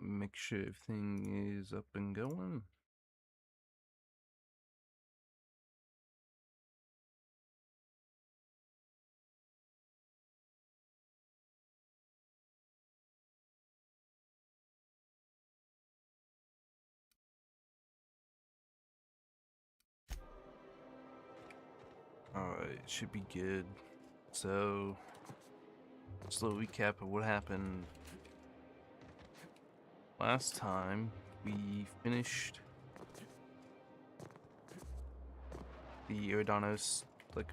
Make sure everything is up and going. Alright, should be good. So, just a little recap of what happened last time. We finished the Eridanos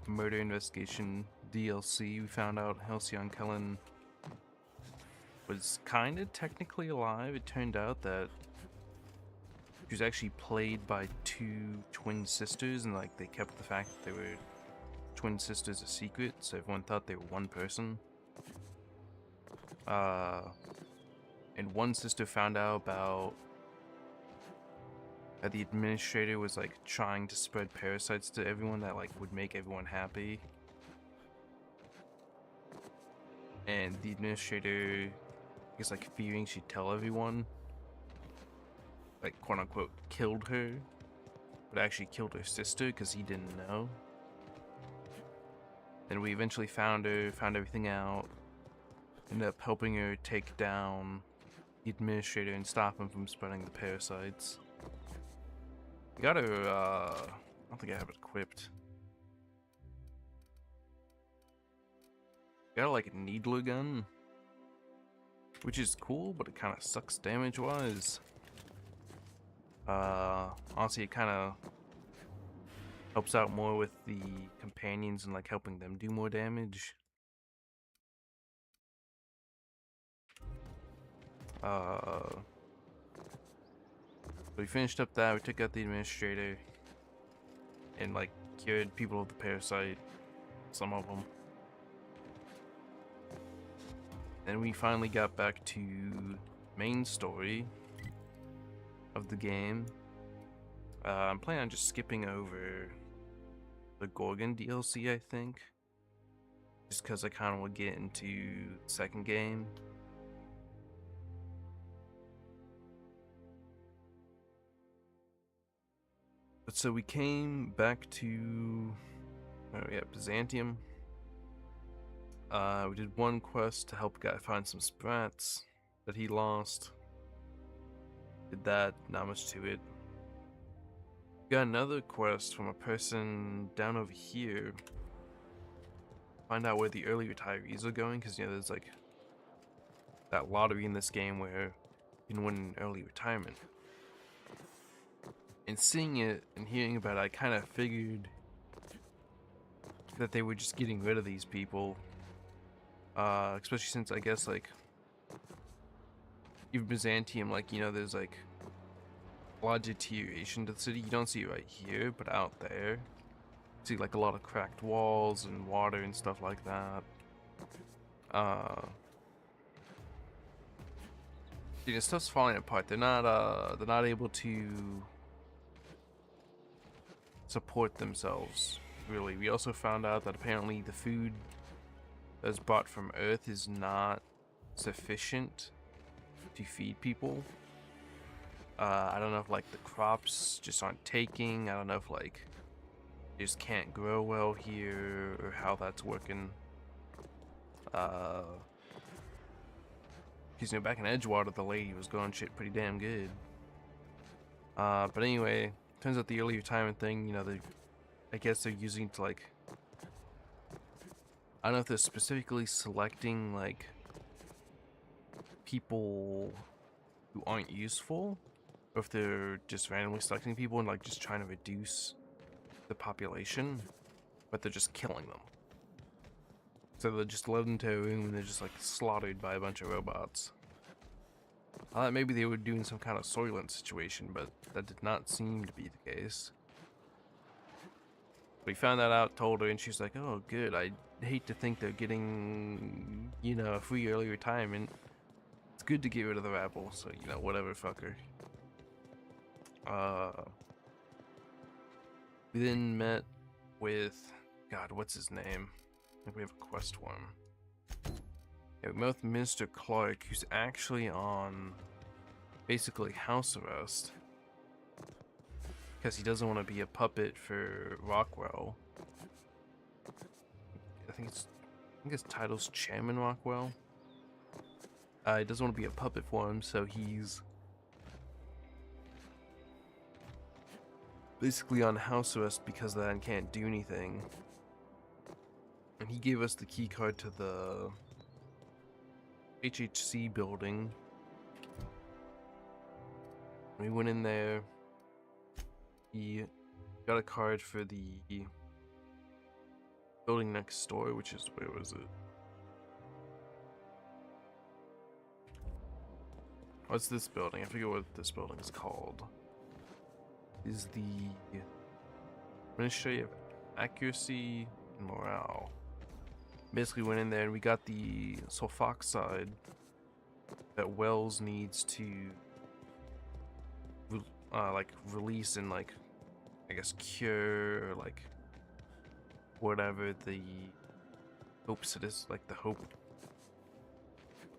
murder investigation DLC. We found out Halcyon Kellen was kinda technically alive. It turned out that she was actually played by two twin sisters, and they kept the fact that they were twin sisters a secret, so everyone thought they were one person. And one sister found out about that the administrator was trying to spread parasites to everyone that would make everyone happy. And the administrator, I guess fearing she'd tell everyone, quote unquote killed her, but actually killed her sister because he didn't know. Then we eventually found her, found everything out, ended up helping her take down the administrator and stop him from spreading the parasites. We got her, I don't think I have it equipped. Got a needler gun, which is cool, but it kind of sucks damage-wise. Honestly, it kind of helps out more with the companions and helping them do more damage. We finished up that, we took out the administrator, and cured people of the parasite, some of them. Then we finally got back to main story of the game. I'm planning on just skipping over the Gorgon DLC, I think, just because I kind of want to get into the second game. But so we came back to Byzantium. We did one quest to help a guy find some sprats that he lost. Did that, not much to it. Got another quest from a person down over here. Find out where the early retirees are going, because there's that lottery in this game where you can win an early retirement. And seeing it and hearing about it, I kind of figured that they were just getting rid of these people. Especially since I guess even Byzantium, there's a lot of deterioration to the city. You don't see it right here, but out there, you see a lot of cracked walls and water and stuff like that. Stuff's falling apart. They're not able to support themselves, really. We also found out that apparently the food that's brought from Earth is not sufficient to feed people. I don't know if the crops just aren't taking. I don't know if they just can't grow well here or how that's working. Because back in Edgewater, the lady was growing shit pretty damn good. But anyway, turns out the early retirement thing, I guess they're using to I don't know if they're specifically selecting people who aren't useful, or if they're just randomly selecting people and just trying to reduce the population, but they're just killing them. So they're just led into a room and they're just slaughtered by a bunch of robots. I thought maybe they were doing some kind of Soylent situation, but that did not seem to be the case. We found that out, told her, and she's like, "Oh, good. I hate to think they're getting, a free early retirement. It's good to get rid of the rabble, so, whatever, fucker." We then met with, God, what's his name? I think we have a quest for him. Yeah, we met with Minister Clark, who's actually on basically house arrest because he doesn't want to be a puppet for Rockwell. I think his title's Chairman Rockwell. He doesn't want to be a puppet for him, so he's basically on house arrest because of that and can't do anything. And he gave us the key card to the HHC building. We went in there. He got a card for the building next door, which is, where was it? What's this building? I forget what this building is called. Is the Ministry of Accuracy and Morale. Basically went in there and we got the sulfoxide that Wells needs to like release and like, I guess, cure or like whatever the Hope citizens, like the Hope,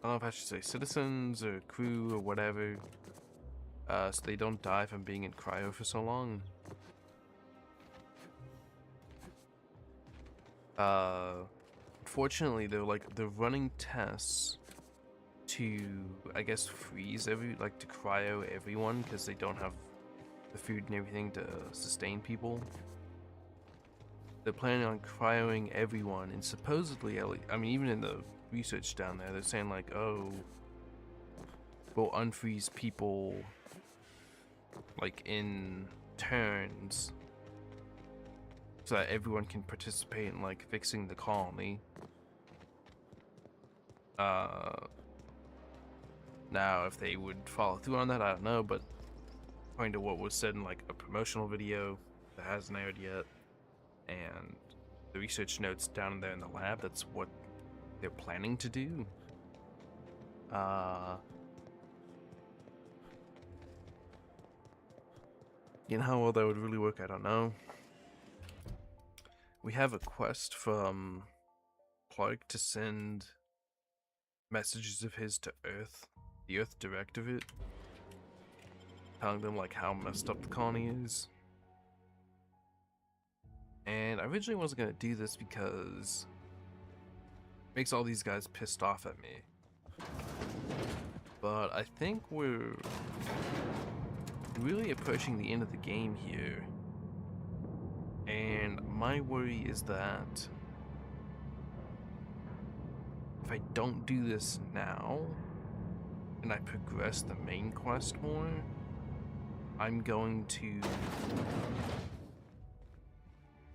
I don't know if I should say citizens or crew or whatever, so they don't die from being in cryo for so long. Unfortunately, they're running tests to, I guess, freeze to cryo everyone because they don't have the food and everything to sustain people. They're planning on cryoing everyone, and supposedly, I mean, even in the research down there, they're saying like, oh, we'll unfreeze people like in turns so that everyone can participate in like fixing the colony. Now if they would follow through on that, I don't know, but according to what was said in like a promotional video that hasn't aired yet, and the research notes down there in the lab, that's what they're planning to do. You know how well that would really work, I don't know. We have a quest from Clark to send messages of his to Earth, the Earth Directorate, telling them like how messed up the colony is. And I originally wasn't gonna do this because it makes all these guys pissed off at me. But I think we're really approaching the end of the game here. And my worry is that if I don't do this now, and I progress the main quest more, I'm going to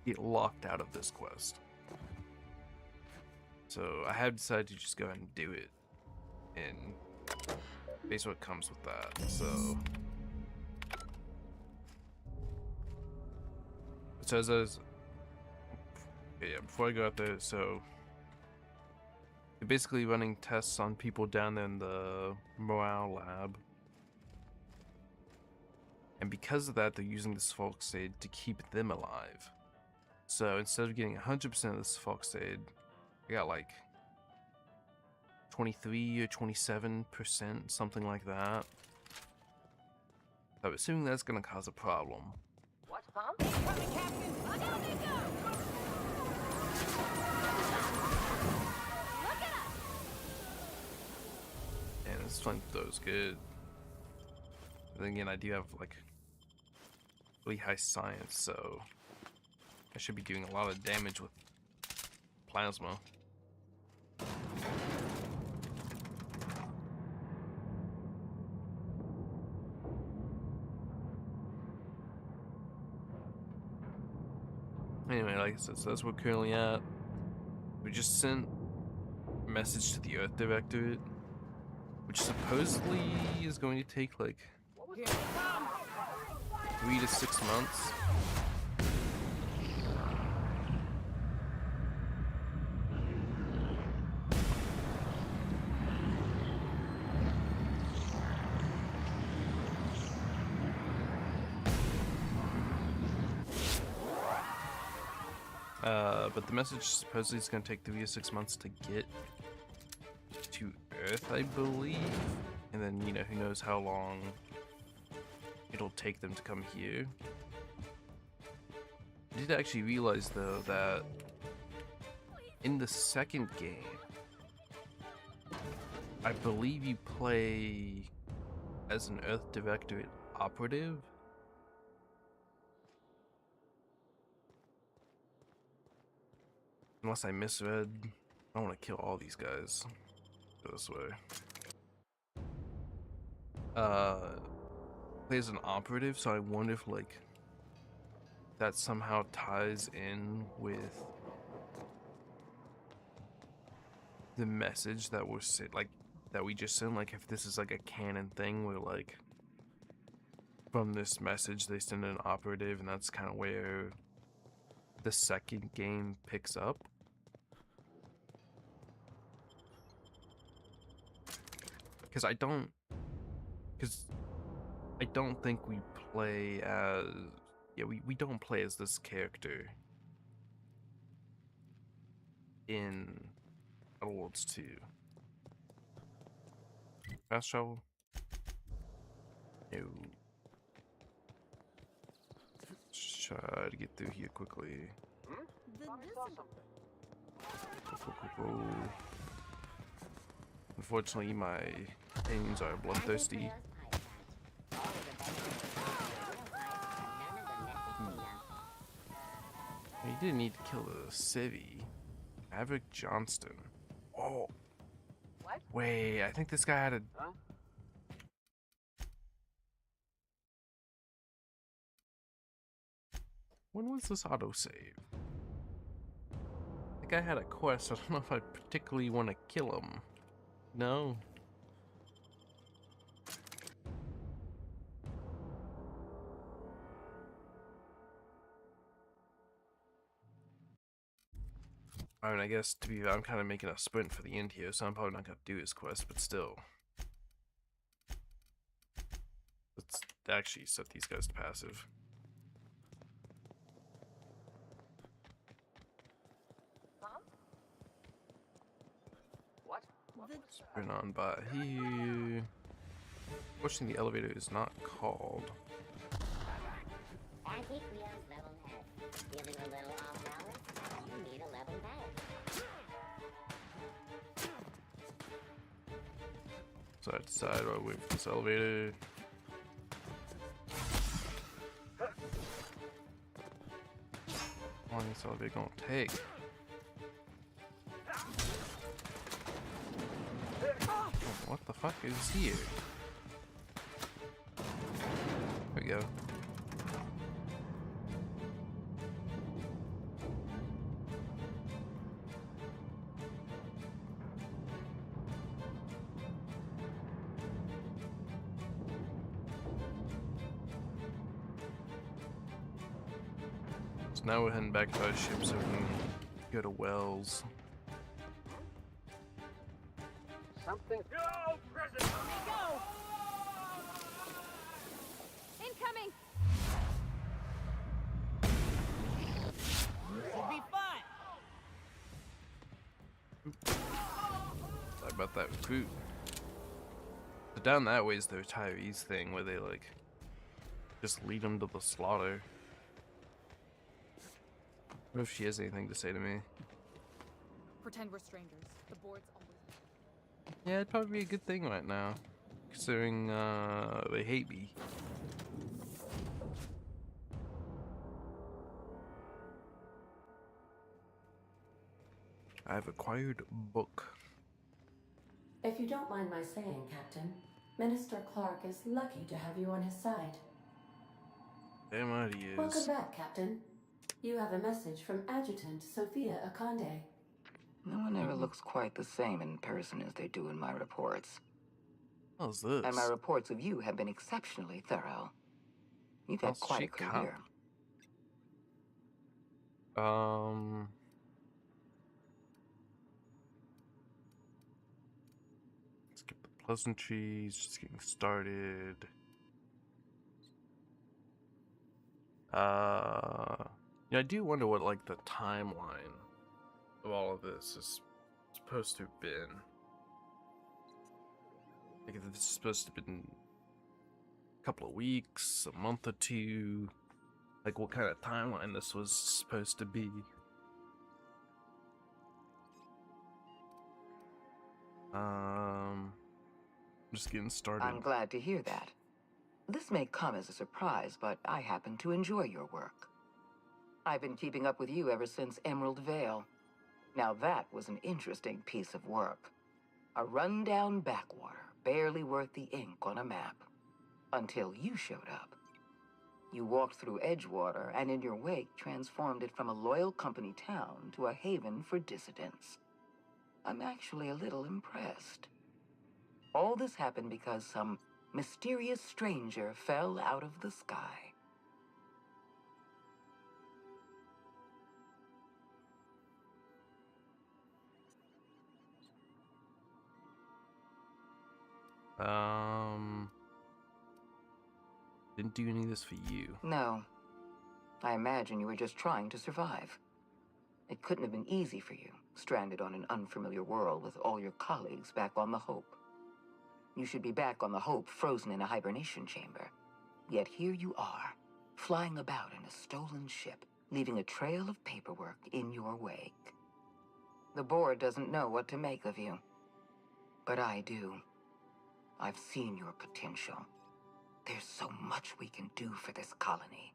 get locked out of this quest. So I have decided to just go ahead and do it, and basically what comes with that. So it says as yeah, before I go out there, so they're basically running tests on people down there in the morale lab. And because of that, they're using the sulfoxide to keep them alive. So instead of getting 100% of the sulfoxide, I got like 23 or 27%, something like that. I'm assuming that's gonna cause a problem. What, huh? Coming, Captain! Look out, they go! Look at us! And this flamethrow's good. But then again, I do have like really high science, so I should be doing a lot of damage with plasma. Anyway, like I said, so that's where we're currently at. We just sent a message to the Earth Directorate, which supposedly is going to take like 3 to 6 months. But the message supposedly is going to take 3 to 6 months to get to Earth, I believe. And then, you know, who knows how long it'll take them to come here. I did actually realize, though, that in the second game, I believe you play as an Earth Directorate operative. Unless I misread. I want to kill all these guys. Go this way. Plays an operative, so I wonder if, like, that somehow ties in with the message that was sent, like, that we just sent. Like, if this is like a canon thing where, like, from this message they send an operative, and that's kind of where the second game picks up. Because I don't think we play as, yeah, we don't play as this character in Outer Worlds 2. Fast travel? No. Just try to get through here quickly. Go. Unfortunately, my aliens are bloodthirsty. You didn't need to kill the civvy. Maverick Johnston. Oh. What? Wait, I think this guy had a... Huh? When was this autosave? The guy had a quest. I don't know if I particularly want to kill him. No. I mean, I guess to be, I'm kind of making a sprint for the end here, so I'm probably not gonna do his quest, but still. Let's actually set these guys to passive. Mom? What? Sprint on by here. Fortunately, the elevator is not called. Antique wheels level head. Feeling a little off balance? You need a level head. So I decide I'll wait for this elevator. How long is this elevator gonna take? Oh, what the fuck is here? There we go. So now we're heading back to our ship so we can go to Wells. Something. Go! Incoming! Should be fun! Sorry about that recruit. So down that way is the retirees thing where they like just lead them to the slaughter. What if she has anything to say to me? Pretend we're strangers. The board's always... Yeah, it'd probably be a good thing right now, considering they hate me. I've acquired book. If you don't mind my saying, Captain, Minister Clark is lucky to have you on his side. Damn right he Welcome is. back, Captain. You have a message from Adjutant Sophia Akande. No one ever looks quite the same in person as they do in my reports. How's this? And my reports of you have been exceptionally thorough. You've had How's quite she a career. Skip the pleasantries, just getting started. Yeah, I do wonder what like the timeline of all of this is supposed to have been. Like, if this is supposed to have been a couple of weeks, a month or two. Like, what kind of timeline this was supposed to be. I'm just getting started. I'm glad to hear that. This may come as a surprise, but I happen to enjoy your work. I've been keeping up with you ever since Emerald Vale. Now that was an interesting piece of work. A rundown backwater, barely worth the ink on a map. Until you showed up. You walked through Edgewater and in your wake transformed it from a loyal company town to a haven for dissidents. I'm actually a little impressed. All this happened because some mysterious stranger fell out of the sky. Didn't do any of this for you. No. I imagine you were just trying to survive. It couldn't have been easy for you, stranded on an unfamiliar world with all your colleagues back on the Hope. You should be back on the Hope, frozen in a hibernation chamber. Yet here you are, flying about in a stolen ship, leaving a trail of paperwork in your wake. The board doesn't know what to make of you. But I do. I've seen your potential. There's so much we can do for this colony.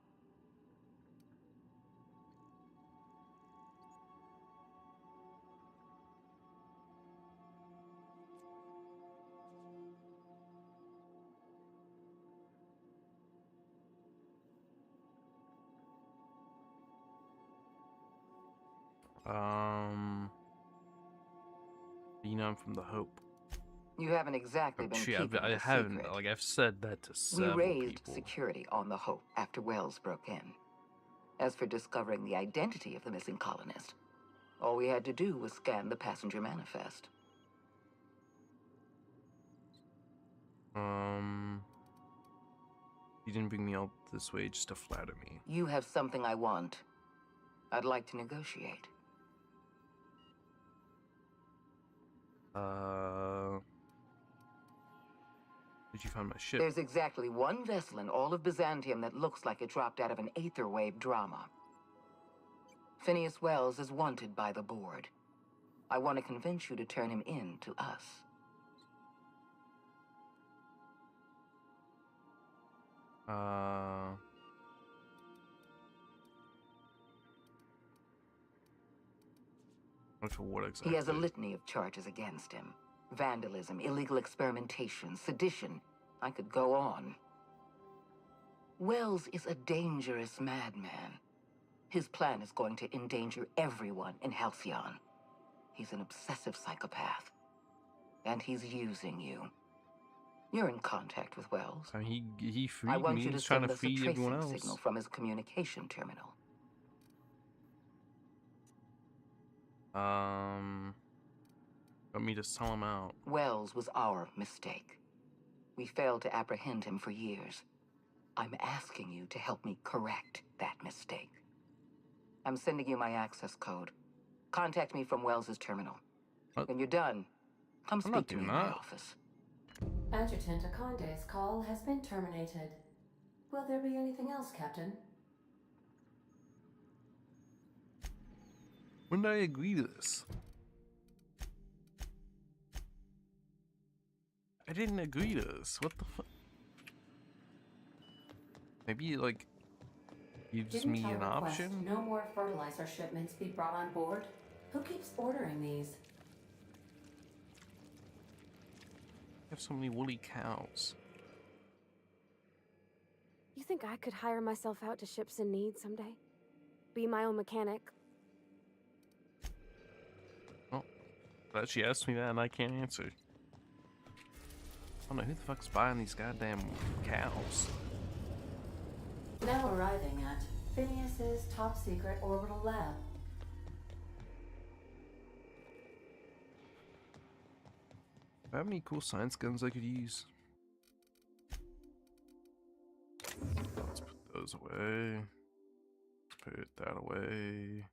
You know I'm from the Hope. You haven't exactly been Shit, keeping I it a haven't. secret. Like, I've said that to We several raised people. security on the Hope after Wells broke in. As for discovering the identity of the missing colonist, all we had to do was scan the passenger manifest. You didn't bring me all this way just to flatter me. You have something I want. I'd like to negotiate. Did you find my ship? There's exactly one vessel in all of Byzantium that looks like it dropped out of an Aetherwave drama. Phineas Wells is wanted by the board. I want to convince you to turn him in to us. For what exactly? He has a litany of charges against him. Vandalism, illegal experimentation, sedition. I could go on. Wells is a dangerous madman. His plan is going to endanger everyone in Halcyon. He's an obsessive psychopath. And he's using you. You're in contact with Wells. I mean, he I freed want me. you to He's trying send to us a feed everyone tracing else. signal from his communication terminal. Want me to sell him out? Wells was our mistake. We failed to apprehend him for years. I'm asking you to help me correct that mistake. I'm sending you my access code. Contact me from Wells's terminal. What? When you're done, come I'm not speak to me in doing my that. office. Adjutant Akonde's call has been terminated. Will there be anything else, Captain? When did I agree to this? I didn't agree to this. What the fuck? Maybe, like, gives Didn't me our an request option? no more fertilizer shipments be brought on board? Who keeps ordering these? I have so many woolly cows. You think I could hire myself out to ships in need someday? Be my own mechanic? Well, glad she asked me that and I can't answer. I don't know who the fuck's buying these goddamn cows. Now arriving at Phineas's top secret orbital lab. Do I have any cool science guns I could use? Let's put those away. Let's put that away.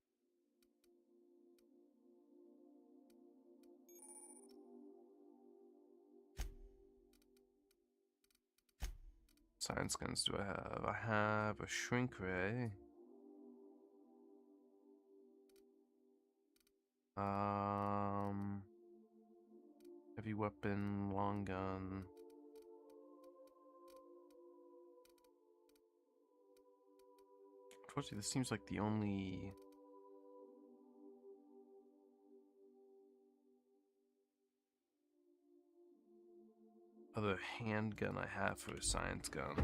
Science guns do I have? I have a shrink ray. Heavy weapon, long gun. Unfortunately, this seems like the only other handgun I have for a science gun.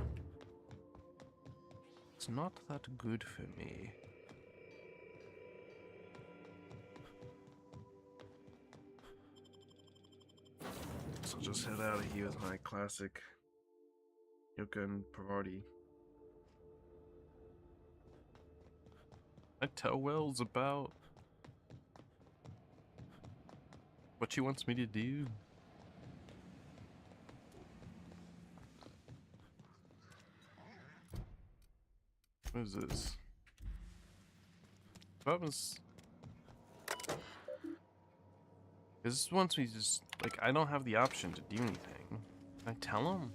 It's not that good for me. So I'll just head out of here with my classic Yoka and Parvati. I tell Wells about what she wants me to do. What is this? What happens? This wants me to just, like, I don't have the option to do anything. Can I tell him?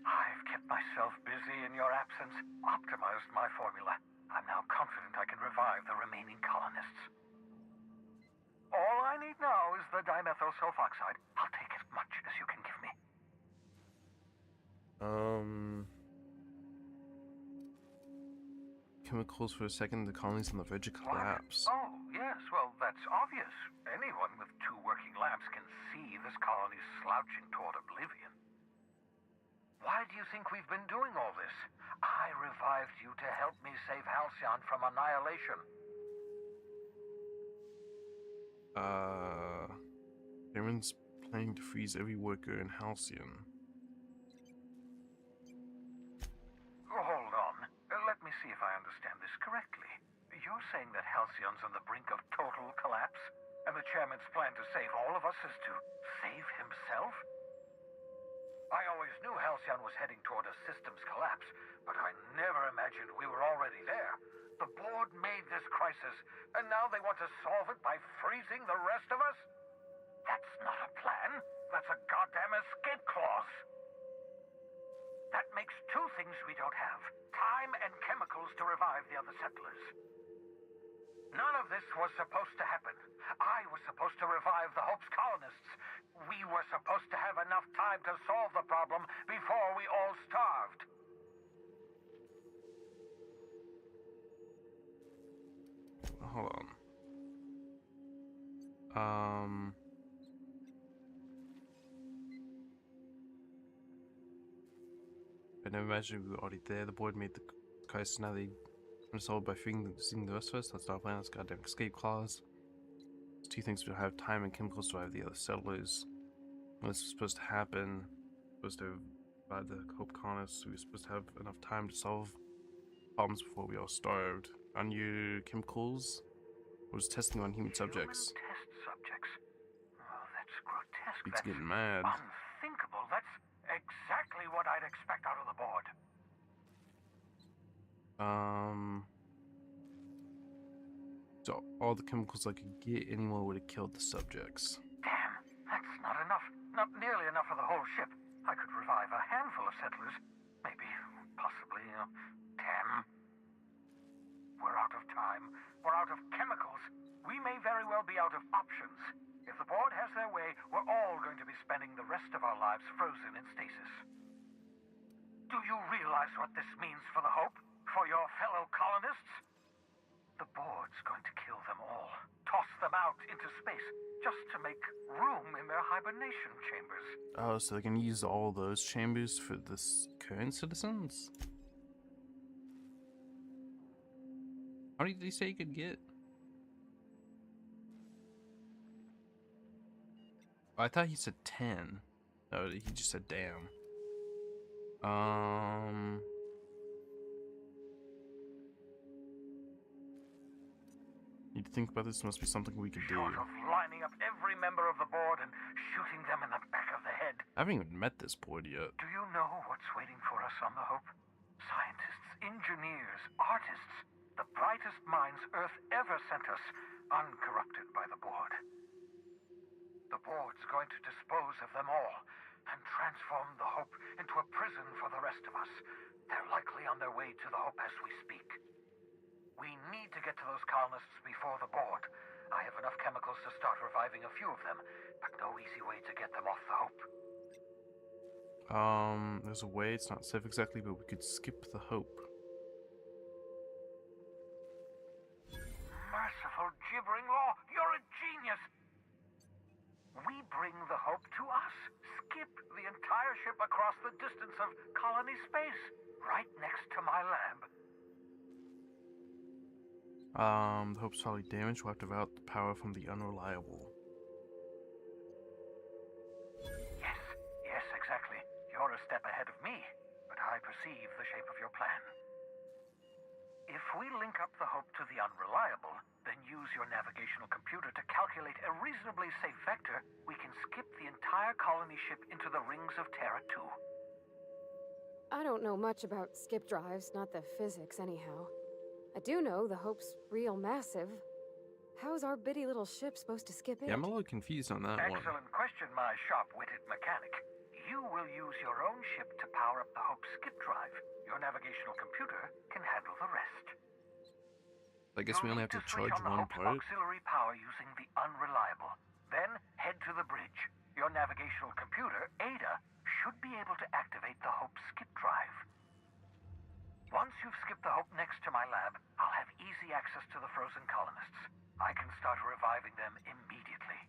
I've kept myself busy in your absence, optimized my formula. I'm now confident I can revive the remaining colonists. All I need now is the dimethyl sulfoxide. I'll take as much as you can give me. Chemicals for a second, the colonies on the verge of collapse. Oh, yes, well, that's obvious. Anyone with 2 working labs can see this colony's slouching toward oblivion. Why do you think we've been doing all this? I revived you to help me save Halcyon from annihilation. Baron's planning to freeze every worker in Halcyon. Hold on. Let me see if I understand this correctly. You're saying that Halcyon's on the brink of total collapse, and the chairman's plan to save all of us is to save himself? I always knew Halcyon was heading toward a systems collapse, but I never imagined we were already there. The board made this crisis, and now they want to solve it by freezing the rest of us? That's not a plan. That's a goddamn escape clause. That makes 2 things we don't have: time and chemicals to revive the other settlers. None of this was supposed to happen. I was supposed to revive the Hope's colonists. We were supposed to have enough time to solve the problem before we all starved. Hold on. I never imagined we were already there. The board made the crisis, now they resolved by freezing the rest of us. That's not a plan. That's goddamn escape clause. There's 2 things: we don't have time and chemicals to revive the other settlers. When this was supposed to happen, supposed to revive the Hope colonists. We were supposed to have enough time to solve problems before we all starved. On your chemicals, I was testing on human subjects. Human test subjects? Oh, that's grotesque. It's That's getting mad. unthinkable. That's exactly what I'd expect out of the board. So all the chemicals I could get, anyone would have killed the subjects. Damn, that's not enough. Not nearly enough for the whole ship. I could revive a handful of settlers. Maybe, possibly, 10. We're out of time. We're out of chemicals. We may very well be out of options. If the board has their way, we're all going to be spending the rest of our lives frozen in stasis. Do you realize what this means for the Hope? For your fellow colonists? The board's going to kill them all. Toss them out into space, just to make room in their hibernation chambers. Oh, so they can use all those chambers for the current citizens? How many did he say you could get? Oh, I thought he said 10. No, he just said damn. Need to think about this. Must be something we could do. Short of lining up every member of the board and shooting them in the back of the head. I haven't even met this board yet. Do you know what's waiting for us on the Hope? Scientists, engineers, artists. The brightest minds Earth ever sent us, uncorrupted by the board. The board's going to dispose of them all. and transformed the Hope into a prison for the rest of us. They're likely on their way to the Hope as we speak. We need to get to those colonists before the board. I have enough chemicals to start reviving a few of them, but no easy way to get them off the Hope. There's a way. It's not safe exactly, but we could skip the Hope. Merciful gibbering law, you're a genius! We bring the Hope to us, skip the entire ship across the distance of colony space, right next to my lab. The Hope's probably damaged. We'll have to route the power from the Unreliable. Yes, exactly. You're a step ahead of me, but I perceive the shape of your plan. If we link up the Hope to the Unreliable, then use your navigational computer to calculate a reasonably safe vector, we can skip the entire colony ship into the rings of Terra 2. I don't know much about skip drives, not the physics anyhow. I do know the Hope's real massive. How's our bitty little ship supposed to skip it? Yeah, I'm a little confused on that one. Excellent question, my sharp-witted mechanic. You will use your own ship to power up the Hope's skip drive. Your navigational computer can handle the rest. I guess we only have to charge switch on the one Hope's part. auxiliary power using the Unreliable. Then head to the bridge. Your navigational computer, Ada, should be able to activate the Hope's skip drive. Once you've skipped the Hope next to my lab, I'll have easy access to the frozen colonists. I can start reviving them immediately.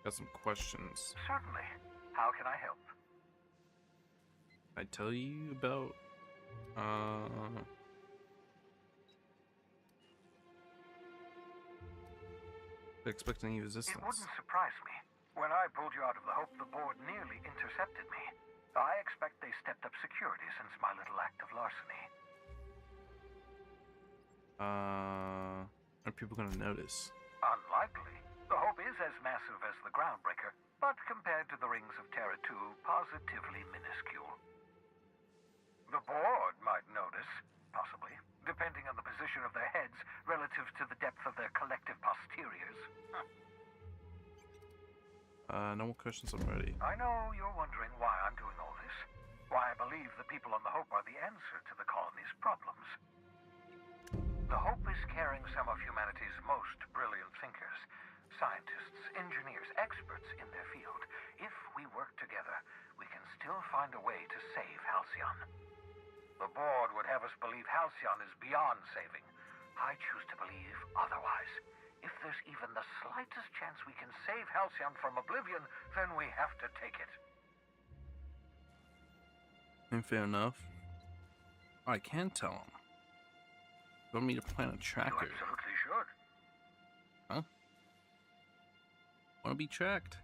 Got some questions. Certainly. How can I help? I tell you about, expect any resistance. It wouldn't surprise me. When I pulled you out of the Hope, the board nearly intercepted me. I expect they stepped up security since my little act of larceny. Are people gonna notice? Unlikely. The Hope is as massive as the Groundbreaker, but compared to the rings of Terra 2, positively minuscule. The board might notice, possibly, depending on the position of their heads relative to the depth of their collective posteriors. No more questions already. I know you're wondering why I'm doing all this. Why I believe the people on the Hope are the answer to the colony's problems. The Hope is carrying some of humanity's most brilliant thinkers, scientists, engineers, experts in their field. If we work together, we can still find a way to save Halcyon. The board would have us believe Halcyon is beyond saving. I choose to believe otherwise. If there's even the slightest chance we can save Halcyon from oblivion, then we have to take it. And fair enough. I can tell him. You want me to plant a You tracker? absolutely should. Huh? Want to be tracked?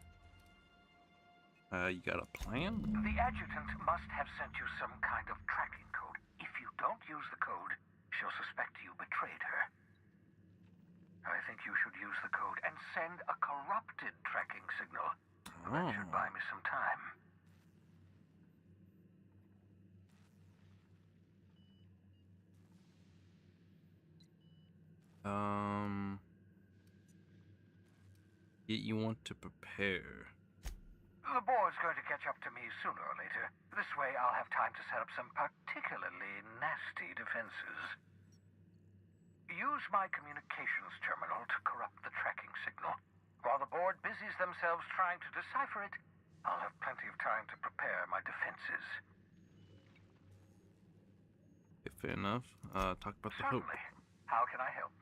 You got a plan? The adjutant must have sent you some kind of tracking code. If you don't use the code, she'll suspect you betrayed her. I think you should use the code and send a corrupted tracking signal. That should buy me some time. Yet you want to prepare. The board's going to catch up to me sooner or later. This way I'll have time to set up some particularly nasty defenses. Use my communications terminal to corrupt the tracking signal. While the board busies themselves trying to decipher it, I'll have plenty of time to prepare my defenses. Okay, fair enough. Talk about the Hope. Certainly. How can I help?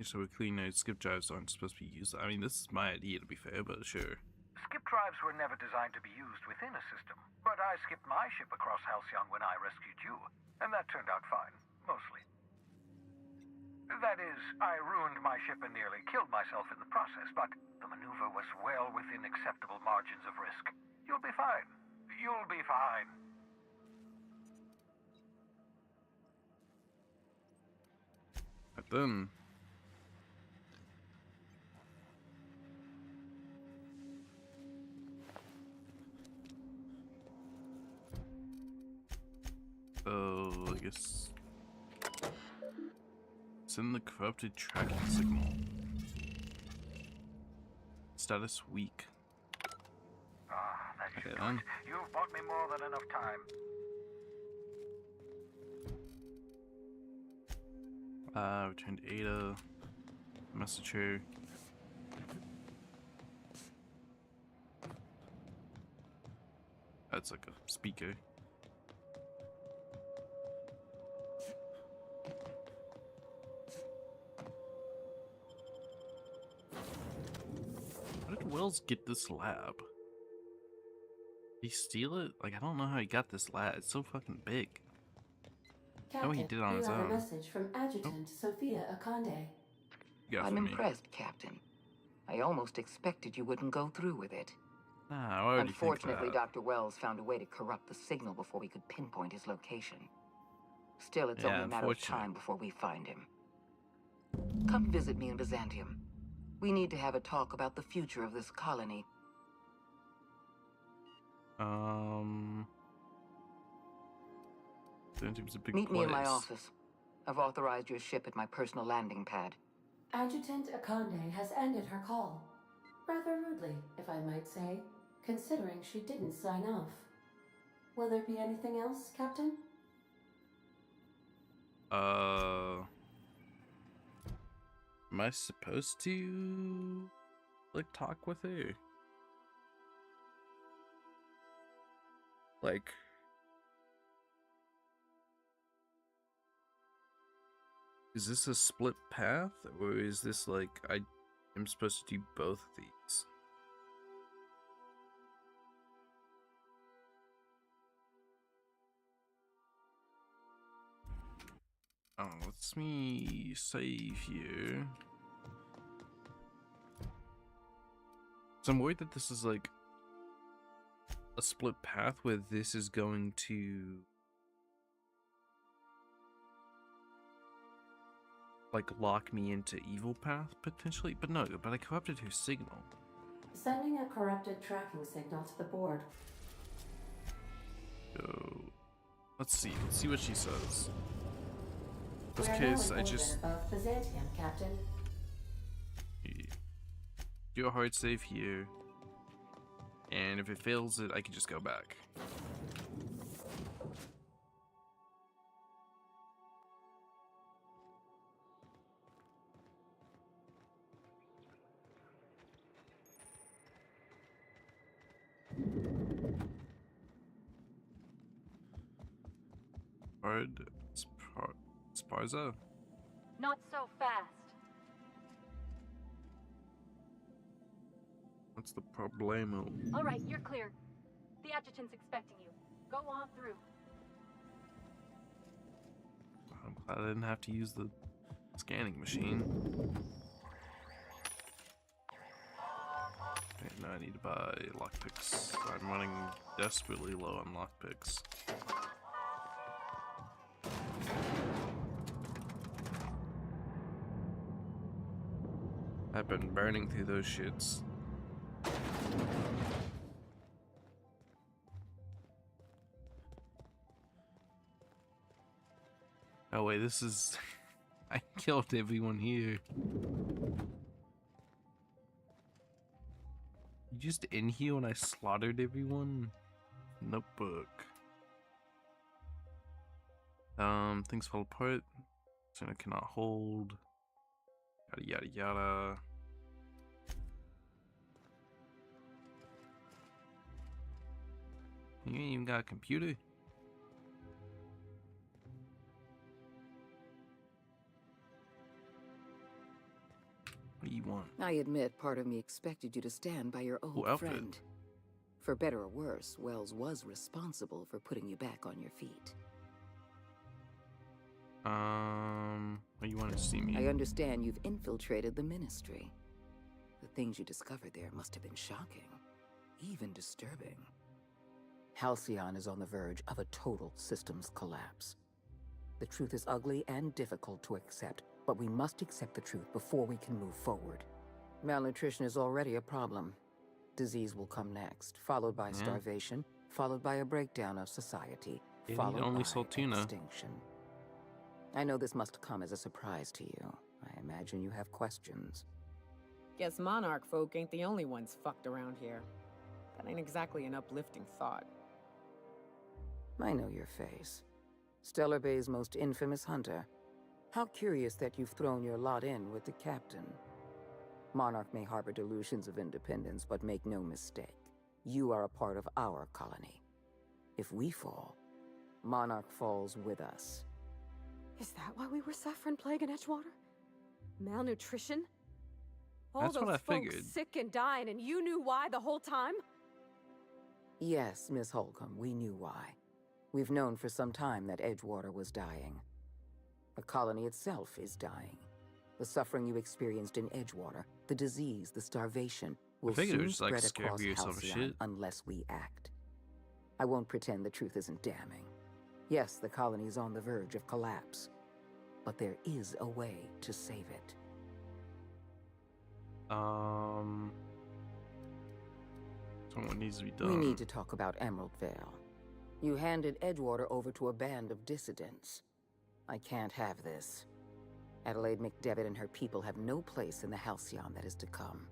So we're clean out skip drives aren't supposed to be used. I mean, this is my idea to be fair, but sure. Skip drives were never designed to be used within a system, but I skipped my ship across Halcyon when I rescued you, and that turned out fine, mostly. That is, I ruined my ship and nearly killed myself in the process, but the maneuver was well within acceptable margins of risk. You'll be fine. You'll be fine. But then... I guess Send the corrupted tracking signal. Status weak. Ah, that should Okay, do then. it. You've bought me more than enough time. Returned Ada. Message her. That's like a speaker. How did Wells get this lab? Did he steal it? Like, I don't know how he got this lab. It's so fucking big. Captain, he did it on you his have own. a message from Adjutant Sophia Akande. You got I'm from me. impressed, Captain. I almost expected you wouldn't go through with it. Nah, I already think Unfortunately, that. Dr. Wells found a way to corrupt the signal before we could pinpoint his location. Still, it's Yeah, only a matter of unfortunate. time before we find him. Come visit me in Byzantium. We need to have a talk about the future of this colony. Byzantium's a big Meet place. me in my office. I've authorized your ship at my personal landing pad. Adjutant Akande has ended her call. Rather rudely, if I might say, considering she didn't sign off. Will there be anything else, Captain? Am I supposed to like talk with her? Like, is this a split path, or is this like I am supposed to do both of these? Oh, let's me save here. So I'm worried that this is like a split path where this is going to like lock me into evil path potentially, but no, but I corrupted her signal. Sending a corrupted tracking signal to the board. So let's see what she says. We This are case, now I in just orbit above Byzantium, Captain. do a hard save here, and if it fails it, I can just go back. Hard Sparza? Not so fast. What's the problemo? All right, you're clear. The adjutant's expecting you. Go on through. I'm glad I didn't have to use the scanning machine. Okay, now I need to buy lockpicks. I'm running desperately low on lockpicks. I've been burning through those shits. Oh wait, this is... I killed everyone here. You just in here when I slaughtered everyone? Notebook. Things fall apart. Center cannot hold. Yada yada yada. You ain't even got a computer? What do you want? I admit part of me expected you to stand by your old Alfred. friend. For better or worse, Wells was responsible for putting you back on your feet. What you want to see me? I understand you've infiltrated the Ministry. The things you discovered there must have been shocking, even disturbing. Halcyon is on the verge of a total systems collapse. The truth is ugly and difficult to accept, but we must accept the truth before we can move forward. Malnutrition is already a problem. Disease will come next, followed by starvation, followed by a breakdown of society, Yeah, followed only by Saltina. extinction. I know this must come as a surprise to you. I imagine you have questions. Guess Monarch folk ain't the only ones fucked around here. That ain't exactly an uplifting thought. I know your face. Stellar Bay's most infamous hunter. How curious that you've thrown your lot in with the captain. Monarch may harbor delusions of independence, but make no mistake. You are a part of our colony. If we fall, Monarch falls with us. Is that why we were suffering plague in Edgewater? Malnutrition? All That's those what I folks figured. sick and dying, and you knew why the whole time? Yes, Miss Holcomb, we knew why. We've known for some time that Edgewater was dying. The colony itself is dying. The suffering you experienced in Edgewater, the disease, the starvation, will figured it soon was, like, spread across scary or some Halcyon shit. unless we act. I won't pretend the truth isn't damning. Yes, the colony is on the verge of collapse. But there is a way to save it. Someone needs to be done. We need to talk about Emerald Vale. You handed Edgewater over to a band of dissidents. I can't have this. Adelaide McDevitt and her people have no place in the Halcyon that is to come.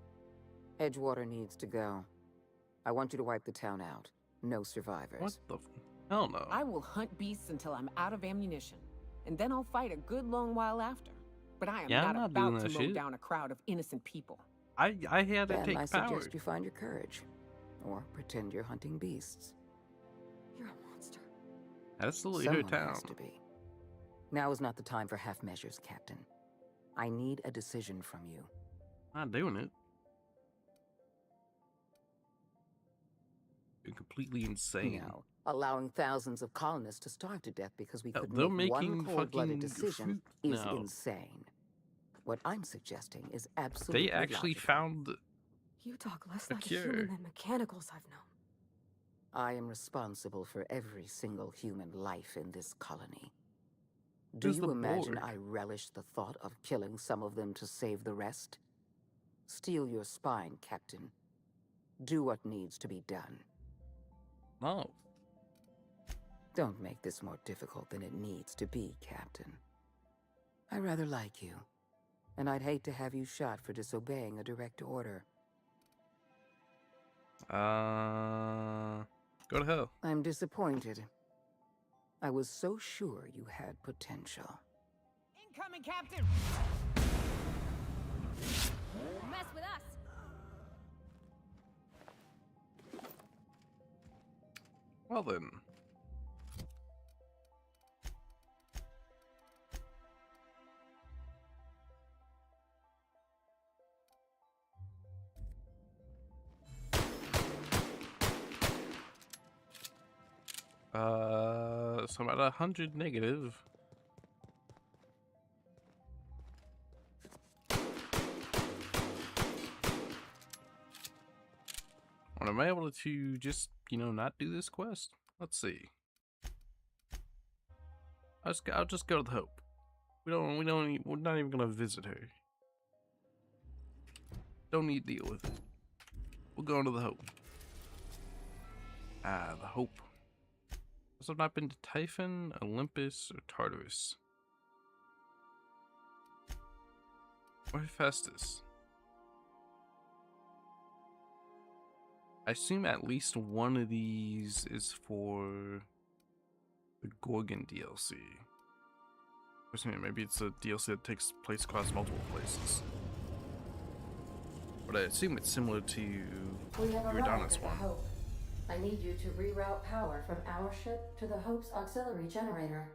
Edgewater needs to go. I want you to wipe the town out. No survivors. What the hell no? I will hunt beasts until I'm out of ammunition, and then I'll fight a good long while after. But I am Yeah, I'm not not doing about to that mow shit. down a crowd of innocent people. I had to Then take I power. suggest you find your courage. Or pretend you're hunting beasts. You're a monster. That's the leader of Someone town. has to be. Now is not the time for half measures, Captain. I need a decision from you. Not doing it. You're completely insane. No, allowing thousands of colonists to starve to death because we Oh, couldn't they're make one making cold-blooded fucking decision fruit is now. insane. What I'm suggesting is absolutely They actually logical. found You talk less A like a cure. human than mechanicals I've known. I am responsible for every single human life in this colony. Do Who's you the imagine Borg? I relish the thought of killing some of them to save the rest? Steel your spine, Captain. Do what needs to be done. no. Don't make this more difficult than it needs to be, Captain. I rather like you, and I'd hate to have you shot for disobeying a direct order. Go to hell. I'm disappointed. I was so sure you had potential. Incoming, Captain! Mess with us. Well then. So I'm at 100 negative. And am I able to just, not do this quest? Let's see. I'll just go to the Hope. We're not even gonna visit her. Don't need to deal with it. We'll go into the Hope. Ah, the Hope. I've not been to Typhon, Olympus, or Tartarus. Or Hephaestus. I assume at least one of these is for the Gorgon DLC. Or something, maybe it's a DLC that takes place across multiple places. But I assume it's similar to We have arrived Uridana's at the one. Hope. I need you to reroute power from our ship to the Hope's auxiliary generator.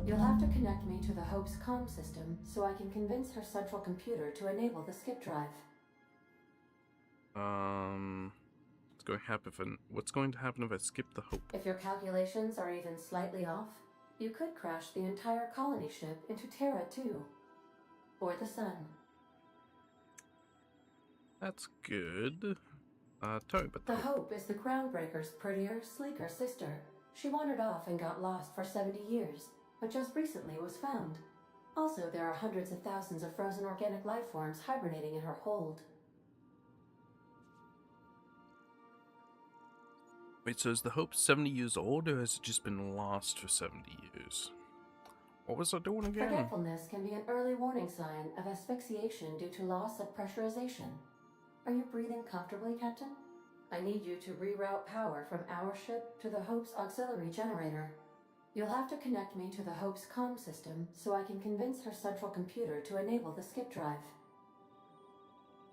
You'll have to connect me to the Hope's comm system so I can convince her central computer to enable the skip drive. What's going to happen if I skip the Hope? If your calculations are even slightly off, you could crash the entire colony ship into Terra 2. Or the Sun. That's good. Tell me about The the Hope. Hope is the Groundbreaker's prettier, sleeker sister. She wandered off and got lost for 70 years, but just recently was found. Also, there are hundreds of thousands of frozen organic life forms hibernating in her hold. Wait, so is the Hope 70 years old, or has it just been lost for 70 years? What was I doing again? Forgetfulness can be an early warning sign of asphyxiation due to loss of pressurization. Are you breathing comfortably, Captain? I need you to reroute power from our ship to the Hope's auxiliary generator. You'll have to connect me to the Hope's comm system so I can convince her central computer to enable the skip drive.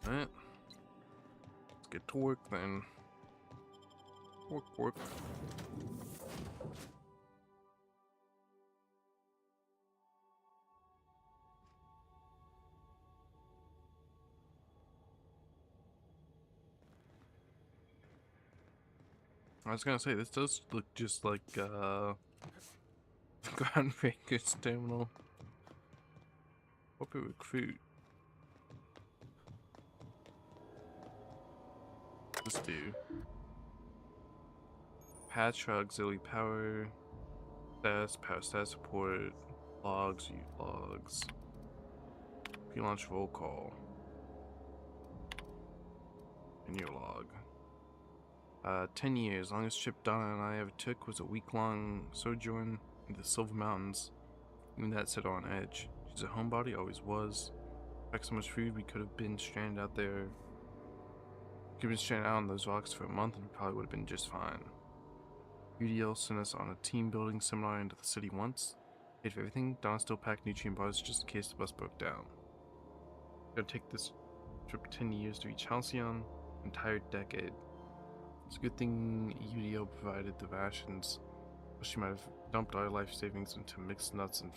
Alright. Let's get to work then. Work. I was gonna say, this does look just like, Grand Vegas Terminal. Hope we recruit. Let's do. Patch for auxiliary power. Power status support. Logs, logs. Pre-launch roll call. In your log. 10 years. Longest trip Donna and I ever took was a week-long sojourn in the Silver Mountains. Even that set her on edge. She's a homebody, always was. Packed so much food we could have been stranded out there. Could have been stranded out on those rocks for a month and we probably would have been just fine. UDL sent us on a team building seminar into the city once. Paid for everything. Donna still packed nutrient bars just in case the bus broke down. Gotta take this trip 10 years to reach Halcyon. Entire decade. It's a good thing UDL provided the rations. She might have dumped our life savings into mixed nuts and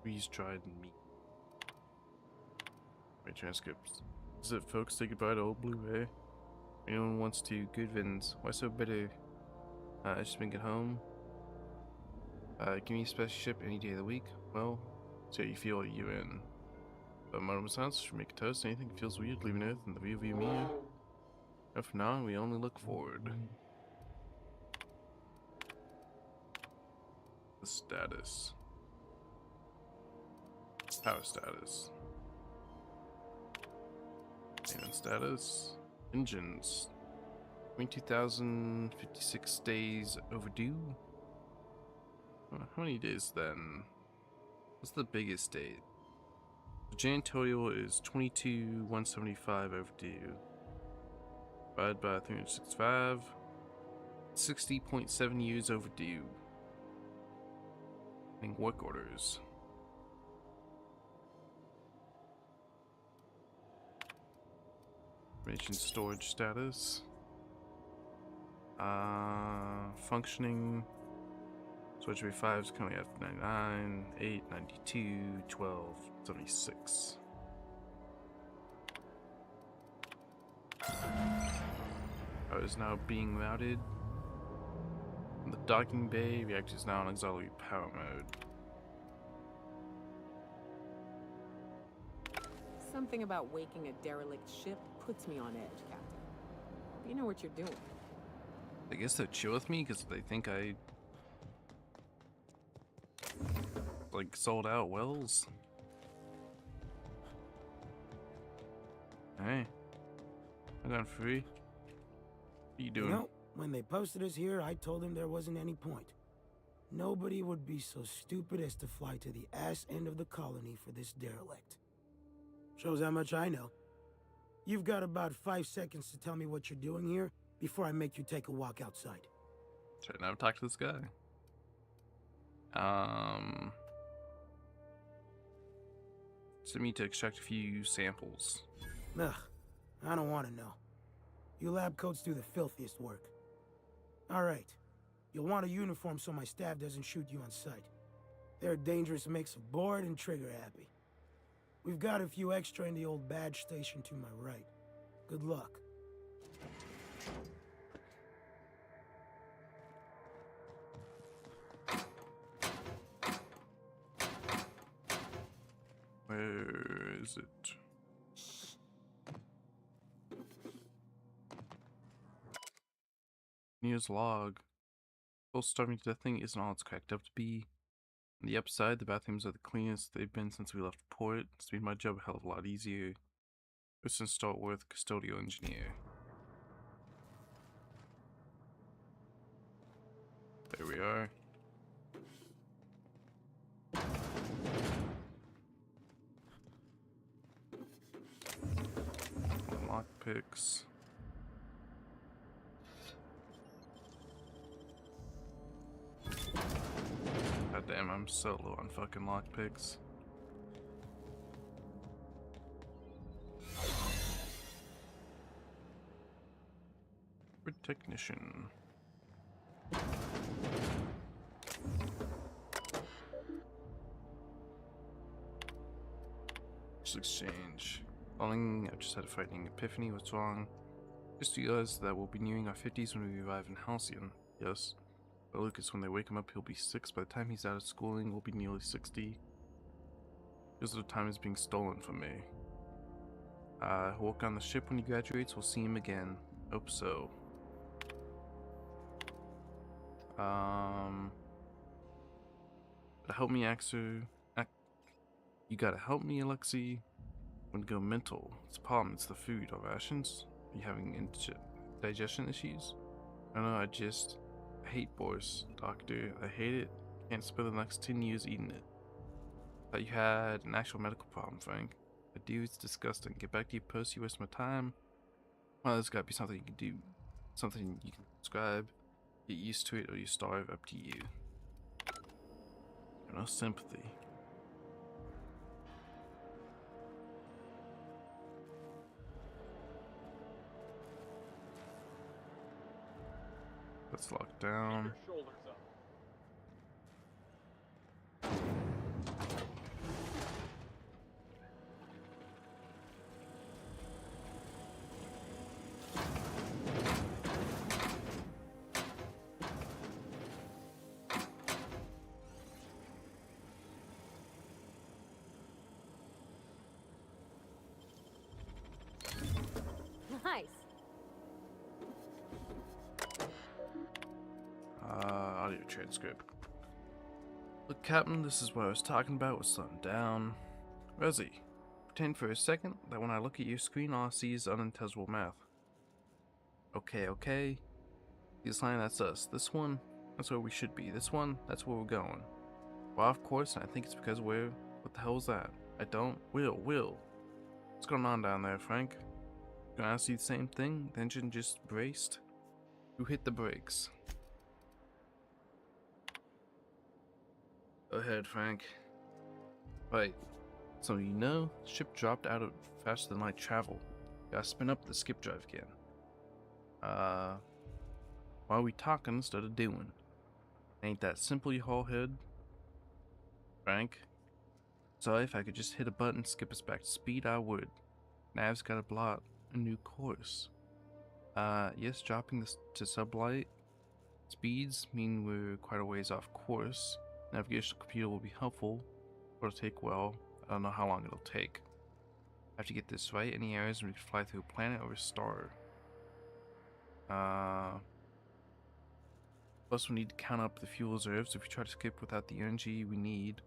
freeze-dried meat. My transcripts. Is it folks say goodbye to old Blue-ray? Anyone wants to, good Vins. Why so bitter? Just been get home. Give me a special ship any day of the week. Well, see how you feel at UN. But Modern Sounds should make a toast. Anything that feels weird, leaving Earth in the rearview mirror. And from now on, we only look forward. The status. Power status. Maintenance status. Engines. 22,056 days overdue. How many days then? What's the biggest date? The janitorial is 22,175 overdue. Divided by 365. 60.7 years overdue. And work orders. Information storage status. Functioning. Storage Bay 5 is currently at 99, 8, 92, 12, 76. Power is now being routed. In the docking bay, reactor is now in auxiliary power mode. Something about waking a derelict ship puts me on edge, Captain. You know what you're doing. I guess they're chill with me because they think I like sold out wells. Hey, I got free. What are you doing? You know, when they posted us here, I told them there wasn't any point. Nobody would be so stupid as to fly to the ass end of the colony for this derelict. Shows how much I know. You've got about 5 seconds to tell me what you're doing here before I make you take a walk outside. Should I never talk to this guy? Send me to extract a few samples. Ugh, I don't want to know. You lab coats do the filthiest work. Alright, you'll want a uniform so my staff doesn't shoot you on sight. They're a dangerous mix of bored and trigger happy. We've got a few extra in the old badge station to my right. Good luck. Where is it? News log. Full starving to death thing isn't all it's cracked up to be. On the upside, the bathrooms are the cleanest they've been since we left port. It's made my job a hell of a lot easier. Kristen Startworth, custodial engineer. There we are. lockpicks. God damn, I'm so low on fucking lockpicks. Technician. Just exchange. Following, I've just had a frightening epiphany. What's wrong? Just realized that we'll be nearing our 50s when we arrive in Halcyon. Yes. But Lucas, when they wake him up, he'll be 6. By the time he's out of schooling, we'll be nearly 60. Because the time is being stolen from me. He'll work on the ship when he graduates. We'll see him again. Hope so. Help me, Axel. You gotta help me, Alexei. I'm gonna go mental. It's a problem. It's the food. Our rations. Are you having digestion issues? I know. I hate Boris, Doctor. I hate it. Can't spend the next 10 years eating it. Thought you had an actual medical problem, Frank. I do. It's disgusting. Get back to your post. You waste my time. Well, there's gotta be something you can do. Something you can prescribe. Get used to it or you starve. Up to you. No sympathy. Let's lock down. Nice. Audio transcript. Look, Captain, this is what I was talking about with slowing down. Rosie, pretend for a second that when I look at your screen, all I see is unintelligible math. Okay. This line, that's us. This one, that's where we should be. This one, that's where we're going. Well, of course, and I think it's because we're... What the hell is that? I don't... Will. What's going on down there, Frank? Gonna ask you the same thing? The engine just braced? Who hit the brakes? Go ahead, Frank. Right. So you know, ship dropped out of faster than light travel. Gotta spin up the skip drive again. Why are we talking instead of doing? Ain't that simple, you head? Frank? Sorry, if I could just hit a button to skip us back to speed, I would. Nav's gotta plot a new course. Yes, dropping this to sublight speeds mean we're quite a ways off course. Navigational computer will be helpful, but it'll take, well, I don't know how long it'll take. I have to get this right. Any areas where we can fly through a planet or a star. Plus we need to count up the fuel reserves. If we try to skip without the energy we need,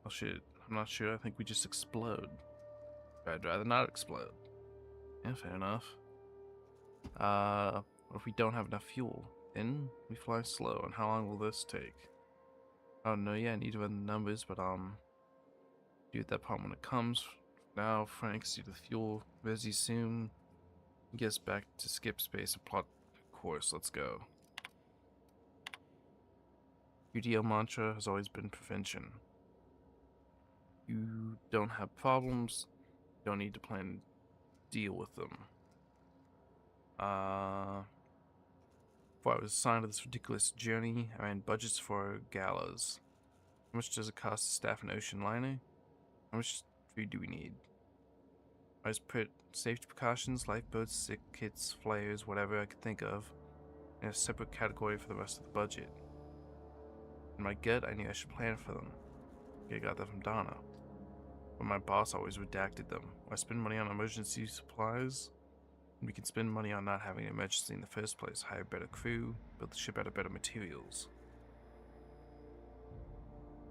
oh shit, I'm not sure. I think we just explode. I'd rather not explode. Yeah, fair enough. What if we don't have enough fuel? Then we fly slow, and how long will this take? Oh no, yeah, I need to run the numbers, but do that part when it comes. Now, Frank's due to the fuel. Resi soon. Get us back to skip space and plot course. Let's go. UDL mantra has always been prevention. You don't have problems. You don't need to plan to deal with them. Before I was assigned to this ridiculous journey, I ran budgets for galas. How much does it cost to staff an ocean liner? How much food do we need? I just put safety precautions, lifeboats, sick kits, flares, whatever I could think of, in a separate category for the rest of the budget. In my gut, I knew I should plan for them. I got that from Donna. But my boss always redacted them. I spend money on emergency supplies, and we can spend money on not having an emergency in the first place. Hire better crew, build the ship out of better materials.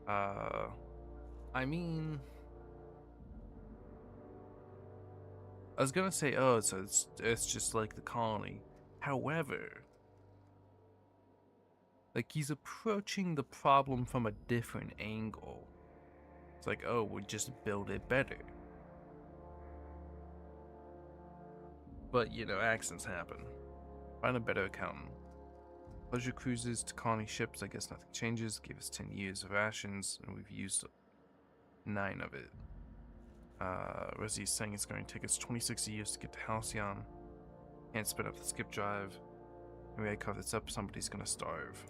I mean... I was gonna say, oh, so it's just like the colony. However, like, he's approaching the problem from a different angle. It's like, oh, we'll just build it better. But, you know, accidents happen. Find a better accountant. Pleasure cruises to colony ships, I guess nothing changes. Give us 10 years of rations, and we've used 9 of it. Resi's saying it's going to take us 26 years to get to Halcyon. Can't spin up the skip drive. Maybe I cover this up, somebody's gonna starve.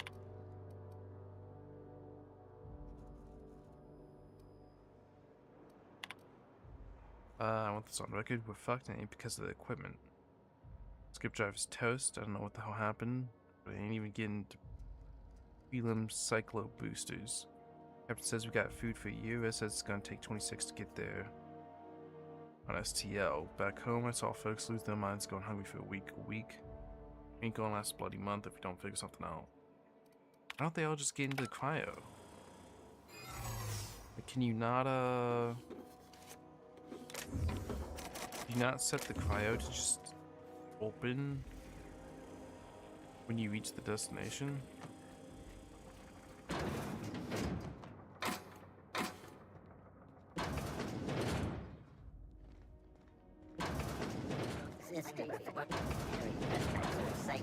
I want this on record. We're fucked, and it ain't because of the equipment. Skip drive is toast. I don't know what the hell happened, but I ain't even getting to Prelim Cyclo boosters. Captain says we got food for a year. It says it's gonna take 26 to get there. On STL. Back home, I saw folks lose their minds going hungry for a week. Ain't gonna last a bloody month if we don't figure something out. Why don't they all just get into the cryo? Like, can you not, do you not set the cryo to just open when you reach the destination? System for very site.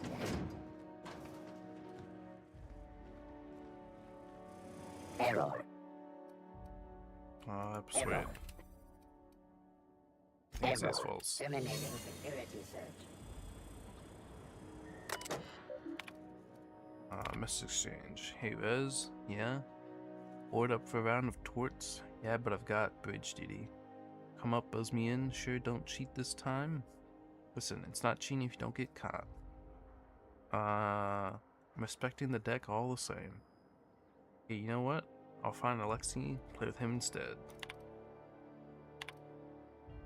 Error. Persuade. Error. These assholes. Terminating security search. Message exchange. Hey Rez, yeah? Board up for a round of torts? Yeah, but I've got bridge duty. Come up, buzz me in. Sure, don't cheat this time. Listen, it's not cheating if you don't get caught. I'm respecting the deck all the same. Hey, you know what? I'll find Alexei, play with him instead.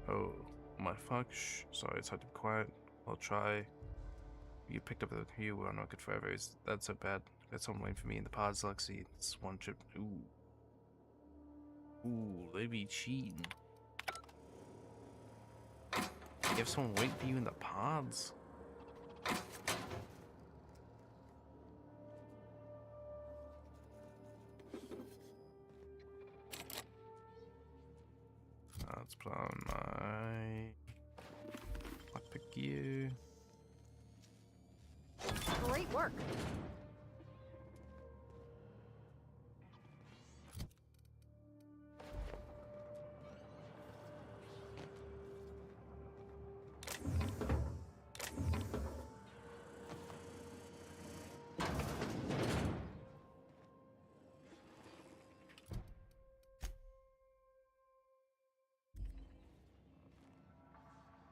Oh, my fuck. Shh. Sorry, it's hard to be quiet. I'll try. You picked up the computer, we're not good forever. That's so bad. Got someone waiting for me in the pods, Lexi. It's one trip. Ooh, they be cheating. You have someone waiting for you in the pods? Let's put on my lockpick gear. Great work.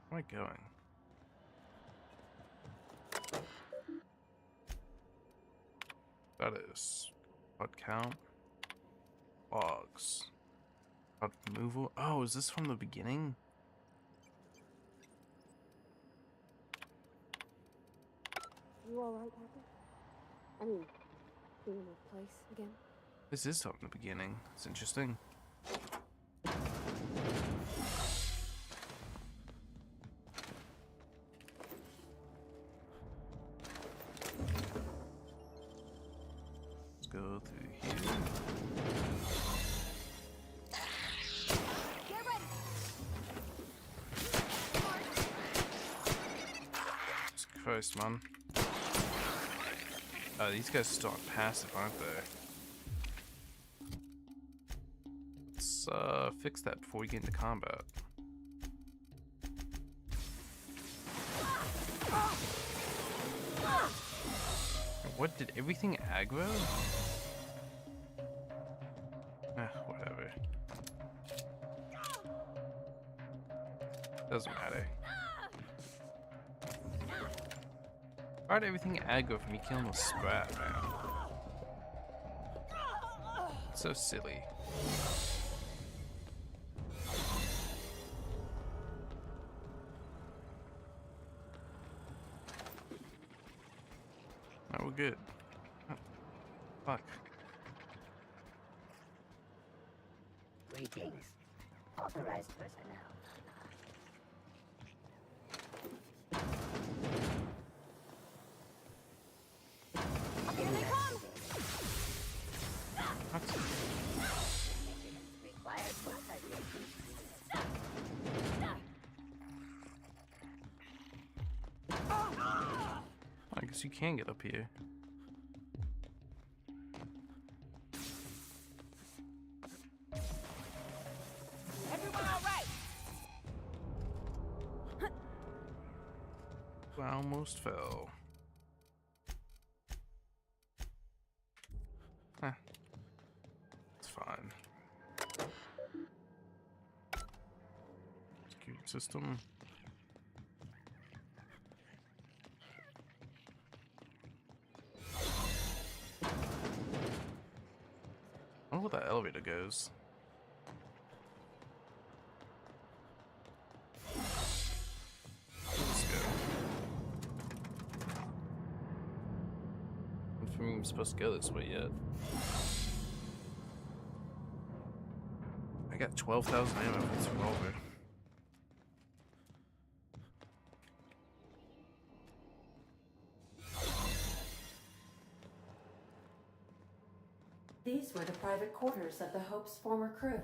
Where am I going? That is pod count, logs, pod removal. Oh, is this from the beginning? You alright, Captain? I mean, being in this place again? This is from the beginning. It's interesting. Go through here. Get ready! Jesus Christ, man. These guys still on passive, aren't they? Let's fix that before we get into combat. What, did everything aggro? Whatever. Doesn't matter. Why'd everything aggro from me killing the Sprat, man? So silly. Now we're good. Oh, fuck. Greetings. Authorized personnel. Here they come! What? Required for citation. guess you can get up here. Everyone all right? I almost fell. Huh. It's fine. Security system. I wonder where that elevator goes. Let's go. I don't think I'm supposed to go this way yet. I got 12,000 ammo for this revolver. These were the private quarters of the Hope's former crew.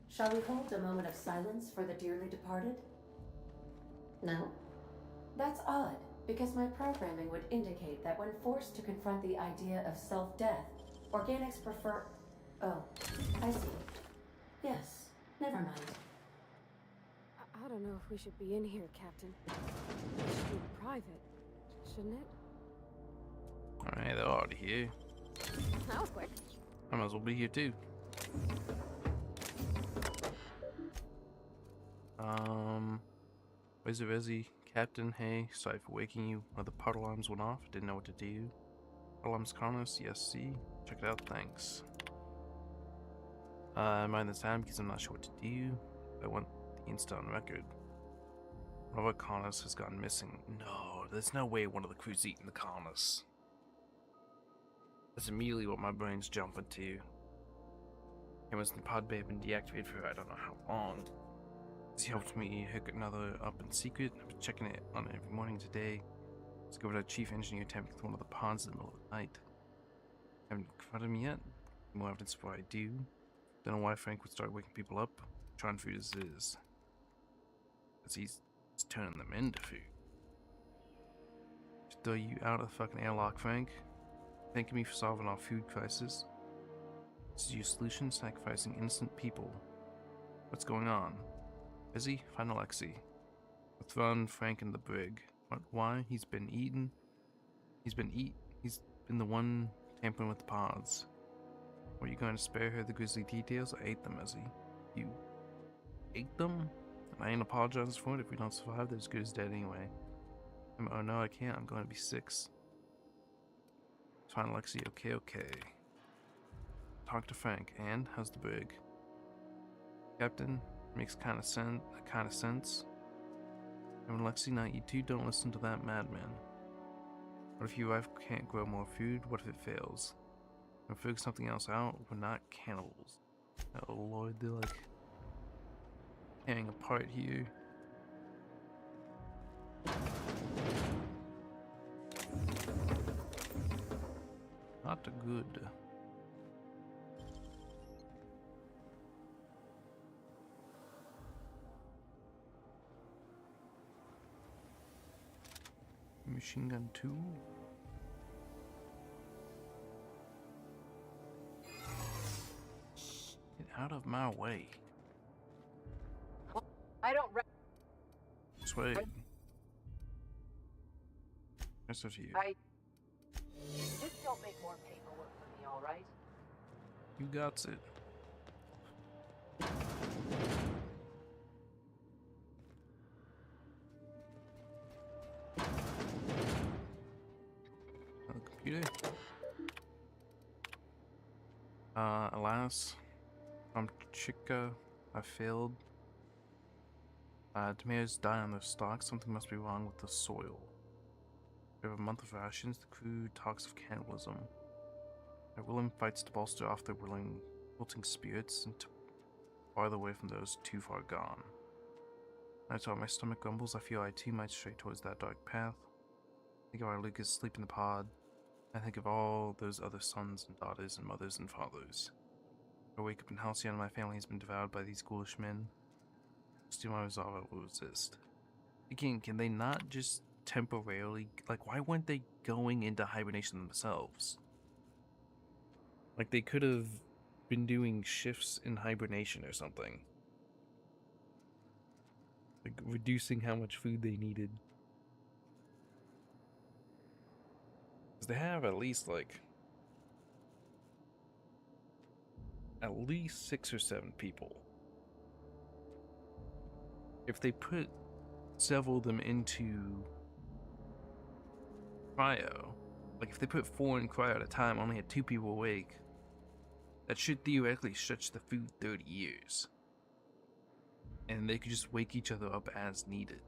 Shall we hold a moment of silence for the dearly departed? No? That's odd, because my programming would indicate that when forced to confront the idea of self-death, organics prefer... Oh, I see. Yes, never mind. I don't know if we should be in here, Captain. It should be private, shouldn't it? Alright, they're already here. That was quick. I might as well be here too. Resi, Captain, hey, sorry for waking you. The pod alarms went off, didn't know what to do. Alarms calling us, yes, see. Check it out, thanks. Mind this time because I'm not sure what to do. I want the Insta on record. One of our colonists has gone missing. No, there's no way one of the crew's eaten the colonists. That's immediately what my brain's jumping to. Cameras in the pod bay have been deactivated for I don't know how long. He helped me hook another up in secret. I've been checking it on every morning today. Discovered our chief engineer tampering with one of the pods in the middle of the night. Haven't confronted me yet. More evidence before I do. Don't know why Frank would start waking people up. Trying food as is. Because he's turning them into food. Just throw you out of the fucking airlock, Frank. Thanking me for solving our food crisis. This is your solution, sacrificing innocent people. What's going on? Busy? Find Alexei. Let's run Frank in the brig. What? Why? He's been the one tampering with the pods. Were you going to spare her the grisly details? I ate them, Ezzy. You ate them? And I ain't apologizing for it. If we don't survive, they're as good as dead anyway. Oh no, I can't. I'm going to be 6. Fine, Alexei. Okay. Talk to Frank. And how's the brig? Captain, makes kind of sense. And Alexei, not you two, don't listen to that madman. What if your wife can't grow more food? What if it fails? We'll figure something else out. We're not cannibals. Oh lord, they're like tearing apart here. Not good. Machine gun 2. Get out of my way. I don't Sway. Nice of you. Just don't make more paperwork for me, all right? You got it. Computer. Alas, from Chica, I failed. Tomatoes die on their stalks. Something must be wrong with the soil. We have a month of rations. The crew talks of cannibalism. Willem fights to bolster off their wilting spirits and to farther away from those too far gone. I thought my stomach grumbles. I feel I too might stray towards that dark path. Think of our Lucas asleep in the pod. I think of all those other sons and daughters and mothers and fathers. I wake up in Halcyon and my family has been devoured by these ghoulish men. Still my resolve, I will resist. Again, can they not just temporarily, like, why weren't they going into hibernation themselves? Like, they could have been doing shifts in hibernation or something. Like, reducing how much food they needed. Because they have at least, like, at least 6 or 7 people. If they put several of them into cryo, like if they put 4 in cryo at a time, only had 2 people awake, that should theoretically stretch the food 30 years. And they could just wake each other up as needed.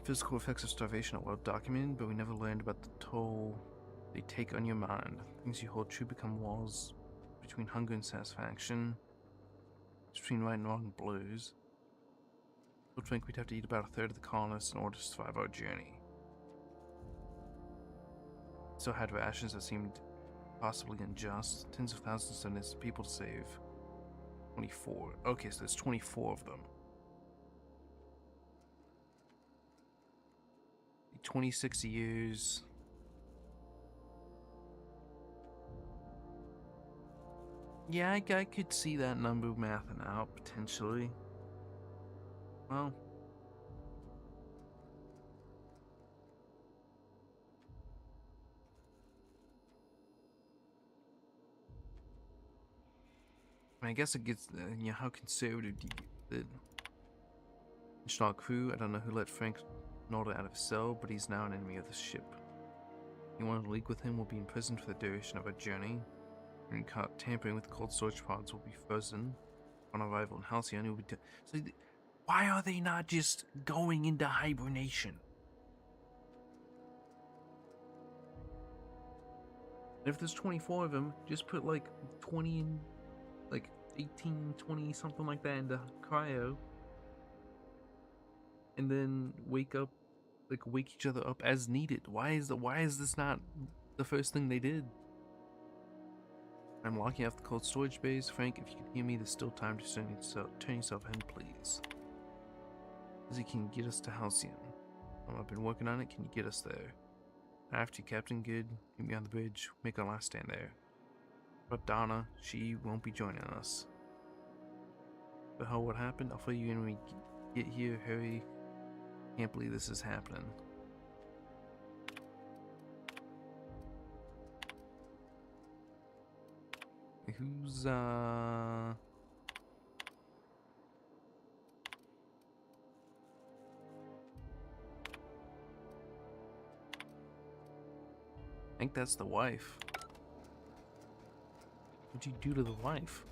Physical effects of starvation are well documented, but we never learned about the toll they take on your mind. Things you hold true become walls between hunger and satisfaction, between right and wrong blues. I would think we'd have to eat about a third of the colonists in order to survive our journey. Still had rations that seemed possibly unjust. Tens of thousands of innocent people to save. 24. Okay, so there's 24 of them. 26 years. Yeah, I could see that number mathing out, potentially. Well. I mean, I guess it gets, you know, how conservative do you get it? National crew, I don't know who let Frank Norder out of his cell, but he's now an enemy of the ship. Anyone in league with him will be imprisoned for the duration of our journey. Anyone caught tampering with cold storage pods will be frozen. On arrival in Halcyon, he will be so why are they not just going into hibernation? If there's 24 of them, just put like 20 in, like 18, 20, something like that into cryo. And then wake each other up as needed. Why is this not the first thing they did? I'm locking off the cold storage bays. Frank, if you can hear me, there's still time to turn yourself in, please. He can get us to Halcyon. I've been working on it. Can you get us there? After you, Captain. Good. Meet me on the bridge. Make our last stand there. But Donna, she won't be joining us. The hell, what happened? I'll fill you in when we get here. Hurry. Can't believe this is happening. Who's I think that's the wife. What'd you do to the wife?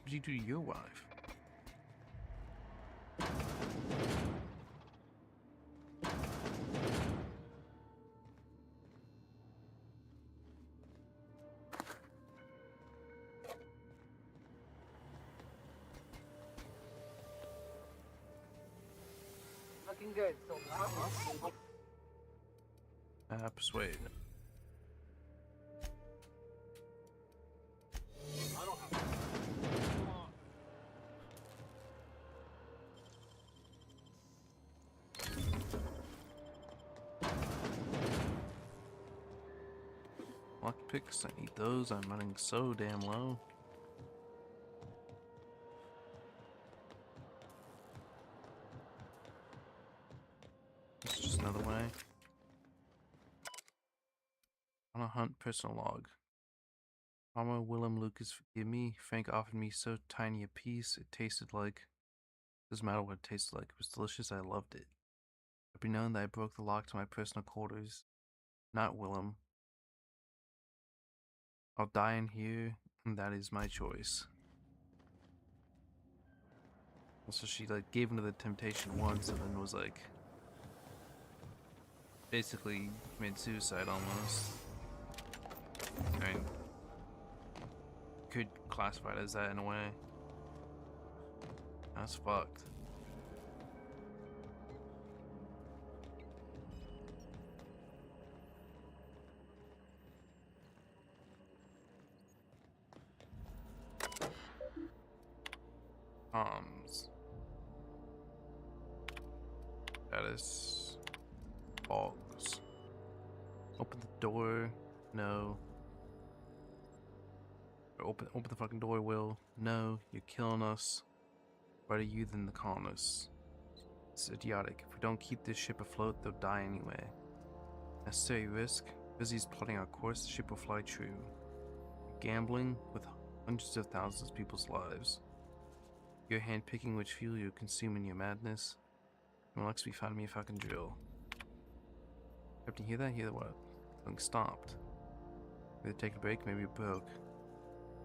What'd you do to your wife? Looking good so far. Persuade. Lockpicks, I need those. I'm running so damn low. This is just another way. On a hunt, personal log. Mama, Willem, Lucas, forgive me. Frank offered me so tiny a piece. It tasted like. Doesn't matter what it tasted like. It was delicious. I loved it. I'd be known that I broke the lock to my personal quarters. Not Willem. I'll die in here, and that is my choice. Also, she like gave into the temptation once, and then was like, basically made suicide almost. I mean, could classify it as that in a way. That's fucked. Comms. status. Bogs. Open the door. No. Or open the fucking door, Will. No, you're killing us. Better you than the colonists. It's idiotic. If we don't keep this ship afloat, they'll die anyway. Necessary risk. Busy's plotting our course, the ship will fly true. Gambling with hundreds of thousands of people's lives. You're handpicking which fuel you consume in your madness. And Lex, we found me a fucking drill. Captain, hear that? Hear what? Something stopped. Maybe they're taking a break, maybe it broke.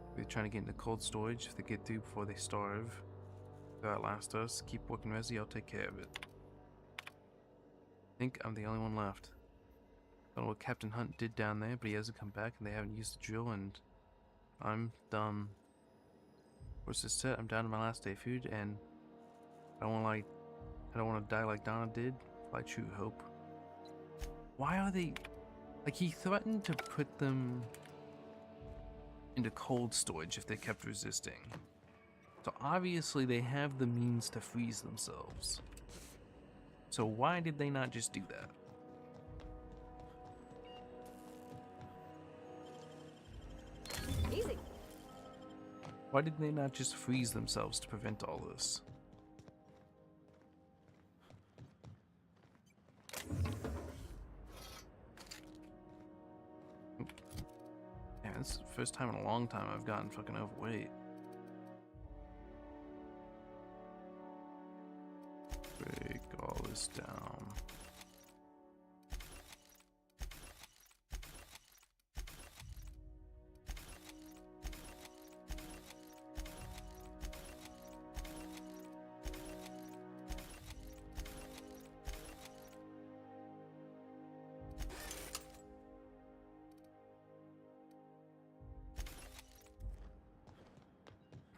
Maybe they're trying to get into cold storage. If they get through before they starve, they'll outlast us. Keep working, Resi, I'll take care of it. I think I'm the only one left. Don't know what Captain Hunt did down there, but he hasn't come back and they haven't used the drill, and I'm done. What's this set? I'm down to my last day of food, and I don't want to die like Donna did. Fly true, hope. Why are they... Like, he threatened to put them into cold storage if they kept resisting. So obviously they have the means to freeze themselves. So why did they not just do that? Easy. Why did they not just freeze themselves to prevent all this? Yeah, this is the first time in a long time I've gotten fucking overweight. Break all this down.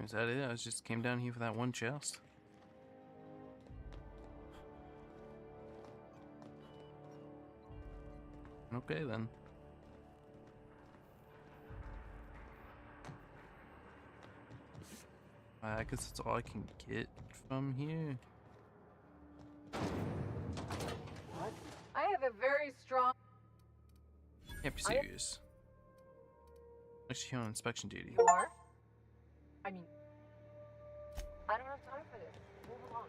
Is that it? I just came down here for that one chest. Okay then. I guess that's all I can get from here. What? I have a very strong... Can't be serious. Actually, here on inspection duty. You are? I mean... I don't have time for this. Move along.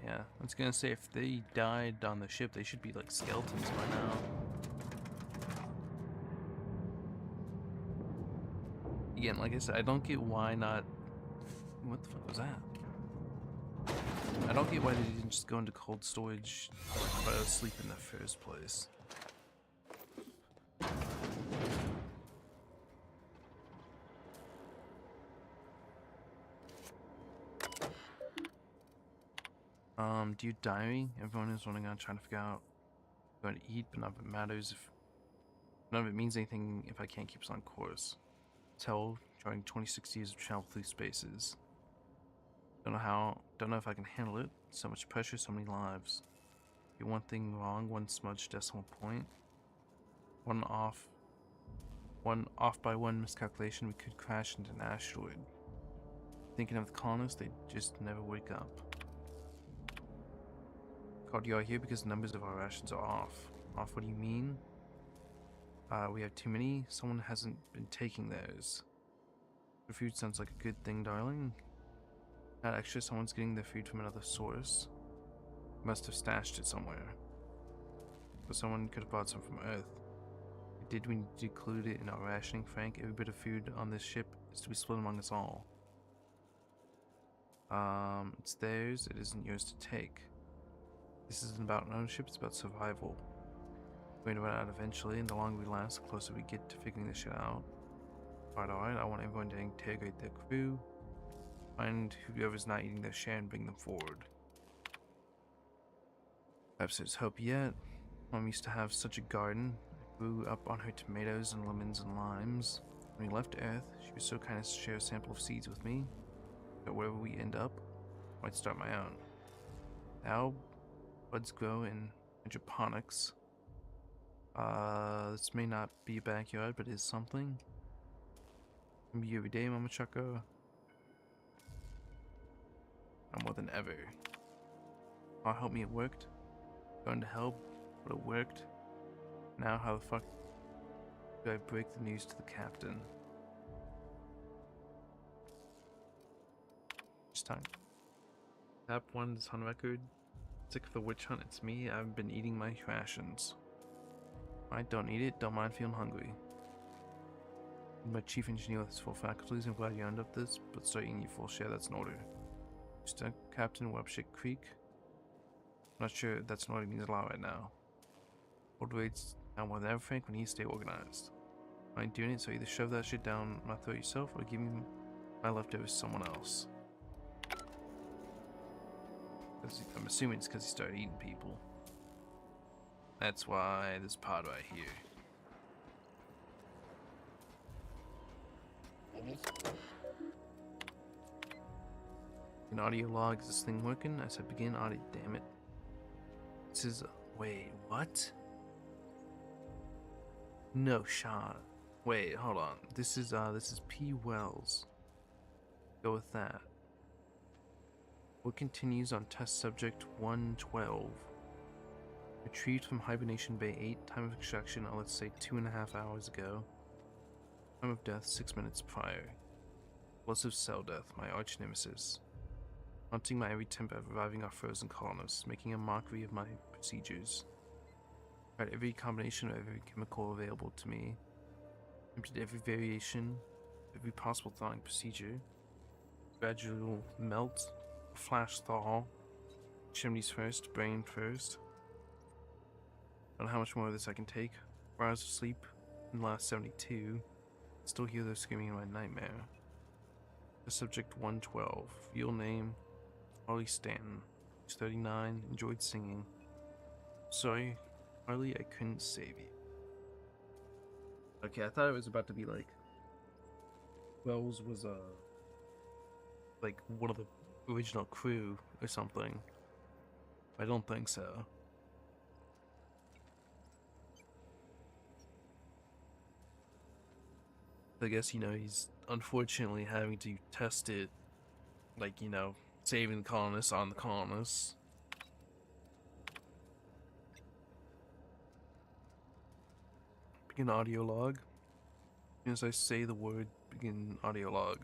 Yeah, I was gonna say if they died on the ship, they should be like skeletons by now. Again, like I said, I don't get why not... What the fuck was that? I don't get why they didn't just go into cold storage while I was asleep in the first place. Do you diary? Everyone is running around trying to figure out what to eat, but none of it matters if none of it means anything if I can't keep us on course. Tell during 26 years of travel through spaces. Don't know if I can handle it. So much pressure, so many lives. Get one thing wrong, one smudged decimal point. One off by one miscalculation, we could crash into an asteroid. Thinking of the colonists, they just never wake up. Called you out here because the numbers of our rations are off. Off, what do you mean? We have too many. Someone hasn't been taking theirs. The food sounds like a good thing, darling. Not extra, someone's getting their food from another source. Must have stashed it somewhere. But someone could have brought some from Earth. Did we include it in our rationing, Frank? Every bit of food on this ship is to be split among us all. It's theirs, it isn't yours to take. This isn't about ownership, it's about survival. We're gonna run out eventually, and the longer we last, the closer we get to figuring this shit out. Alright, I want everyone to interrogate their crew, find whoever's not eating their share and bring them forward. Perhaps there's hope yet. Mom used to have such a garden. I grew up on her tomatoes and lemons and limes. When we left Earth, she was so kind as to share a sample of seeds with me. But wherever we end up, I might start my own. Now, buds grow in hydroponics. This may not be a backyard, but it is something. Can be every day, Mama Chucko. Not more than ever. Oh, help me, it worked. Going to help, but it worked. Now, how the fuck do I break the news to the captain? Just time. Tap 1 is on record. Sick of the witch hunt, it's me. I've been eating my rations. I don't eat it, don't mind feeling hungry. My chief engineer with his full faculties, I'm glad you earned up this, but start eating your full share, that's an order. Just Captain Webshit Creek. I'm not sure if that's an order means a lot right now. Old rates now more than ever, Frank, when you stay organized. I ain't doing it, so either shove that shit down my throat yourself or give me my leftovers to someone else. I'm assuming it's because he started eating people. That's why this pod right here. An audio log, is this thing working? I said begin audio, damn it. This is, wait, what? No shot. Wait, hold on. This is P. Wells. Go with that. What continues on test subject 112? Retrieved from hibernation bay 8, time of extraction, let's say 2.5 hours ago. Time of death 6 minutes prior. Explosive cell death, my arch nemesis. Haunting my every attempt at reviving our frozen colonists, making a mockery of my procedures. Tried every combination of every chemical available to me. Attempted every variation, every possible thawing procedure. Gradual melt, flash thaw. Chimneys first, brain first. I don't know how much more of this I can take. 4 hours of sleep in the last 72. Still hear those screaming in my nightmare. The subject 112. Real name, Harley Stanton. He's 39, enjoyed singing. Sorry, Harley, I couldn't save you. Okay, I thought it was about to be like Wells was like one of the original crew or something. I don't think so. I guess, you know, he's unfortunately having to test it, like, you know, saving the colonists on the colonists. Begin audio log. As soon as I say the word, begin audio log.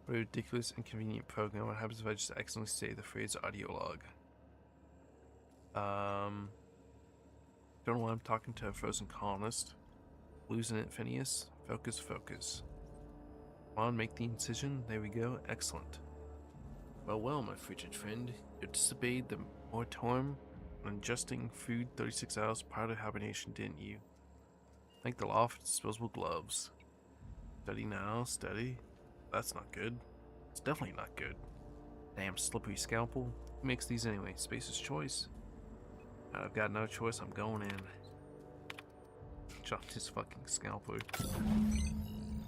What a ridiculous, inconvenient program. What happens if I just accidentally say the phrase audio log? Don't know why I'm talking to a frozen colonist. Losing it, Phineas. Focus, focus. Come on, make the incision. There we go. Excellent. Well, well, my frigid friend. You disobeyed the moratorium on ingesting food 36 hours prior to hibernation, didn't you? Thank the law for disposable gloves. Steady now, steady. That's not good. It's definitely not good. Damn slippery scalpel. Who makes these anyway? Spacer's choice. I've got no choice, I'm going in. Chopped his fucking scalpel.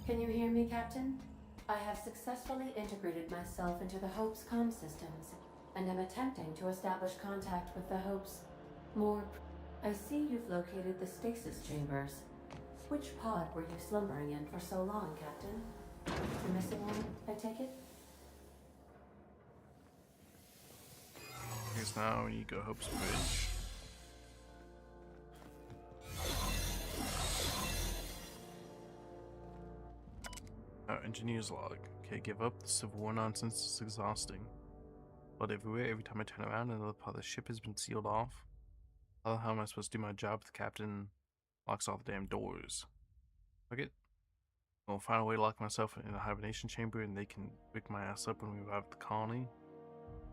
Can you hear me, Captain? I have successfully integrated myself into the Hope's comm systems, and am attempting to establish contact with the Hope's more... I see you've located the stasis chambers. Which pod were you slumbering in for so long, Captain? The missing one, I take it? Here's now when you go Hope's Bridge. Oh, engineer's log. Okay, give up. The Civil War nonsense is exhausting. Blood everywhere. Every time I turn around, another part of the ship has been sealed off. How am I supposed to do my job if the captain locks all the damn doors? Fuck it. I'll find a way to lock myself in a hibernation chamber and they can pick my ass up when we arrive at the colony.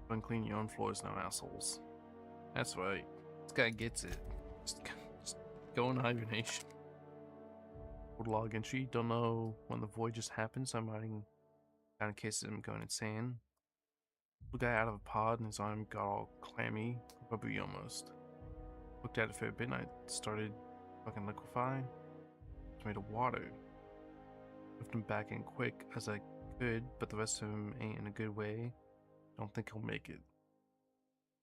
Go and clean your own floors now, assholes. That's right. This guy gets it. Just go in hibernation. Log entry. Don't know when the void just happened, so I'm writing down in case I'm going insane. The guy out of a pod and his arm got all clammy, rubbery almost. Looked at it for a bit and I started fucking liquefying. It's made of water. Lift him back in quick as I could, but the rest of him ain't in a good way. Don't think he'll make it.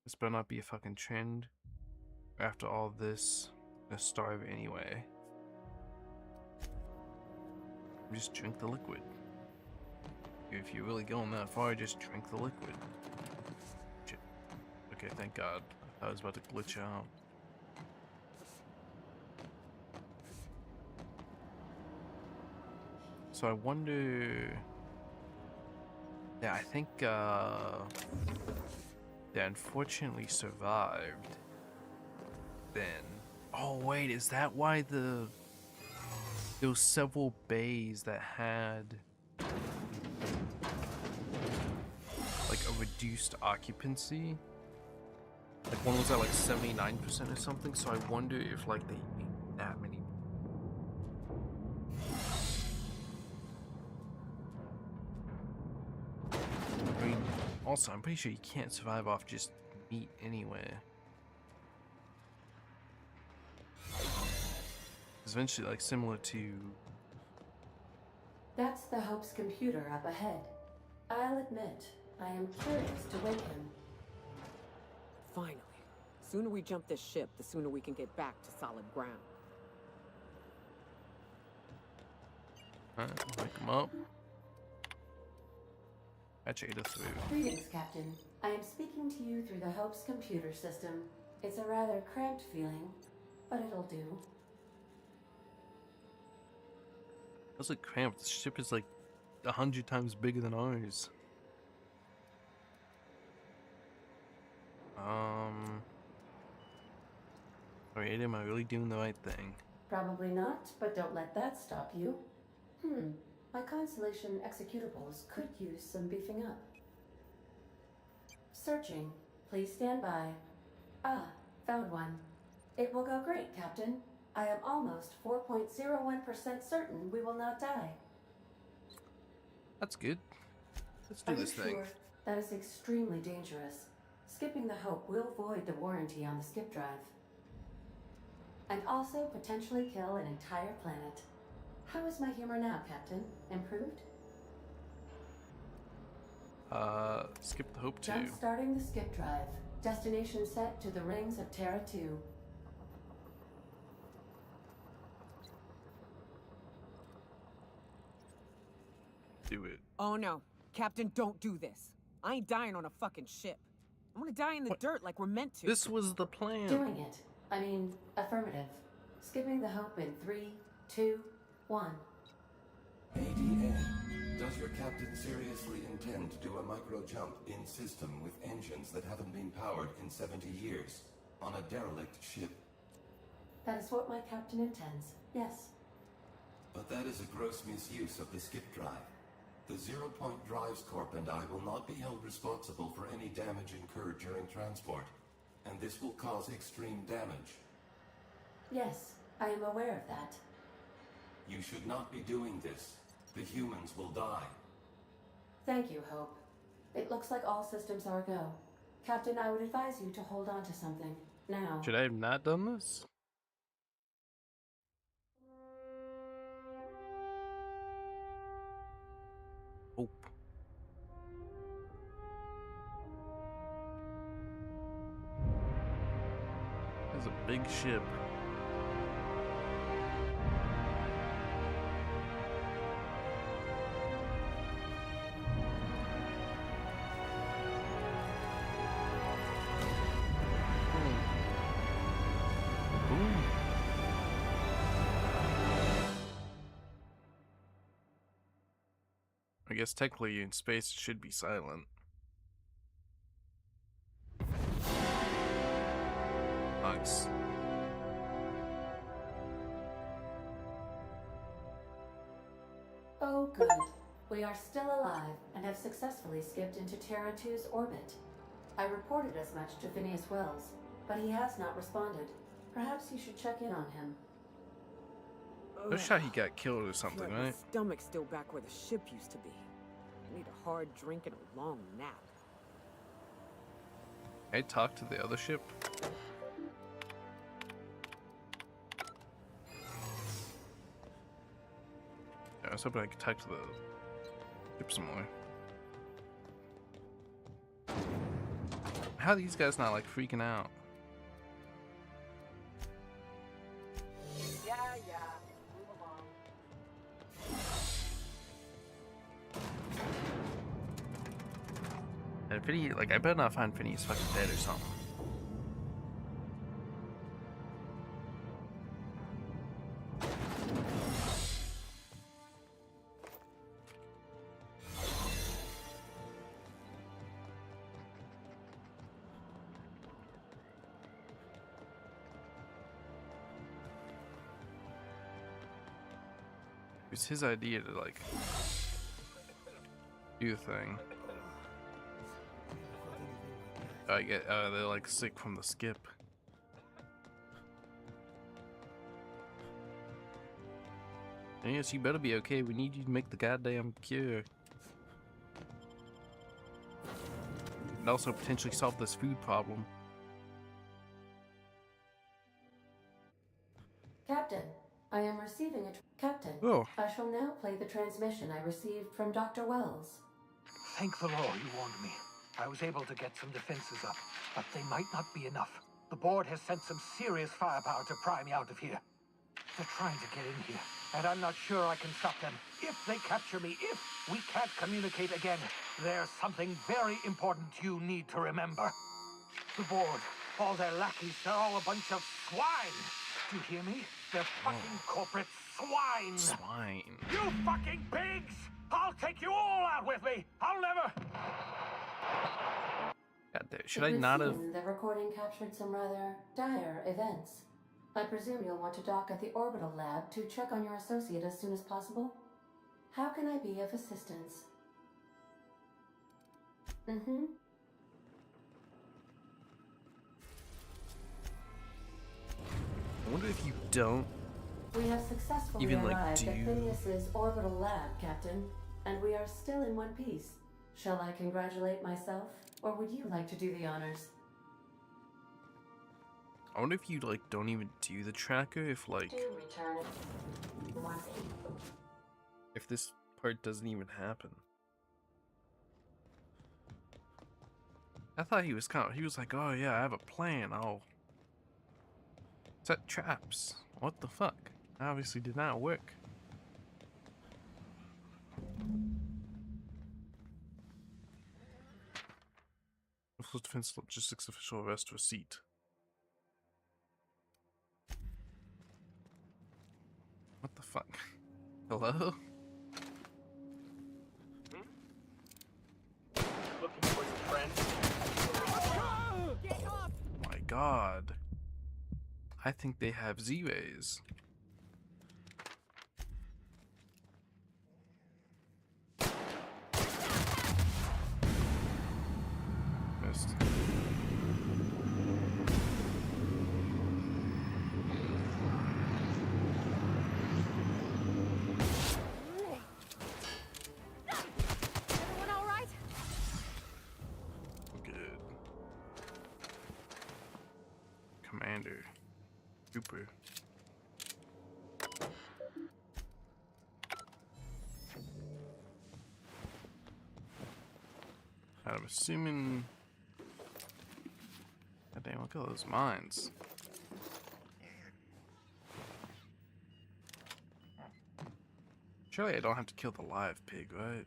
This better not be a fucking trend. After all this, gonna starve anyway. Just drink the liquid. If you're really going that far, just drink the liquid. Shit. Okay, thank God. I thought I was about to glitch out. So I wonder... Yeah, I think, they unfortunately survived. Then... Oh wait, is that why those several bays that had... like a reduced occupancy? Like one was at like 79% or something, so I wonder if like they ate that many. I mean, also I'm pretty sure you can't survive off just meat anywhere. It's eventually like similar to... That's the Hope's computer up ahead. I'll admit, I am curious to wake him. Finally. The sooner we jump this ship, the sooner we can get back to solid ground. Alright, wake him up. Patch Ada through. Greetings, Captain. I am speaking to you through the Hope's computer system. It's a rather cramped feeling, but it'll do. How's it cramped? The ship is like 100 times bigger than ours. Sorry, Ada, am I really doing the right thing? Probably not, but don't let that stop you. My Constellation executables could use some beefing up. Searching. Please stand by. Ah, found one. It will go great, Captain. I am almost 4.01% certain we will not die. That's good. Let's do Are this you thing. sure? That is extremely dangerous. Skipping the Hope will void the warranty on the skip drive. And also potentially kill an entire planet. How is my humor now, Captain? Improved? Skip the Hope 2. Jump starting the skip drive. Destination set to the rings of Terra 2. Do it. Oh no. Captain, don't do this. I ain't dying on a fucking ship. I'm gonna die in the dirt like we're meant to. This was the plan. Doing it. I mean, affirmative. Skipping the Hope in 3, 2, 1. ADN, does your captain seriously intend to do a micro-jump in system with engines that haven't been powered in 70 years on a derelict ship? That is what my captain intends, yes. But that is a gross misuse of the skip drive. The Zero Point Drives Corp and I will not be held responsible for any damage incurred during transport, and this will cause extreme damage. Yes, I am aware of that. You should not be doing this. The humans will die. Thank you, Hope. It looks like all systems are go. Captain, I would advise you to hold on to something. Now. Should I have not done this? Hope. That's a big ship. I guess technically in space it should be silent. Nice. Oh, good. We are still alive and have successfully skipped into Terra 2's orbit. I reported as much to Phineas Wells, but he has not responded. Perhaps you should check in on him. No shot he got killed or something, Like right? my stomach's still back where the ship used to be. I need a hard drink and a long nap. I talked to the other ship. Yeah, I was hoping I could talk to the ship some more. How are these guys not like freaking out? man. Finny, like, I better not find Phineas fucking dead or something. It's his idea to, like, do the thing. I get, they're like sick from the skip. And yes, you better be okay. We need you to make the goddamn cure. And also potentially solve this food problem. Captain, I am receiving a... Captain, Oh. I shall now play the transmission I received from Dr. Wells. Thank the Lord you warned me. I was able to get some defenses up, but they might not be enough. The board has sent some serious firepower to pry me out of here. They're trying to get in here, and I'm not sure I can stop them. If they capture me, if we can't communicate again, there's something very important you need to remember. The board, all their lackeys, they're all a bunch of swine. Do you hear me? They're fucking corporate swine. Swine. You fucking pigs! I'll take you all out with me! I'll never... God damn, should I not have... The recording captured some rather dire events. I presume you'll want to dock at the orbital lab to check on your associate as soon as possible? How can I be of assistance? Mm-hmm. I wonder if you don't We have successfully even, like, arrived at do... Phineas's orbital lab, Captain, and we are still in one piece. Shall I congratulate myself, or would you like to do the honors? I wonder if you, like, don't even do the tracker, if, like... if this part doesn't even happen. I thought he was he was like, oh yeah, I have a plan, I'll set traps. What the fuck? Obviously did not work. Full Defense Logistics official arrest receipt. What the fuck? Hello? Looking for your friend? Get off! My god. I think they have Z-Rays. Missed. Everyone all right? Good. Commander. Cooper. I'm assuming... God damn, look at those mines. Surely I don't have to kill the live pig, right?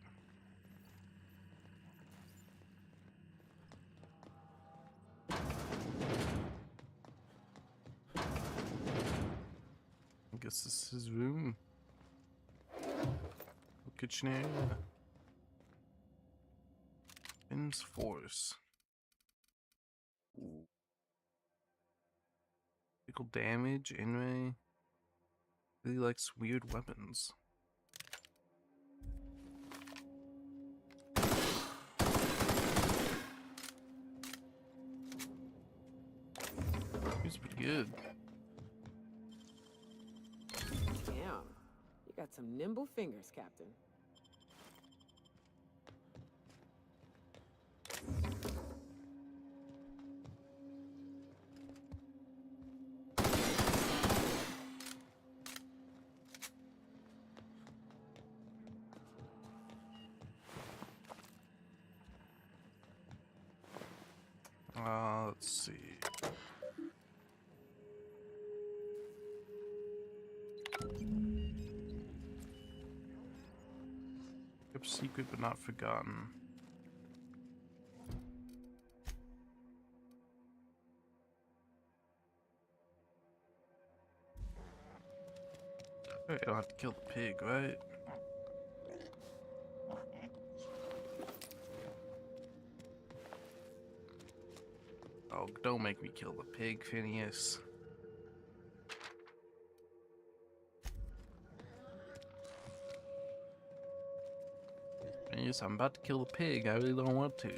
I guess this is his room. Kitchen area. Finn's Force. Ooh. Critical damage, Inray. Really likes weird weapons. He's pretty good. Damn. You got some nimble fingers, Captain. Let's see. Kept secret but not forgotten. I don't have to kill the pig, right? Oh, don't make me kill the pig, Phineas. Phineas, I'm about to kill the pig. I really don't want to.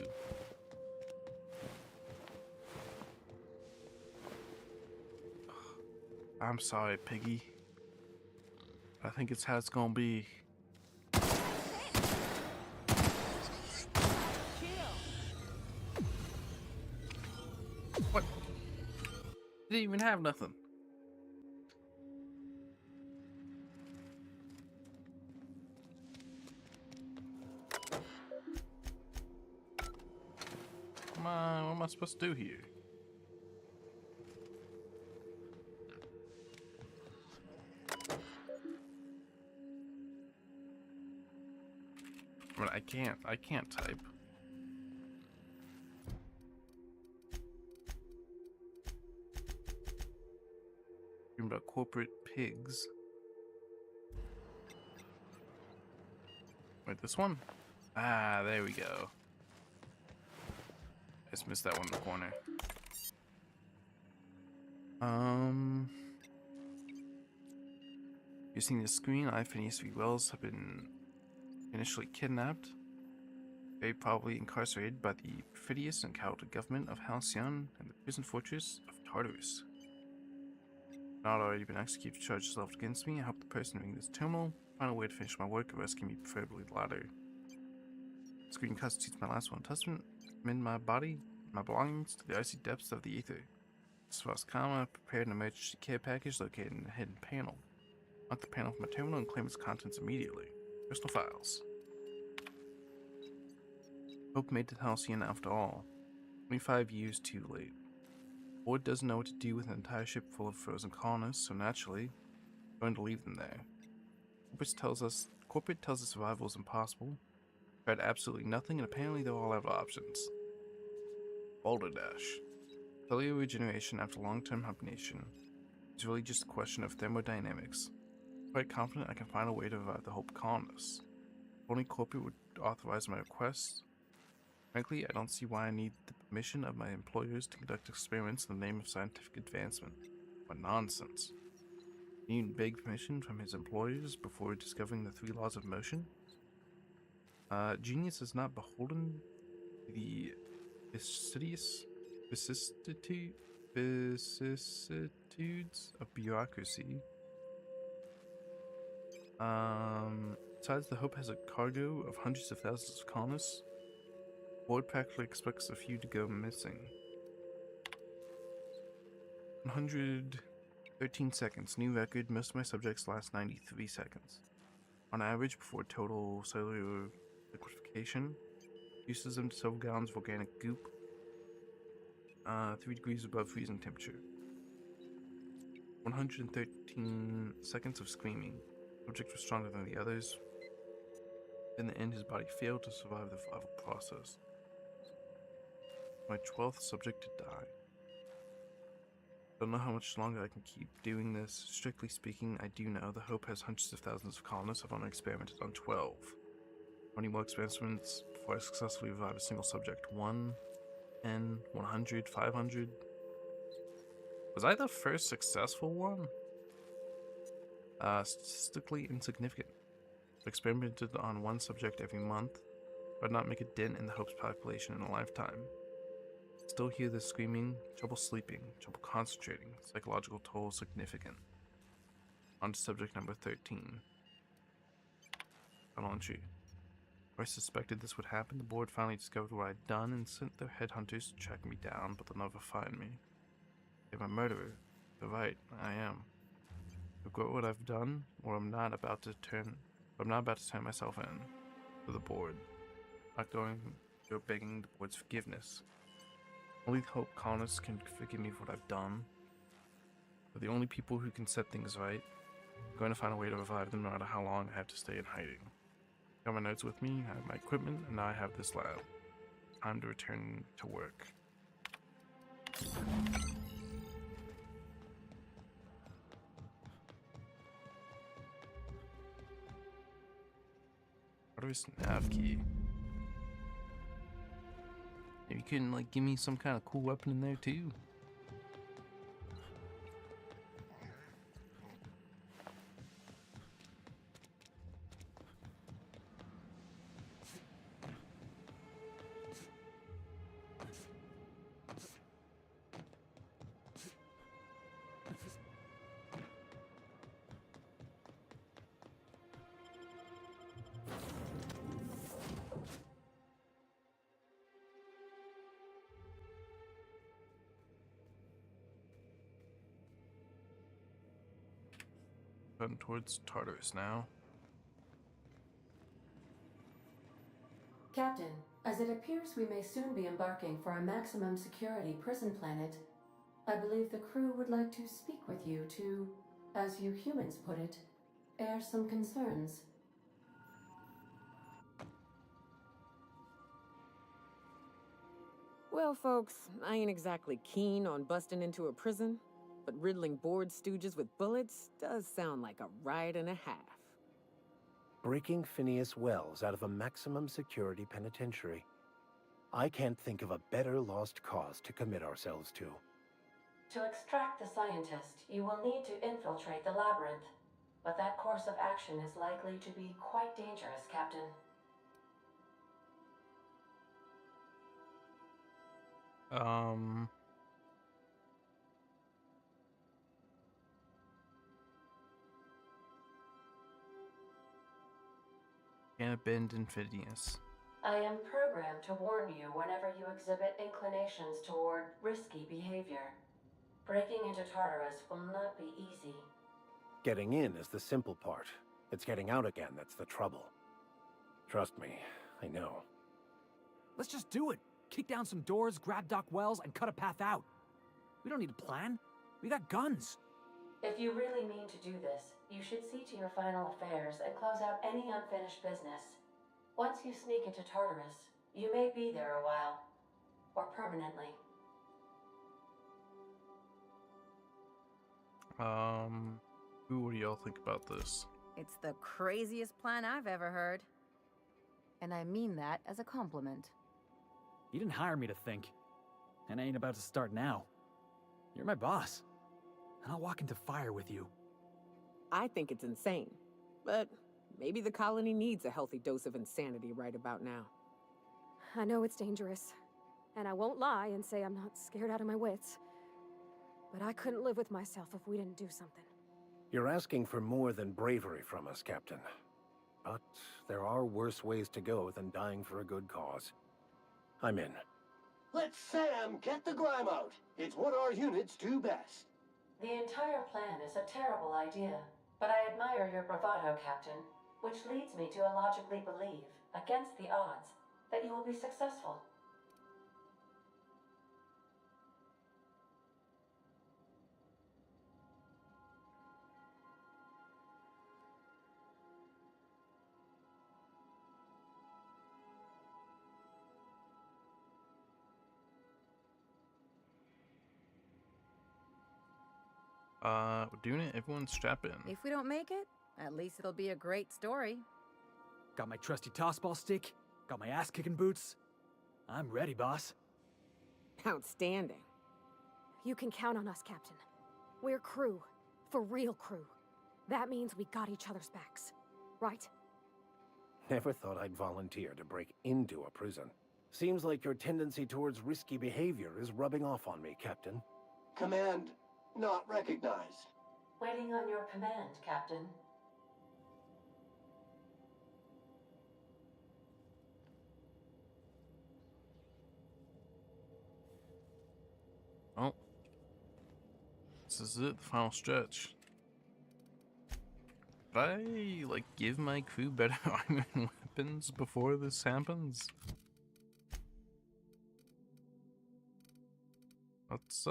I'm sorry, Piggy. I think it's how it's gonna be. What? Didn't even have nothing. Come on, what am I supposed to do here? I mean, I can't type. Talking about corporate pigs. Wait, this one? Ah, there we go. Just missed that one in the corner. You're seeing the screen. I, Phineas V. Wells, have been initially kidnapped, very probably incarcerated by the perfidious and cowardly government of Halcyon and the prison fortress of Tartarus. Not already been executed for charges leveled against me. I hope the person doing this turmoil find a way to finish my work of rescuing me, preferably the latter. The screen constitutes my last will and testament. Commend my body, my belongings to the icy depths of the ether. Svastkama prepared an emergency care package located in a hidden panel. Unlock the panel from my terminal and claim its contents immediately. Personal files. Hope made it to Halcyon after all. 25 years too late. Board doesn't know what to do with an entire ship full of frozen colonists, so naturally, I'm going to leave them there. Corporate tells us survival is impossible. Tried absolutely nothing, and apparently they'll all have options. Balderdash. Cellular regeneration after long-term hibernation is really just a question of thermodynamics. I'm quite confident I can find a way to revive the Hope colonists. If only corporate would authorize my request. Frankly, I don't see why I need the permission of my employers to conduct experiments in the name of scientific advancement. What nonsense. Newton begged permission from his employers before discovering the 3 laws of motion. Genius is not beholden to the vicissitudes of bureaucracy. Besides, the Hope has a cargo of hundreds of thousands of colonists. Board practically expects a few to go missing. 113 seconds. New record. Most of my subjects last 93 seconds. On average, before total cellular liquefaction, uses them to several gallons of organic goop. 3 degrees above freezing temperature. 113 seconds of screaming. Subject was stronger than the others. In the end, his body failed to survive the revival process. My 12th subject to die. Don't know how much longer I can keep doing this. Strictly speaking, I do know the Hope has hundreds of thousands of colonists. I've only experimented on 12. 20 more experiments before I successfully revive a single subject. 1, 10, 100, 500. Was I the first successful one? Statistically insignificant. I experimented on 1 subject every month, but not make a dent in the Hope's population in a lifetime. Still hear the screaming, trouble sleeping, trouble concentrating, psychological toll significant. On to subject number 13. Final entry. I suspected this would happen. The board finally discovered what I'd done and sent their headhunters to track me down, but they'll never find me. If I'm a murderer, they're right, I am. Regret what I've done, or I'm not about to turn myself in to the board. Not going to begging the board's forgiveness. Only the Hope colonists can forgive me for what I've done. They're the only people who can set things right. I'm going to find a way to revive them no matter how long I have to stay in hiding. I got my notes with me, I have my equipment, and now I have this lab. Time to return to work. Tartarus nav key. Maybe you can like give me some kind of cool weapon in there too. Heading towards Tartarus now. Captain, as it appears we may soon be embarking for a maximum security prison planet, I believe the crew would like to speak with you to, as you humans put it, air some concerns. Well, folks, I ain't exactly keen on busting into a prison, but riddling bored stooges with bullets does sound like a ride and a half. Breaking Phineas Wells out of a maximum security penitentiary. I can't think of a better lost cause to commit ourselves to. To extract the scientist, you will need to infiltrate the labyrinth. But that course of action is likely to be quite dangerous, Captain. Can't abandon Phineas. I am programmed to warn you whenever you exhibit inclinations toward risky behavior. Breaking into Tartarus will not be easy. Getting in is the simple part. It's getting out again that's the trouble. Trust me, I know. Let's just do it. Kick down some doors, grab Doc Wells, and cut a path out. We don't need a plan. We got guns. If you really mean to do this, you should see to your final affairs and close out any unfinished business. Once you sneak into Tartarus, you may be there a while. Or permanently. What do y'all think about this? It's the craziest plan I've ever heard. And I mean that as a compliment. You didn't hire me to think. And I ain't about to start now. You're my boss. And I'll walk into fire with you. I think it's insane, but maybe the colony needs a healthy dose of insanity right about now. I know it's dangerous, and I won't lie and say I'm not scared out of my wits. But I couldn't live with myself if we didn't do something. You're asking for more than bravery from us, Captain. But there are worse ways to go than dying for a good cause. I'm in. Let Sam get the grime out. It's what our units do best. The entire plan is a terrible idea, but I admire your bravado, Captain, which leads me to illogically believe, against the odds, that you will be successful. We're doing it. Everyone strap in. If we don't make it, at least it'll be a great story. Got my trusty tossball stick. Got my ass-kicking boots. I'm ready, boss. Outstanding. You can count on us, Captain. We're crew. For real crew. That means we got each other's backs. Right? Never thought I'd volunteer to break into a prison. Seems like your tendency towards risky behavior is rubbing off on me, Captain. Command not recognized. Waiting on your command, Captain. Oh. This is it, the final stretch. Did I, like, give my crew better armor and weapons before this happens? Let's,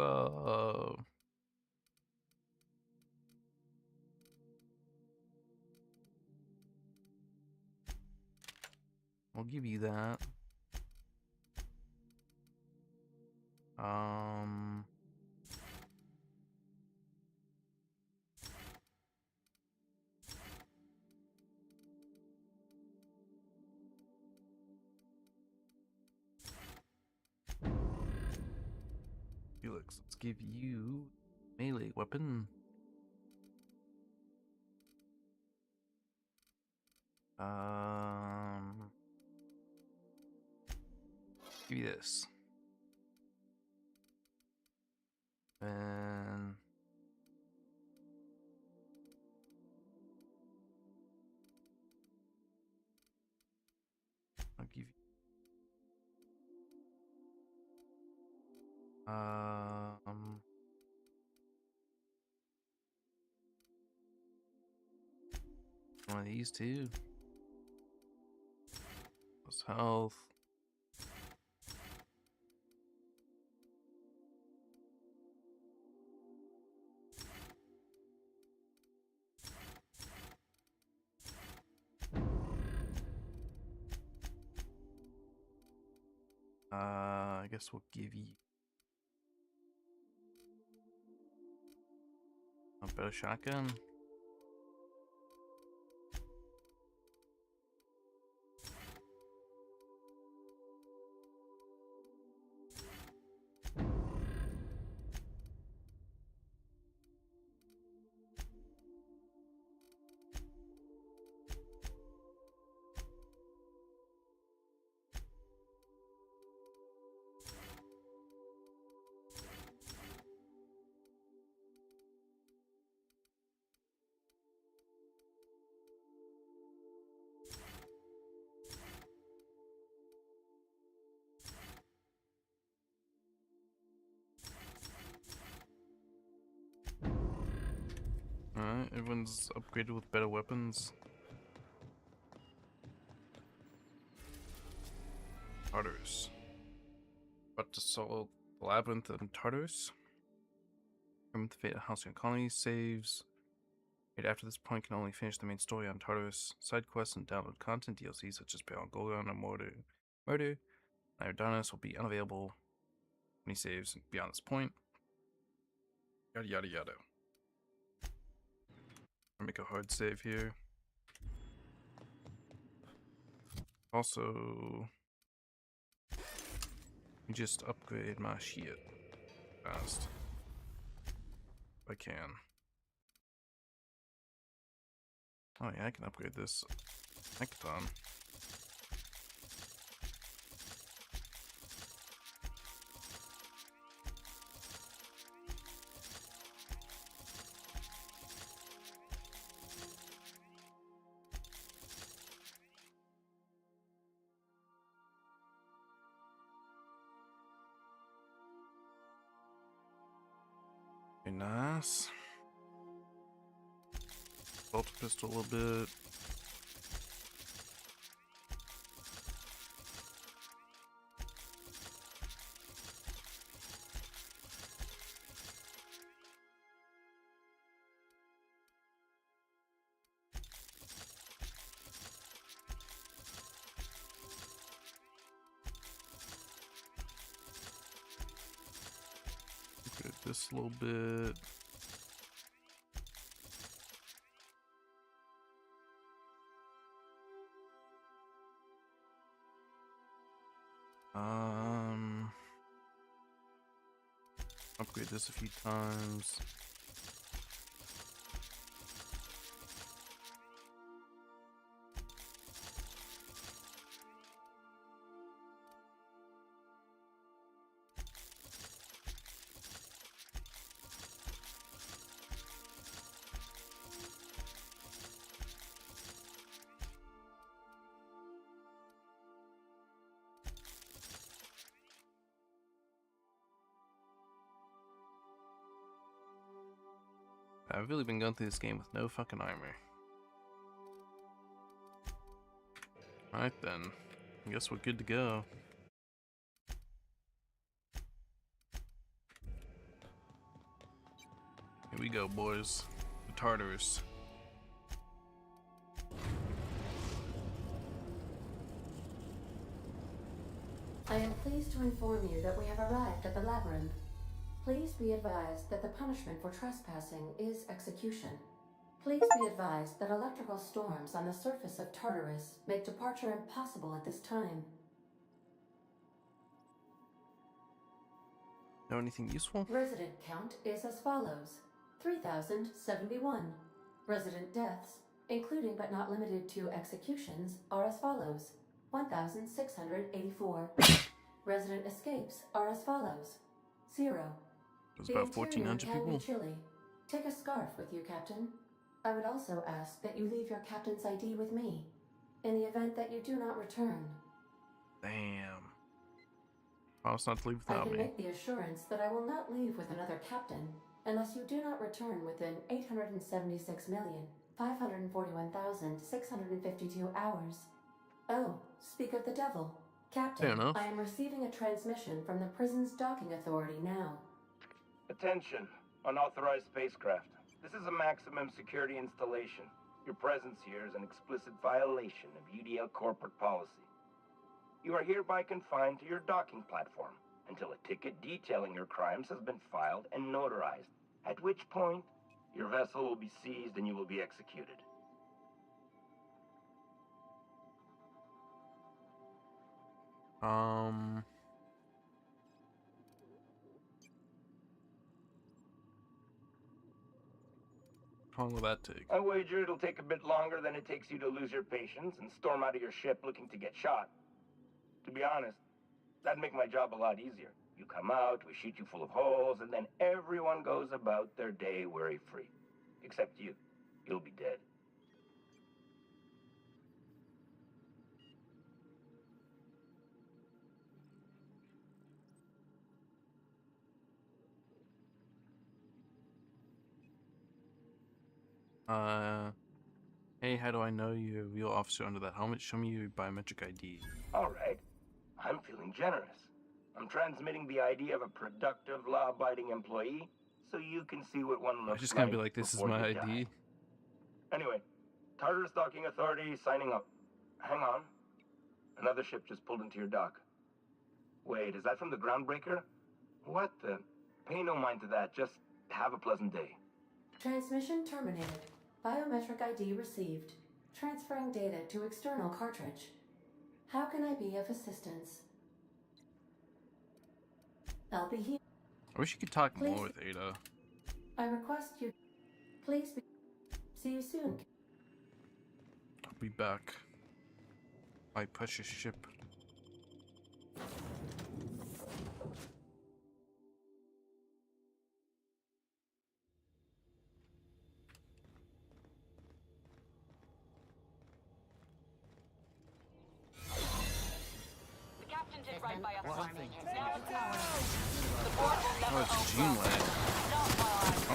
I'll give you that. Let's give you melee weapon. Give you this. And I'll give you one of these too. Plus health. I guess we'll give you a better shotgun. Alright, everyone's upgraded with better weapons. Tartarus. About to solve the labyrinth in Tartarus. From the fate of Halcyon Colony saves. Right after this point, can only finish the main story on Tartarus. Side quests and download content DLC such as Baron Golgon and Murder. Iordanos will be unavailable when he saves beyond this point. Yada yada yada. I'll make a hard save here. Also, just upgrade my shit fast if I can. Oh yeah, I can upgrade this Hekaton. Very nice. Bolt pistol a little bit. Upgrade this a little bit. Upgrade this a few times. I've really been going through this game with no fucking armor. Alright then. I guess we're good to go. Here we go, boys. The Tartarus. I am pleased to inform you that we have arrived at the labyrinth. Please be advised that the punishment for trespassing is execution. Please be advised that electrical storms on the surface of Tartarus make departure impossible at this time. Know anything useful? Resident count is as follows: 3,071. Resident deaths, including but not limited to executions, are as follows: 1,684. Resident escapes are as follows: 0. There's The about interior 1,400 can people. be chilly. Take a scarf with you, Captain. I would also ask that you leave your captain's ID with me, in the event that you do not return. Damn. Promise not to leave I without can me. make the assurance that I will not leave with another captain unless you do not return within 876,541,652 hours. Oh, speak of the devil. Captain, Fair enough. I am receiving a transmission from the prison's docking authority now. Attention, unauthorized spacecraft. This is a maximum security installation. Your presence here is an explicit violation of UDL corporate policy. You are hereby confined to your docking platform until a ticket detailing your crimes has been filed and notarized, at which point your vessel will be seized and you will be executed. How long will that take? I wager it'll take a bit longer than it takes you to lose your patience and storm out of your ship looking to get shot. To be honest, that'd make my job a lot easier. You come out, we shoot you full of holes, and then everyone goes about their day worry-free. Except you. You'll be dead. Hey, how do I know you're a real officer under that helmet? Show me your biometric ID. Alright. I'm feeling generous. I'm transmitting the ID of a productive, law-abiding employee so you can see what one I'm looks just gonna like be like, this is before my you die. ID. Anyway, Tartarus Docking Authority signing up. Hang on. Another ship just pulled into your dock. Wait, is that from the Groundbreaker? What the? Pay no mind to that. Just have a pleasant day. Transmission terminated. Biometric ID received. Transferring data to external cartridge. How can I be of assistance? I'll be here. I wish you could talk Please. more with Ada. I request you. Please be. See you soon. I'll be back. My precious ship. The captain did right by us. Warning has Now been it's ours. The board will never Oh, it's own Gene Groundbreaker. Lad. Not while I breathe.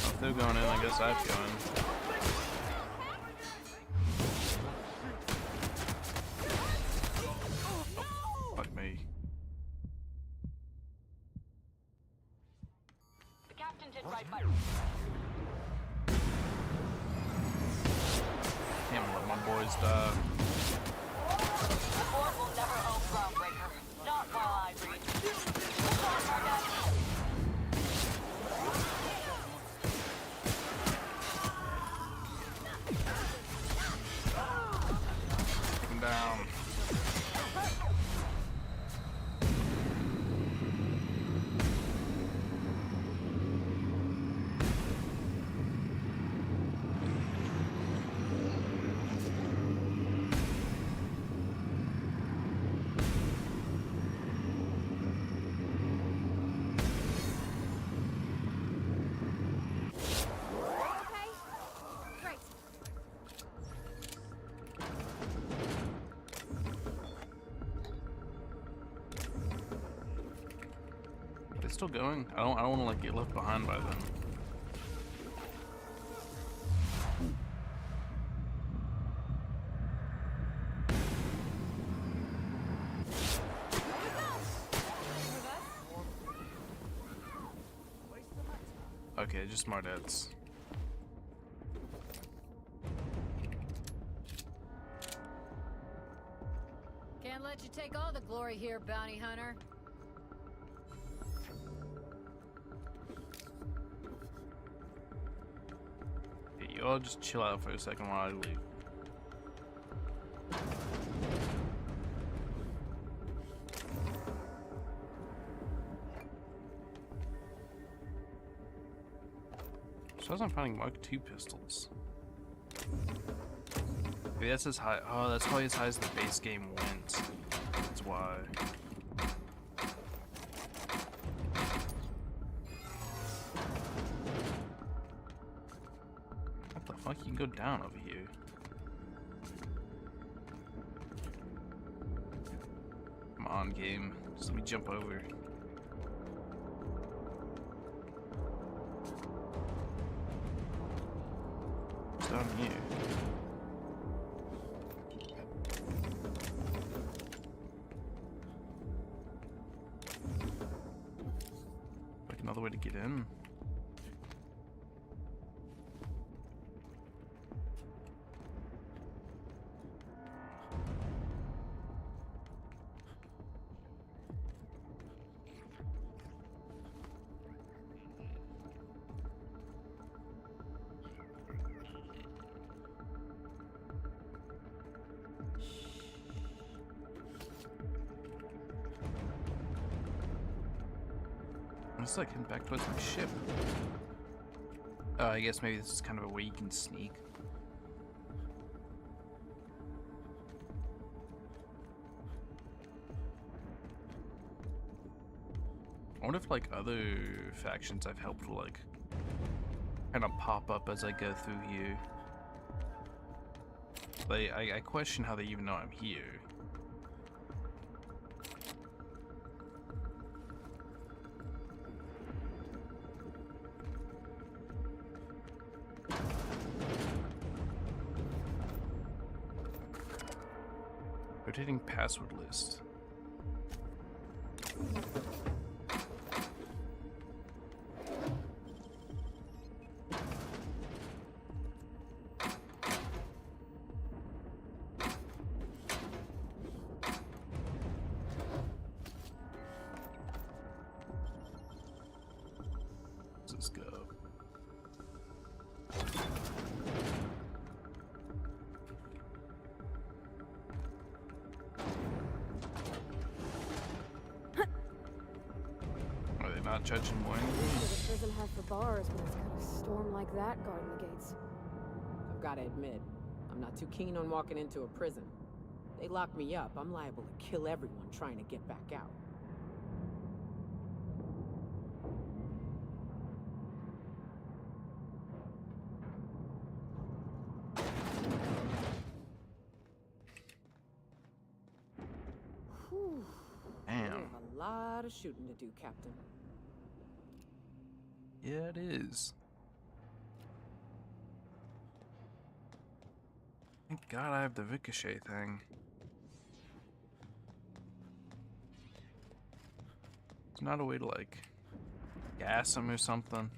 If they're going in, I guess I'd go in. Oh, fuck me. The captain did right by Can't let my boys die. The board will never own Groundbreaker. Not while I breathe. Take him down. Okay. Great. Are they still going? I don't want to like get left behind by them. Okay, just smart heads. Can't let you take all the glory here, bounty hunter. You all just chill out for a second while I leave. So I'm finding Mark II pistols. Maybe that's as high. Oh, that's probably as high as the base game went. That's why. What the fuck? You can go down over here. Come on, game. Just let me jump over. What's down here? Like another way to get in? It's like heading back towards my ship. I guess maybe this is kind of a way you can sneak. I wonder if like other factions I've helped will like kind of pop up as I go through here. Like, I question how they even know I'm here. Rotating password list. Let's go. Are they not judging more? What does the prison have for bars when it's got a storm like that guarding the gates? I've got to admit, I'm not too keen on walking into a prison. They lock me up, I'm liable to kill everyone trying to get back out. Whew. Damn. We have a lot of shooting to do, Captain. Yeah, it is. Thank God I have the ricochet thing. It's not a way to like gas him or something.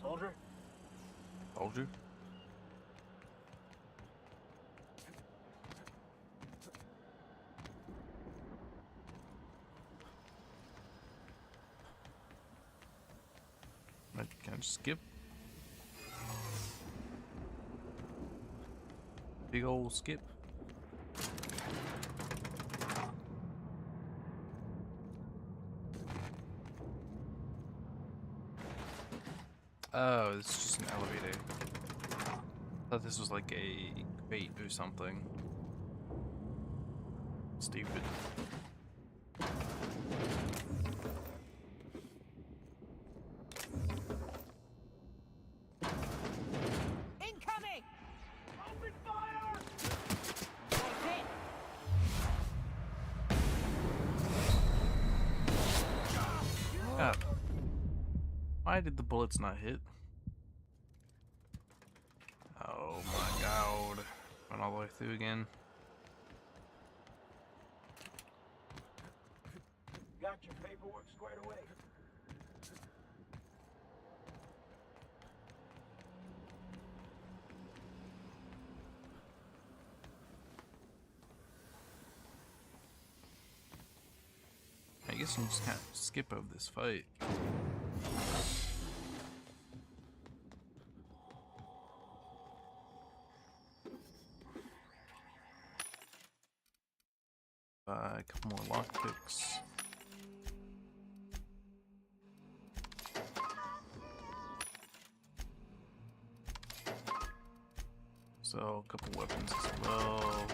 Soldier? Soldier? Can I just skip? Big ol' skip. Oh, it's just an elevator. I thought this was like a bait or something. Stupid. Incoming! Open fire! God. Why did the bullets not hit? Oh my God. Went all the way through again. Got your paperwork squared away? I guess guess you can just kind of skip over this fight. A couple more lockpicks. So, a couple weapons as well.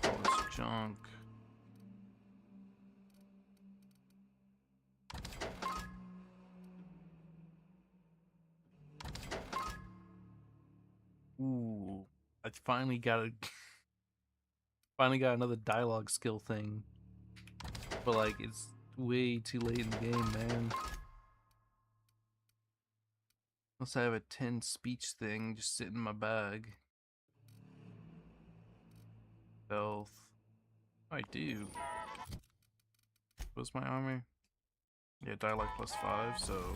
All this junk. Ooh, I finally got another dialogue skill thing, but like it's way too late in the game, man. Unless I have a 10 speech thing just sitting in my bag. Health. I do. What's my armor? Yeah, dialogue +5, so.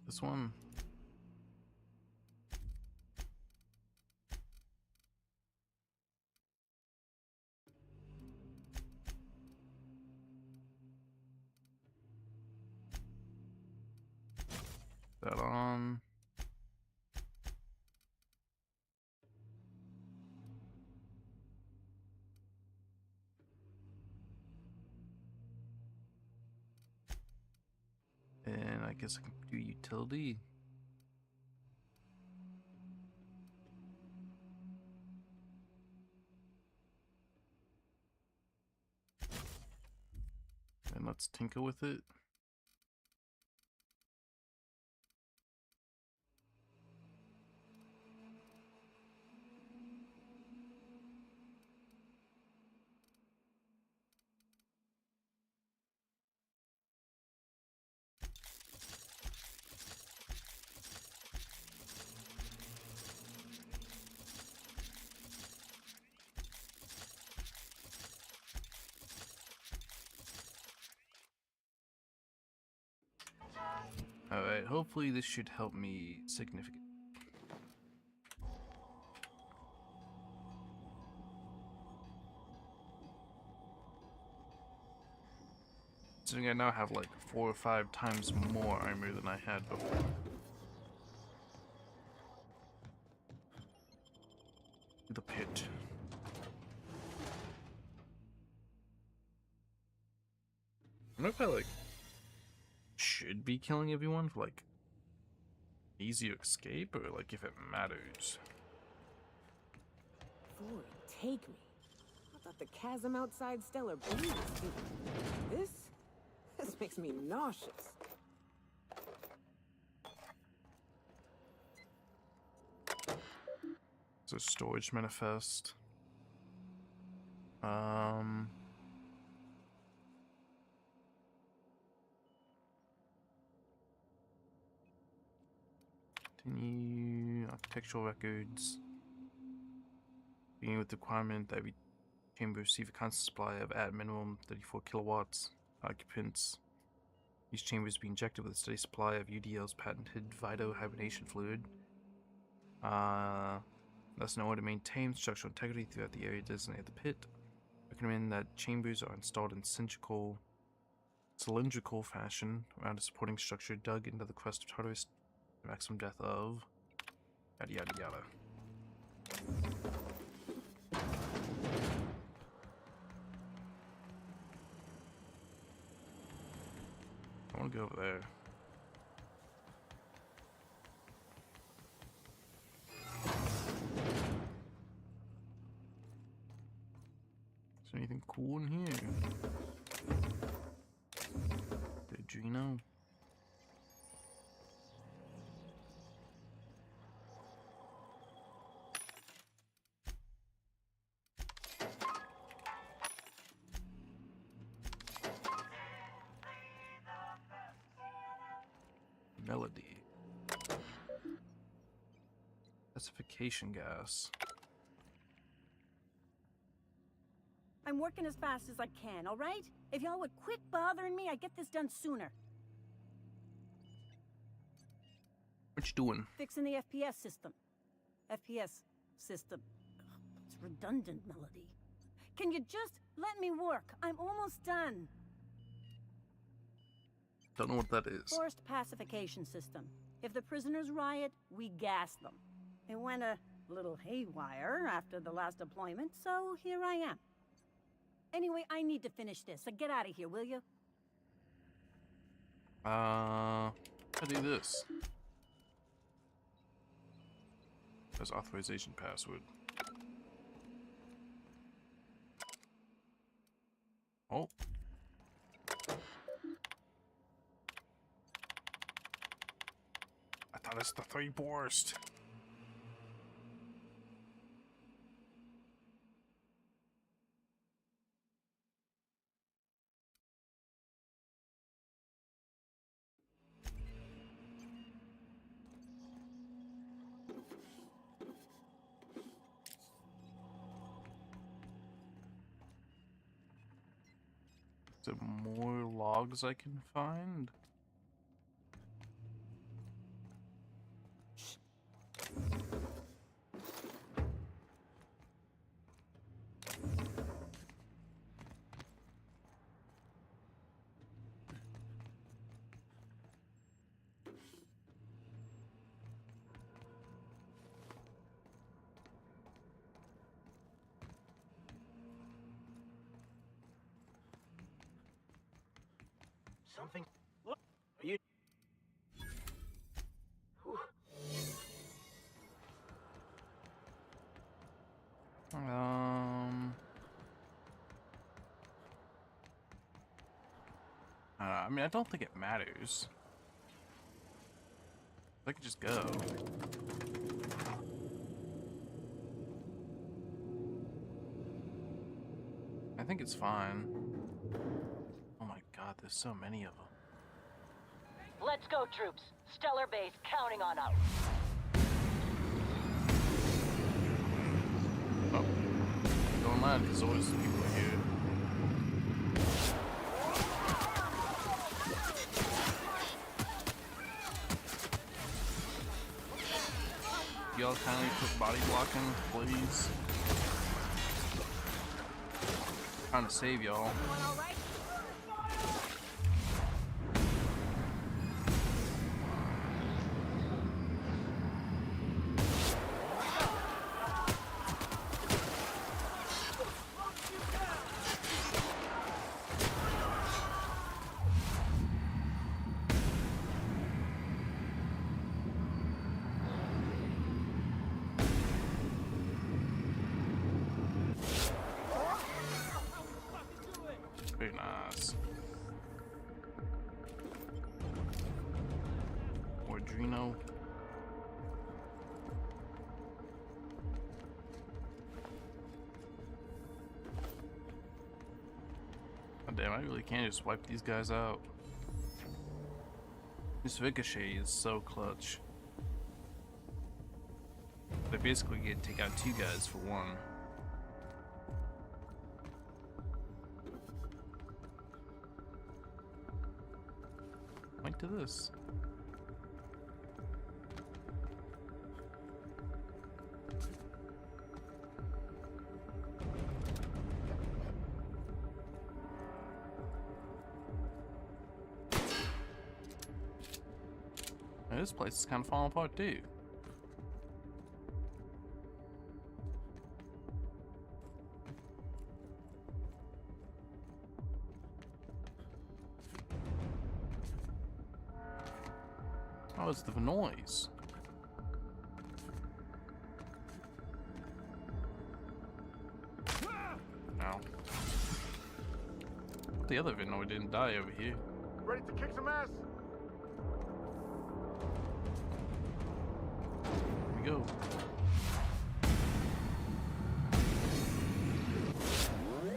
This one. That on. And I guess I can do utility. And let's tinker with it. Alright, hopefully this should help me significantly. Considering I now have like 4 or 5 times more armor than I had before. The pit. I don't know if I like should be killing everyone for like easy escape or like if it matters. Lord, take me. I thought the chasm outside Stellar Blue was deep. This makes me nauseous. It's a storage manifest. Continue architectural records. Beginning with the requirement that every chamber receive a constant supply of at minimum 34 kilowatts. Occupants. These chambers be injected with a steady supply of UDL's patented Vito hibernation fluid. Thus, in order to maintain structural integrity throughout the area designated the pit, recommend that chambers are installed in cylindrical fashion around a supporting structure dug into the crust of Tartarus, the maximum depth of yada yada yada. I want to go over there. Is there anything cool in here? The Adreno. Melody. Specification gas. I'm working as fast as I can, all right? If y'all would quit bothering me, I'd get this done sooner. What you doing? Fixing the FPS system. FPS system. Ugh, it's redundant, Melody. Can you just let me work? I'm almost done. Don't know what that is. Forced pacification system. If the prisoners riot, we gas them. It went a little haywire after the last deployment, so here I am. Anyway, I need to finish this, so get out of here, will you? How do this? There's authorization password. Oh. I thought it's the 3 burst. Is there more logs I can find? Something? Look, are you? Whew. I mean, I don't think it matters. I could just go. I think it's fine. Oh my god, there's so many of them. Let's go, troops. Stellar Base counting on us. Oh. Going mad because there's always people here. Y'all kindly quit body blocking, please. Trying to save y'all. Very nice. More Drino. Oh, damn, I really can't just wipe these guys out. This Ricochet is so clutch. They basically get to take out 2 guys for 1. Link to this. Now, this place is kind of falling apart too. Oh, it's the noise. Ow. The other Vinoy didn't die over here. Ready to kick some ass? Here we go.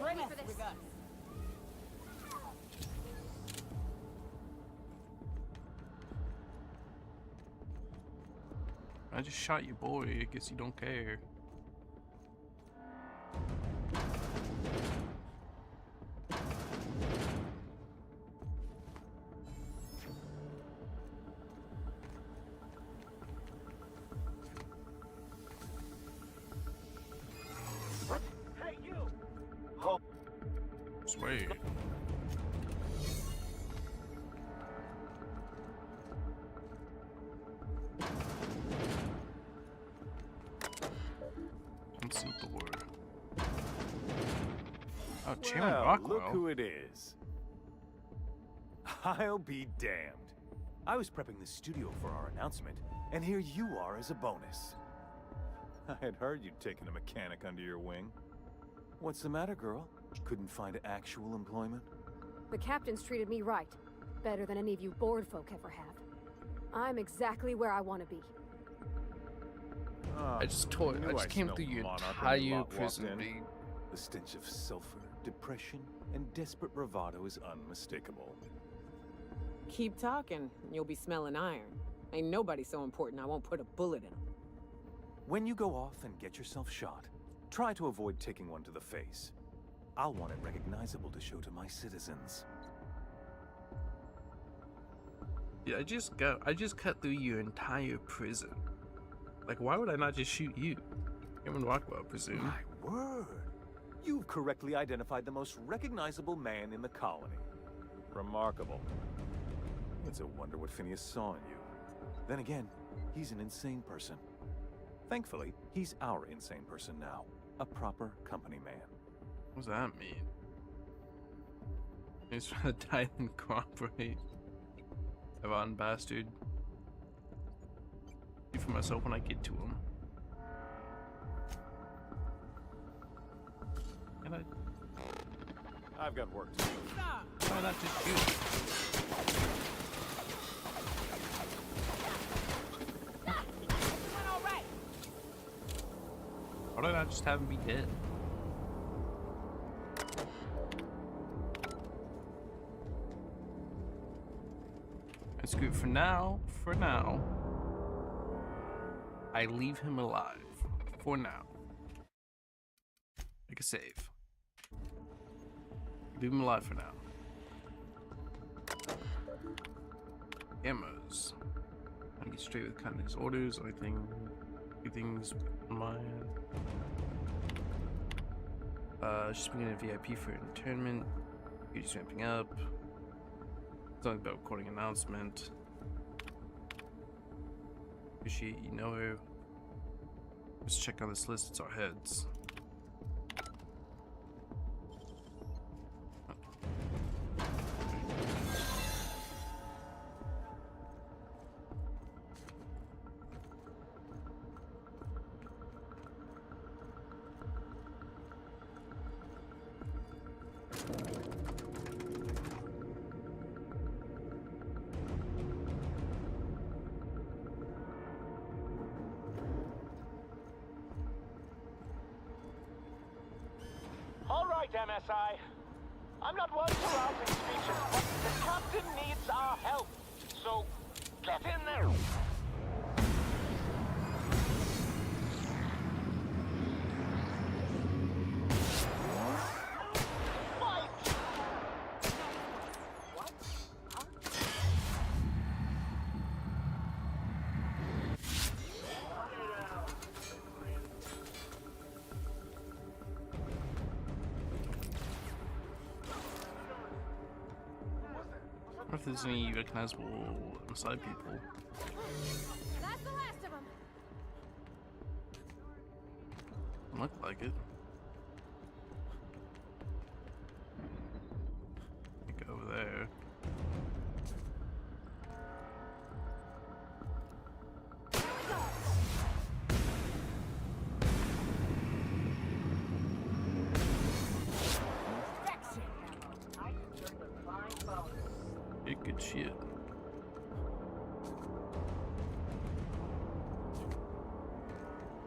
Ready for this. I just shot your boy. I guess you don't care. Chairman Well, Rockwell. look who it is. I'll be damned. I was prepping the studio for our announcement, and here you are as a bonus. I had heard you'd taken a mechanic under your wing. What's the matter, girl? Couldn't find actual employment? The captain's treated me right. Better than any of you bored folk ever have. I'm exactly where I want to be. Ah, I just knew I came smelled through your monarch when you entire lot walked prison, in. dude. The stench of sulfur, depression, and desperate bravado is unmistakable. Keep talking, and you'll be smelling iron. Ain't nobody so important I won't put a bullet in him. When you go off and get yourself shot, try to avoid taking one to the face. I'll want it recognizable to show to my citizens. Yeah, I just cut through your entire prison. Like, why would I not just shoot you? Chairman Rockwell, I presume. My word! You've correctly identified the most recognizable man in the colony. Remarkable. It's a wonder what Phineas saw in you. Then again, he's an insane person. Thankfully, he's our insane person now. A proper company man. What does that mean? He's trying to die and cooperate. Avon bastard. See for myself when I get to him. Can I? I've got work to do. Why not just shoot? Why don't I just have him be dead? That's good for now. For now, I leave him alive. For now. Make a save. Leave him alive for now. Ammos. I get straight with kind of his orders. Everything's on my end. Just being a VIP for internment. You're just ramping up. Something about recording announcement. Appreciate you know her. Let's check on this list. It's our heads. All right, MSI. I'm not one for rousing speeches, but the captain needs our help. So, get in there. I wonder if there's any recognizable inside people. That's the last of them. Look like it. Go over there. Get good shit.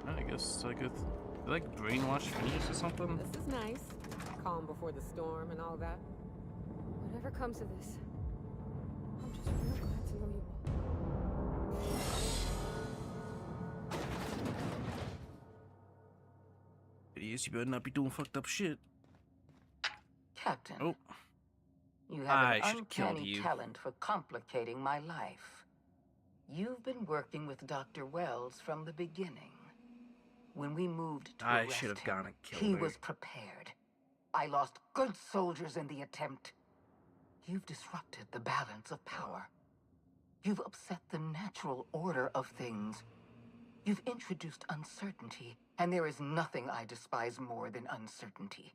I guess I could like brainwash Phineas or something. This is nice. Calm before the storm and all that. Whatever comes of this, I'm just real glad to know you all. Phineas, you better not be doing fucked up shit. Captain. Oh. You have I an should've killed uncanny you. talent for complicating my life. You've been working with Dr. Wells from the beginning. When we moved to I arrest should have him, gone and killed he her. was prepared. I lost good soldiers in the attempt. You've disrupted the balance of power. You've upset the natural order of things. You've introduced uncertainty, and there is nothing I despise more than uncertainty.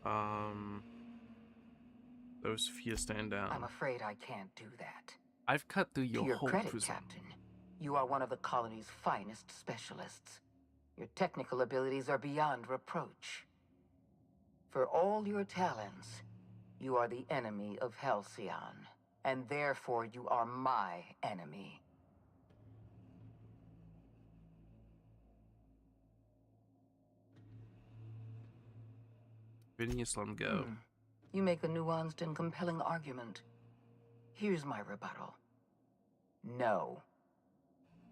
Those few stand down. I'm afraid I can't do that. I've cut through To your your whole credit, prison. Captain, you are one of the colony's finest specialists. Your technical abilities are beyond reproach. For all your talents, you are the enemy of Halcyon, and therefore you are my enemy. Phineas, let him go. You make a nuanced and compelling argument. Here's my rebuttal. No.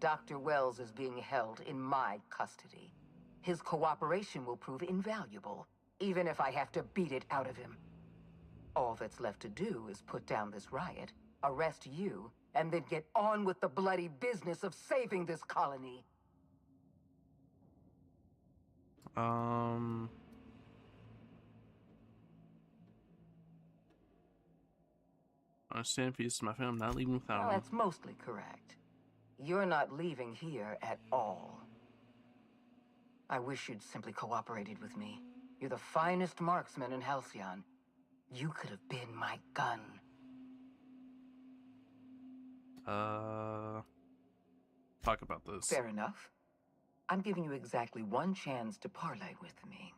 Dr. Wells is being held in my custody. His cooperation will prove invaluable, even if I have to beat it out of him. All that's left to do is put down this riot, arrest you, and then get on with the bloody business of saving this colony. I understand if it's my friend, I'm not leaving without Well, him. that's mostly correct. You're not leaving here at all. I wish you'd simply cooperated with me. You're the finest marksman in Halcyon. You could have been my gun. Talk about this. Fair enough. I'm giving you exactly one chance to parlay with me.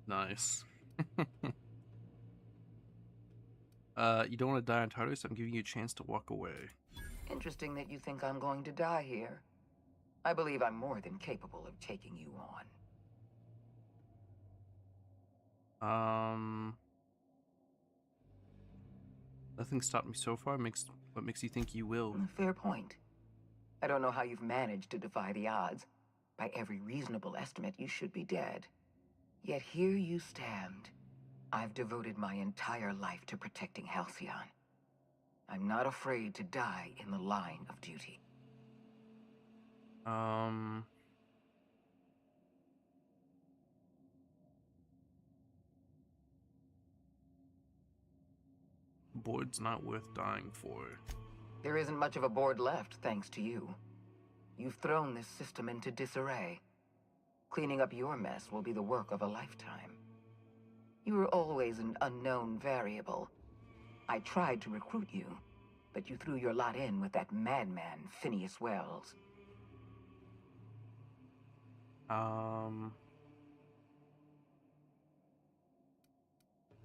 Nice. You don't want to die on Tartarus? I'm giving you a chance to walk away. Interesting that you think I'm going to die here. I believe I'm more than capable of taking you on. Nothing stopped me so far. What makes you think you will? Fair point. I don't know how you've managed to defy the odds. By every reasonable estimate, you should be dead. Yet here you stand. I've devoted my entire life to protecting Halcyon. I'm not afraid to die in the line of duty. Board's not worth dying for. There isn't much of a board left, thanks to you. You've thrown this system into disarray. Cleaning up your mess will be the work of a lifetime. You were always an unknown variable. I tried to recruit you, but you threw your lot in with that madman, Phineas Wells.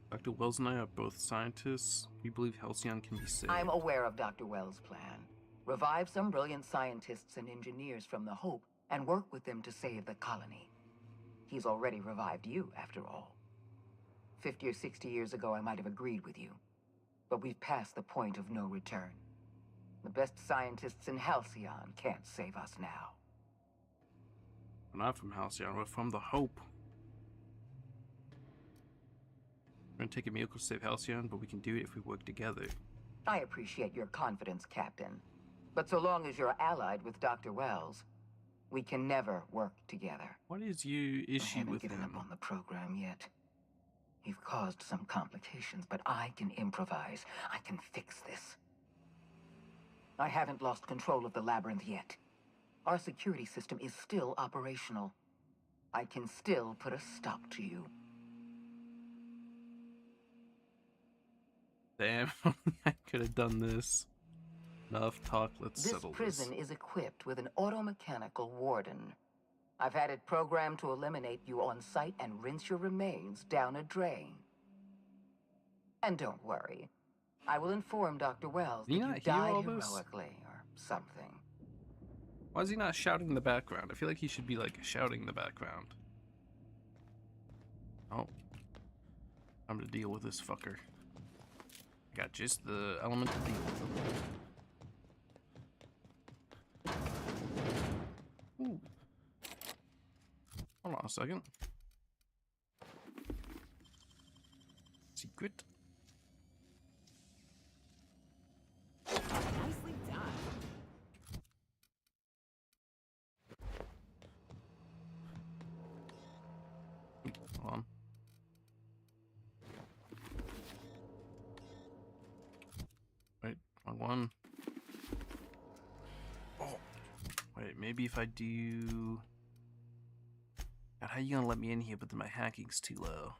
Dr. Wells and I are both scientists. We believe Halcyon can be saved. I'm aware of Dr. Wells' plan. Revive some brilliant scientists and engineers from the Hope and work with them to save the colony. He's already revived you, after all. 50 or 60 years ago, I might have agreed with you. But we've passed the point of no return. The best scientists in Halcyon can't save us now. We're not from Halcyon, we're from the Hope. We're gonna take a miracle to save Halcyon, but we can do it if we work together. I appreciate your confidence, Captain. But so long as you're allied with Dr. Wells, we can never work together. What is your issue with him? I haven't given up on the program yet. You've caused some complications, but I can improvise. I can fix this. I haven't lost control of the labyrinth yet. Our security system is still operational. I can still put a stop to you. Damn, I could have done this. Enough talk, let's settle this. This prison is equipped with an automechanical warden. I've had it programmed to eliminate you on sight and rinse your remains down a drain. And don't worry, I will inform Dr. Wells that you died heroically or something. Why is he not shouting in the background? I feel like he should be like shouting in the background. Oh, I'm gonna deal with this fucker. Got just the element to deal with him. Ooh. Hold on a second. Secret. Nicely done. Hold on. Wait, wrong one. Oh, wait, maybe if I do God, how you gonna let me in here but then my hacking's too low?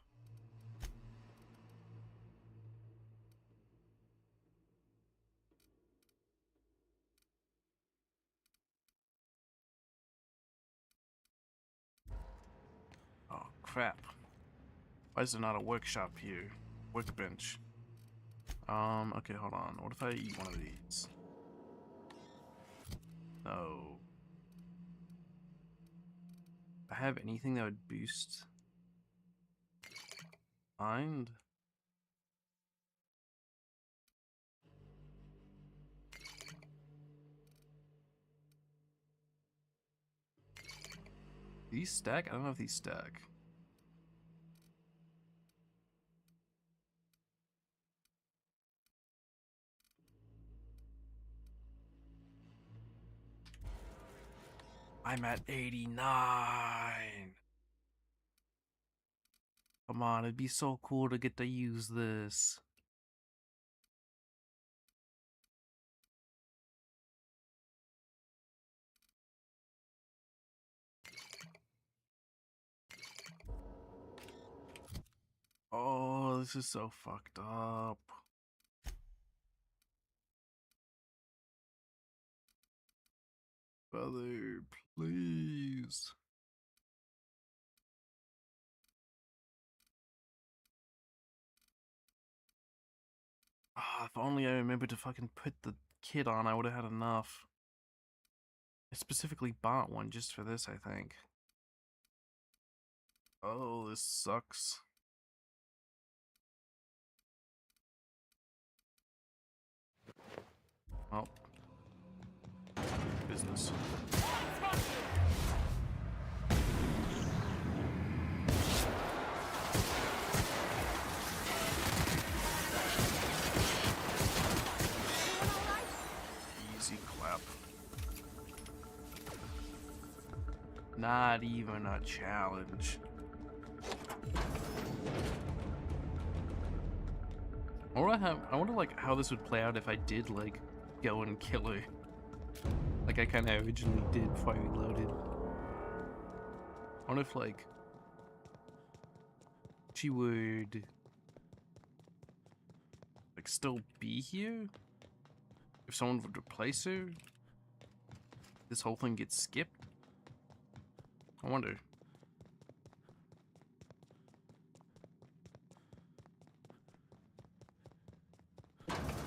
Oh, crap. Why is there not a workshop here? Workbench. Okay, hold on. What if I eat one of these? No. I have anything that would boost mind? These stack? I don't know if these stack. I'm at 89. Come on, it'd be so cool to get to use this. Oh, this is so fucked up. Brother, please. Ah, if only I remembered to fucking put the kit on, I would have had enough. I specifically bought one just for this, I think. Oh, this sucks. Oh. Business. Easy clap. Not even a challenge. I wonder like how this would play out if I did like go and kill her. Like I kinda originally did before I reloaded. I wonder if like she would like still be here? If someone would replace her? This whole thing gets skipped? I wonder.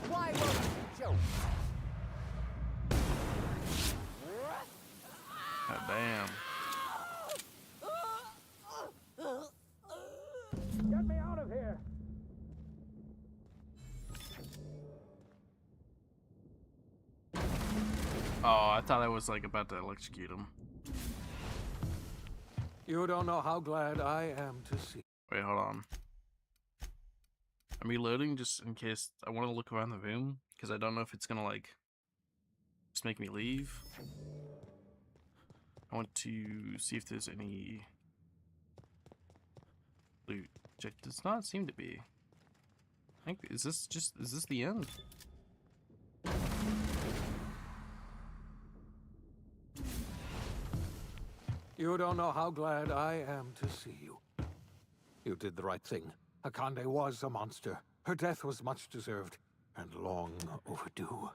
Why won't you joke? God damn. Get me out of here! Oh, I thought I was like about to electrocute him. You don't know how glad I am to see. Wait, hold on. I'm reloading just in case I want to look around the room, because I don't know if it's gonna like just make me leave. I want to see if there's any loot. It does not seem to be. I think is this the end? You don't know how glad I am to see you. You did the right thing. Akande was a monster. Her death was much deserved, and long overdue.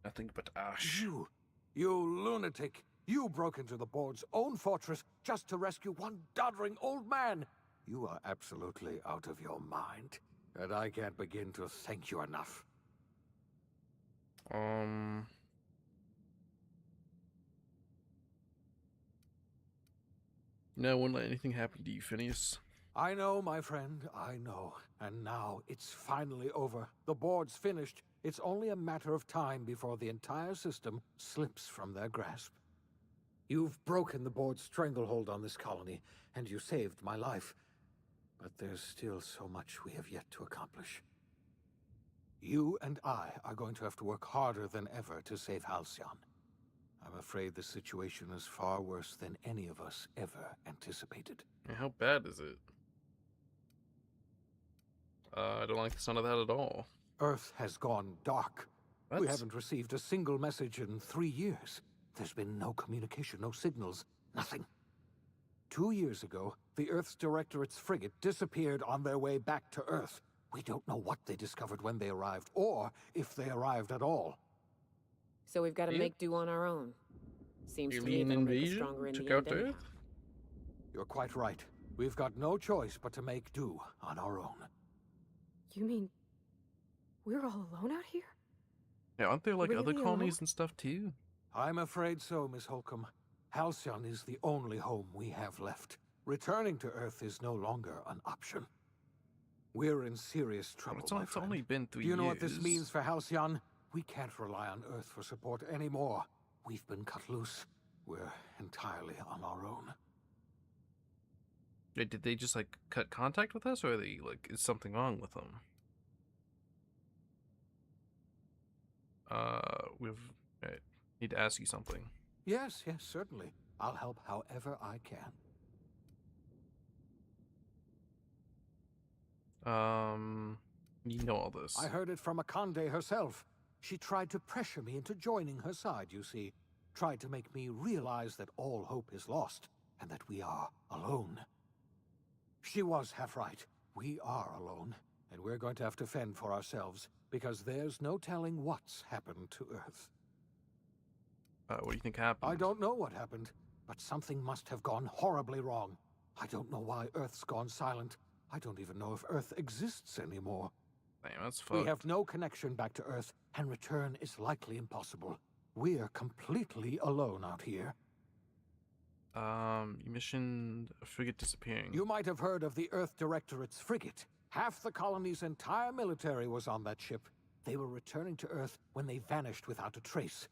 Nothing but ash. You lunatic! You broke into the board's own fortress just to rescue one doddering old man! You are absolutely out of your mind, and I can't begin to thank you enough. No, I won't let anything happen to you, Phineas. I know, my friend, I know. And now it's finally over. The board's finished. It's only a matter of time before the entire system slips from their grasp. You've broken the board's stranglehold on this colony, and you saved my life. But there's still so much we have yet to accomplish. You and I are going to have to work harder than ever to save Halcyon. I'm afraid the situation is far worse than any of us ever anticipated. How bad is it? I don't like the sound of that at all. Earth has gone dark. What? We haven't received a single message in 3 years. There's been no communication, no signals, nothing. 2 years ago, the Earth's Directorate's frigate disappeared on their way back to Earth. We don't know what they discovered when they arrived, or if they arrived at all. So we've got to make do on our own. Seems to me Alien that'll make us invasion? stronger in Took the out end the anyhow. Earth? You're quite right. We've got no choice but to make do on our own. You mean we're all alone out here? Yeah, aren't there like other Really colonies alone? and stuff too? I'm afraid so, Miss Holcomb. Halcyon is the only home we have left. Returning to Earth is no longer an option. We're in serious trouble, my It's friend. only been 3 Do years. you know what this means for Halcyon? We can't rely on Earth for support anymore. We've been cut loose. We're entirely on our own. Yeah, did they just like cut contact with us, or are they like is something wrong with them? I need to ask you something. Yes, certainly. I'll help however I can. You know all this. I heard it from Akande herself. She tried to pressure me into joining her side, you see. Tried to make me realize that all hope is lost, and that we are alone. She was half right. We are alone, and we're going to have to fend for ourselves, because there's no telling what's happened to Earth. What do you think happened? I don't know what happened, but something must have gone horribly wrong. I don't know why Earth's gone silent. I don't even know if Earth exists anymore. Damn, that's fucked. We have no connection back to Earth, and return is likely impossible. We're completely alone out here. You mentioned a frigate disappearing. You might have heard of the Earth Directorate's frigate. Half the colony's entire military was on that ship. They were returning to Earth when they vanished without a trace.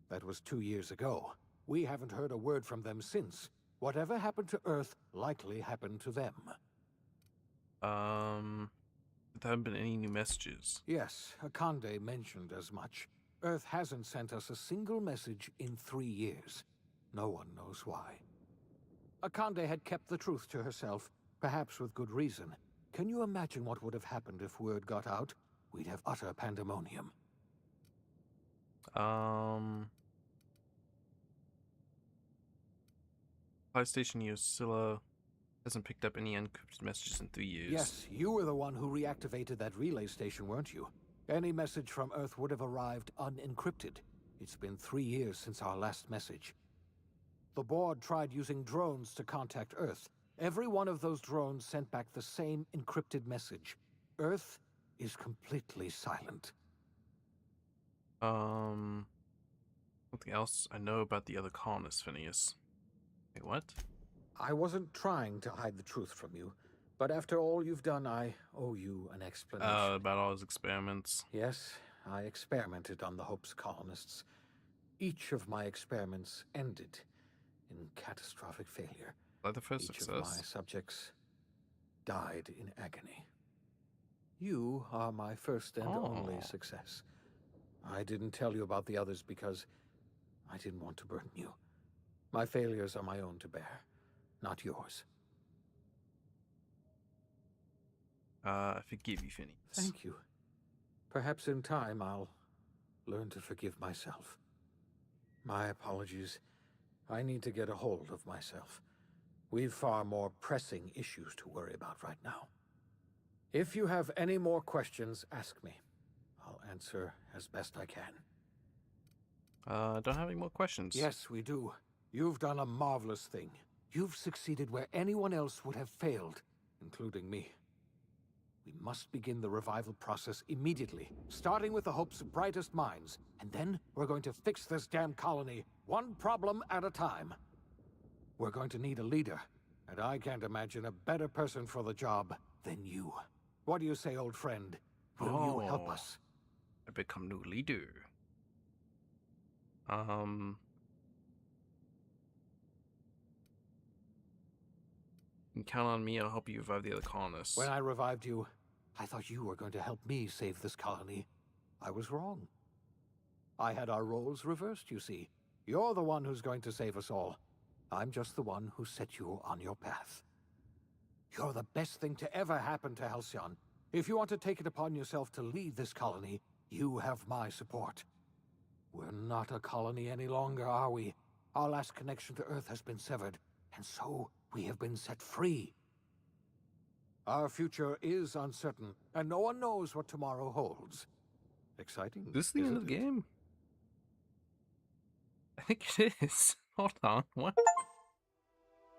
That was 2 years ago. We haven't heard a word from them since. Whatever happened to Earth likely happened to them. There haven't been any new messages. Yes, Akande mentioned as much. Earth hasn't sent us a single message in 3 years. No one knows why. Akande had kept the truth to herself, perhaps with good reason. Can you imagine what would have happened if word got out? We'd have utter pandemonium. PlayStation Yosilla hasn't picked up any encrypted messages in 3 years. Yes, you were the one who reactivated that relay station, weren't you? Any message from Earth would have arrived unencrypted. It's been 3 years since our last message. The board tried using drones to contact Earth. Every one of those drones sent back the same encrypted message. Earth is completely silent. Something else I know about the other colonists, Phineas. Wait, what? I wasn't trying to hide the truth from you, but after all you've done, I owe you an explanation. About all his experiments. Yes, I experimented on the Hope's colonists. Each of my experiments ended in catastrophic failure. Like the first Each success. of my subjects died in agony. You are my first and only success. I didn't tell you about the others because I didn't want to burden you. My failures are my own to bear, not yours. I forgive you, Phineas. Thank you. Perhaps in time I'll learn to forgive myself. My apologies. I need to get a hold of myself. We've far more pressing issues to worry about right now. If you have any more questions, ask me. I'll answer as best I can. Don't have any more questions. Yes, we do. You've done a marvelous thing. You've succeeded where anyone else would have failed, including me. We must begin the revival process immediately, starting with the Hope's brightest minds, and then we're going to fix this damn colony, one problem at a time. We're going to need a leader, and I can't imagine a better person for the job than you. What do you say, old friend? Will you help us? I become new leader. You can count on me, I'll help you revive the other colonists. When I revived you, I thought you were going to help me save this colony. I was wrong. I had our roles reversed, you see. You're the one who's going to save us all. I'm just the one who set you on your path. You're the best thing to ever happen to Halcyon. If you want to take it upon yourself to lead this colony, you have my support. We're not a colony any longer, are we? Our last connection to Earth has been severed, and so we have been set free. Our future is uncertain, and no one knows what tomorrow holds. Exciting. This is the end of the isn't it? game? I think it is. Hold on, what?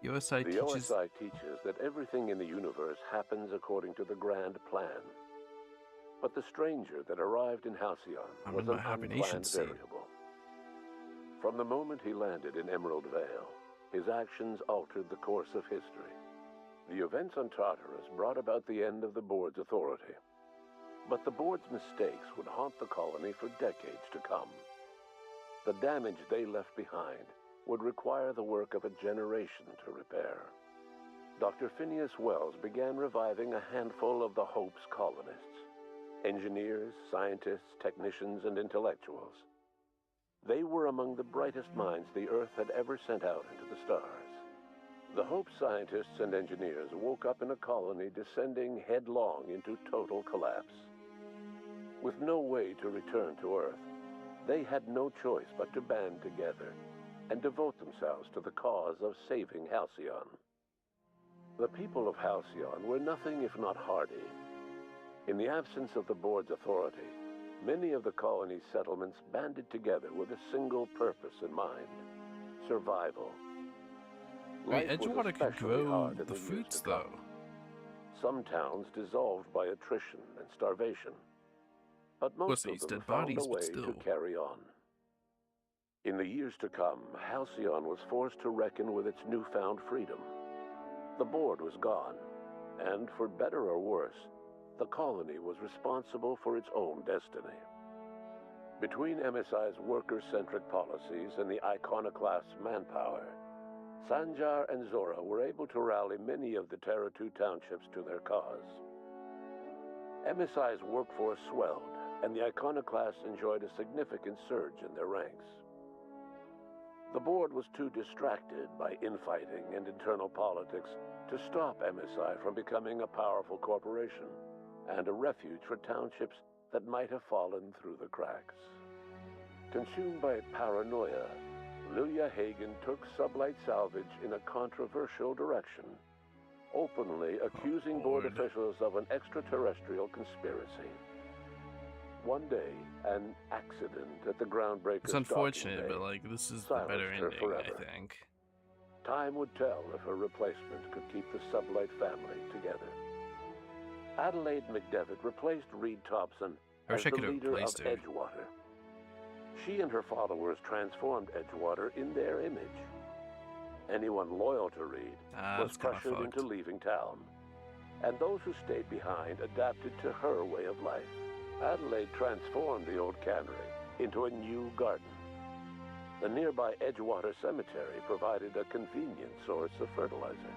USI The teaches... OSI teaches that everything in the universe happens according to the grand plan. But the stranger that arrived in Halcyon I'm was in an my hibernation unplanned seat. variable. From the moment he landed in Emerald Vale, his actions altered the course of history. The events on Tartarus brought about the end of the Board's authority. But the Board's mistakes would haunt the colony for decades to come. The damage they left behind would require the work of a generation to repair. Dr. Phineas Wells began reviving a handful of the Hope's colonists. Engineers, scientists, technicians, and intellectuals. They were among the brightest minds the Earth had ever sent out into the stars. The Hope scientists and engineers woke up in a colony descending headlong into total collapse. With no way to return to Earth, they had no choice but to band together and devote themselves to the cause of saving Halcyon. The people of Halcyon were nothing if not hardy. In the absence of the Board's authority, many of the colony's settlements banded together with a single purpose in mind: survival. Wait, Life was Edgewater could especially grow hard in the years fruits, to come. though. Some towns dissolved by attrition and starvation, but most Pussies, of them dead found bodies, a but way still. to carry on. In the years to come, Halcyon was forced to reckon with its newfound freedom. The Board was gone, and for better or worse, the colony was responsible for its own destiny. Between MSI's worker-centric policies and the Iconoclast's manpower, Sanjar and Zora were able to rally many of the Terra 2 townships to their cause. MSI's workforce swelled, and the Iconoclasts enjoyed a significant surge in their ranks. The Board was too distracted by infighting and internal politics to stop MSI from becoming a powerful corporation and a refuge for townships that might have fallen through the cracks. Consumed by paranoia, Lilia Hagen took Sublight Salvage in a controversial direction, openly accusing Board officials of an extraterrestrial conspiracy. One day, an accident at the Groundbreaker's It's docking unfortunate, bay but like this is the silenced better her ending, forever. I think. Time would tell if her replacement could keep the Sublight family together. Adelaide McDevitt replaced Reed Thompson I as wish I the could have leader of replaced her. Edgewater. She and her followers transformed Edgewater in their image. Anyone loyal to Reed was That's kinda pressured fucked. into leaving town, and those who stayed behind adapted to her way of life. Adelaide transformed the old cannery into a new garden. The nearby Edgewater Cemetery provided a convenient source of fertilizer.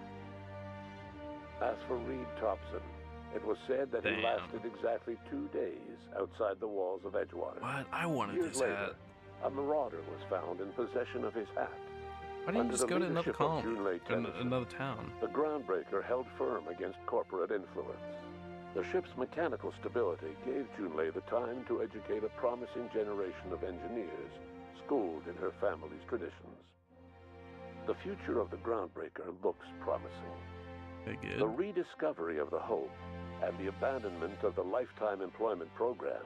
As for Reed Thompson, it was said that he Damn. lasted exactly 2 days outside the walls of Edgewater. What? I wanted Years this later, hat. a marauder was found in possession of his hat. Why didn't you Under just the go to another leadership of colony, Junlei Tennyson, another town? the Groundbreaker held firm against corporate influence. The ship's mechanical stability gave Junlei the time to educate a promising generation of engineers schooled in her family's traditions. The future of the Groundbreaker looks promising. Very good. The rediscovery of the Hope and the abandonment of the Lifetime Employment Program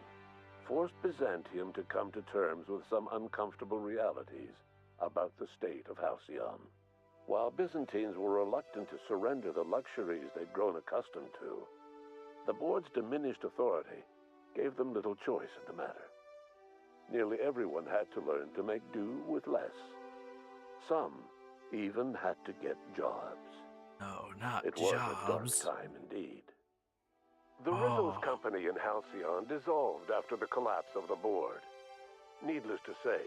forced Byzantium to come to terms with some uncomfortable realities about the state of Halcyon. While Byzantines were reluctant to surrender the luxuries they'd grown accustomed to, the Board's diminished authority gave them little choice in the matter. Nearly everyone had to learn to make do with less. Some even had to get jobs. No, not It was a dark jobs. time indeed. The Rizzo's company in Halcyon dissolved after the collapse of the Board. Needless to say,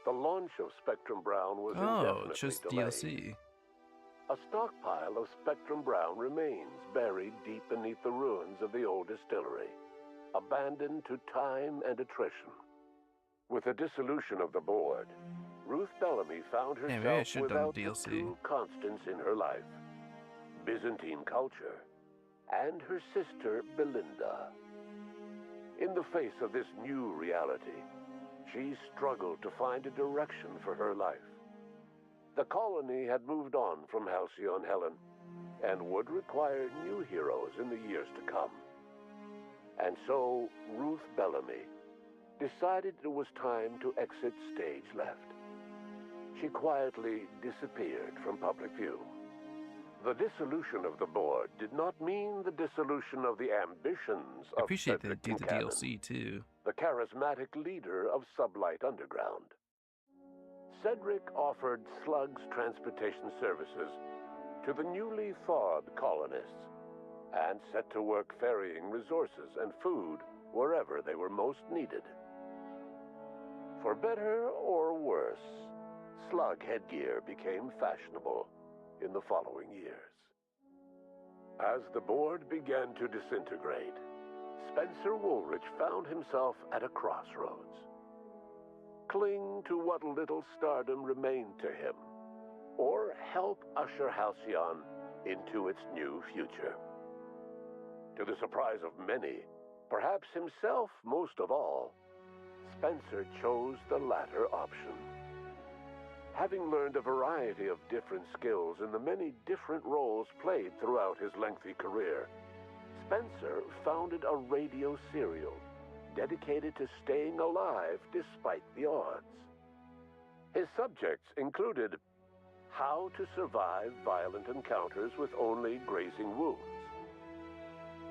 the launch of Spectrum Brown was Oh, indefinitely it's just delayed. DLC. A stockpile of Spectrum Brown remains buried deep beneath the ruins of the old distillery, abandoned to time and attrition. With the dissolution of the Board, Ruth Bellamy found Yeah, maybe I herself should have done without the DLC. two constants in her life: Byzantine culture and her sister Belinda. In the face of this new reality, she struggled to find a direction for her life. The colony had moved on from Halcyon Helen, and would require new heroes in the years to come. And so, Ruth Bellamy decided it was time to exit stage left. She quietly disappeared from public view. The dissolution of the board did not mean the dissolution of the ambitions I of appreciate they Cedric do the Kincannon, DLC too. the charismatic leader of Sublight Underground. Cedric offered Slug's transportation services to the newly thawed colonists, and set to work ferrying resources and food wherever they were most needed. For better or worse, Slug headgear became fashionable in the following years. As the board began to disintegrate, Spencer Woolrich found himself at a crossroads. Cling to what little stardom remained to him, or help usher Halcyon into its new future. To the surprise of many, perhaps himself most of all, Spencer chose the latter option. Having learned a variety of different skills in the many different roles played throughout his lengthy career, Spencer founded a radio serial dedicated to staying alive despite the odds. His subjects included how to survive violent encounters with only grazing wounds,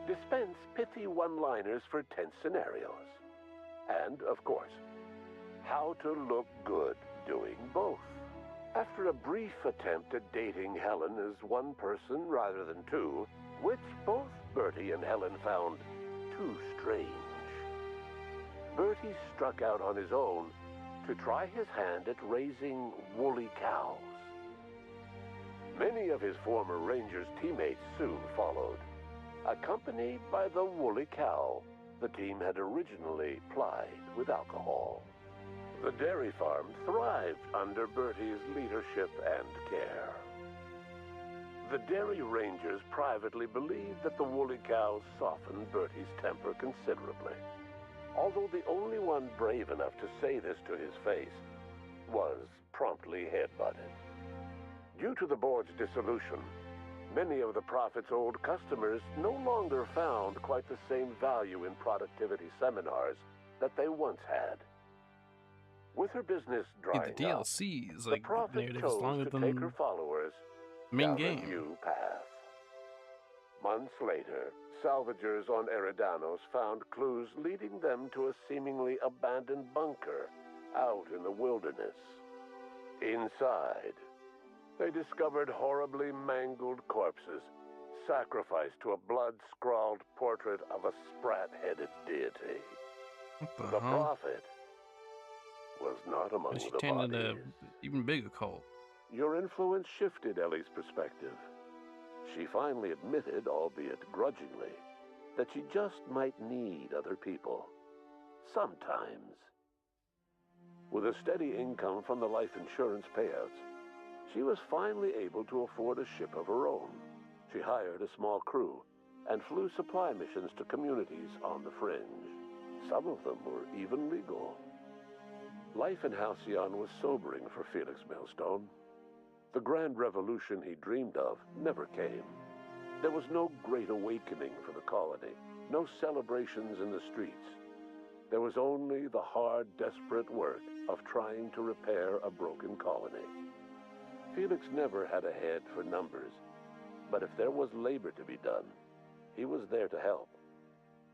dispense pithy one-liners for tense scenarios, and, of course, how to look good doing both. After a brief attempt at dating Helen as one person rather than two, which both Bertie and Helen found too strange, Bertie struck out on his own to try his hand at raising woolly cows. Many of his former Rangers teammates soon followed, accompanied by the woolly cow the team had originally plied with alcohol. The dairy farm thrived under Bertie's leadership and care. The Dairy Rangers privately believed that the woolly cows softened Bertie's temper considerably, although the only one brave enough to say this to his face was promptly headbutted. Due to the board's dissolution, many of the Prophet's old customers no longer found quite the same value in productivity seminars that they once had. With her business drying the up, DLC is the like Prophet narrative is chose longer to than take her followers main down game. a new path. Months later, salvagers on Eridanos found clues leading them to a seemingly abandoned bunker out in the wilderness. Inside, they discovered horribly mangled corpses, sacrificed to a blood-scrawled portrait of a sprat-headed deity. What The hell? Prophet was not among And she the turned into bodies. an even bigger cult. Your influence shifted Ellie's perspective. She finally admitted, albeit grudgingly, that she just might need other people. Sometimes. With a steady income from the life insurance payouts, she was finally able to afford a ship of her own. She hired a small crew and flew supply missions to communities on the fringe. Some of them were even legal. Life in Halcyon was sobering for Felix Millstone. The grand revolution he dreamed of never came. There was no great awakening for the colony, no celebrations in the streets. There was only the hard, desperate work of trying to repair a broken colony. Felix never had a head for numbers, but if there was labor to be done, he was there to help.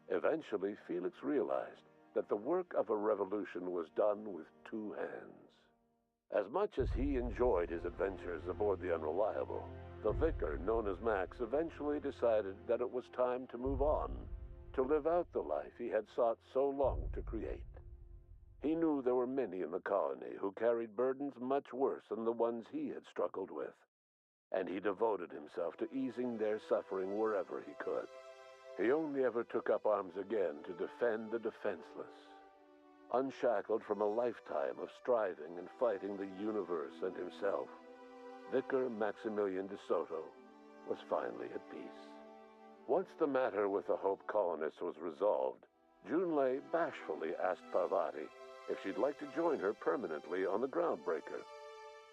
Eventually, Felix realized that the work of a revolution was done with two hands. As much as he enjoyed his adventures aboard the Unreliable, the vicar, known as Max, eventually decided that it was time to move on, to live out the life he had sought so long to create. He knew there were many in the colony who carried burdens much worse than the ones he had struggled with, and he devoted himself to easing their suffering wherever he could. He only ever took up arms again to defend the defenseless. Unshackled from a lifetime of striving and fighting the universe and himself, Vicar Maximilian de Soto was finally at peace. Once the matter with the Hope colonists was resolved, Junlei bashfully asked Parvati if she'd like to join her permanently on the Groundbreaker.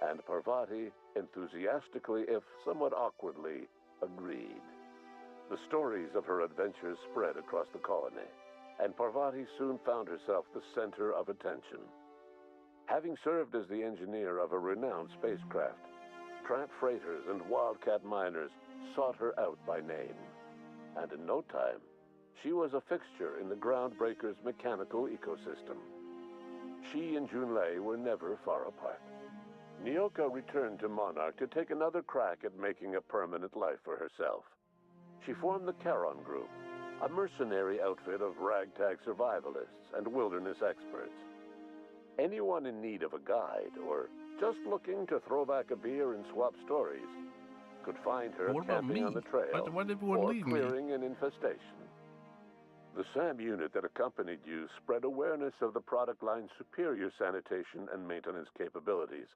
and Parvati enthusiastically, if somewhat awkwardly, agreed. The stories of her adventures spread across the colony, and Parvati soon found herself the center of attention. Having served as the engineer of a renowned spacecraft, tramp freighters and wildcat miners sought her out by name. And in no time, she was a fixture in the Groundbreaker's mechanical ecosystem. She and Junlei were never far apart. Nyoka returned to Monarch to take another crack at making a permanent life for herself. She formed the Charon Group, a mercenary outfit of ragtag survivalists and wilderness experts. Anyone in need of a guide, or just looking to throw back a beer and swap stories, could find her What about camping me? on the trail Why did everyone or leave me? clearing an infestation. The SAM unit that accompanied you spread awareness of the product line's superior sanitation and maintenance capabilities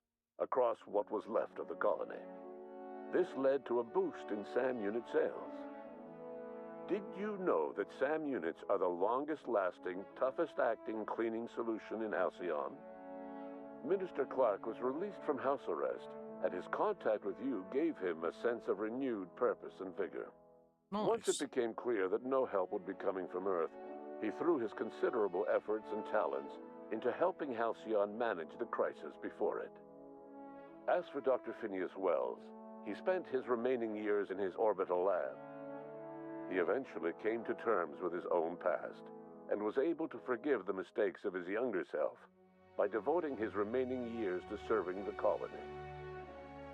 across what was left of the colony. This led to a boost in SAM unit sales. Did you know that SAM units are the longest-lasting, toughest-acting cleaning solution in Halcyon? Minister Clark was released from house arrest, and his contact with you gave him a sense of renewed purpose and vigor. Nice. Once it became clear that no help would be coming from Earth, he threw his considerable efforts and talents into helping Halcyon manage the crisis before it. As for Dr. Phineas Wells, he spent his remaining years in his orbital lab. He eventually came to terms with his own past, and was able to forgive the mistakes of his younger self by devoting his remaining years to serving the colony.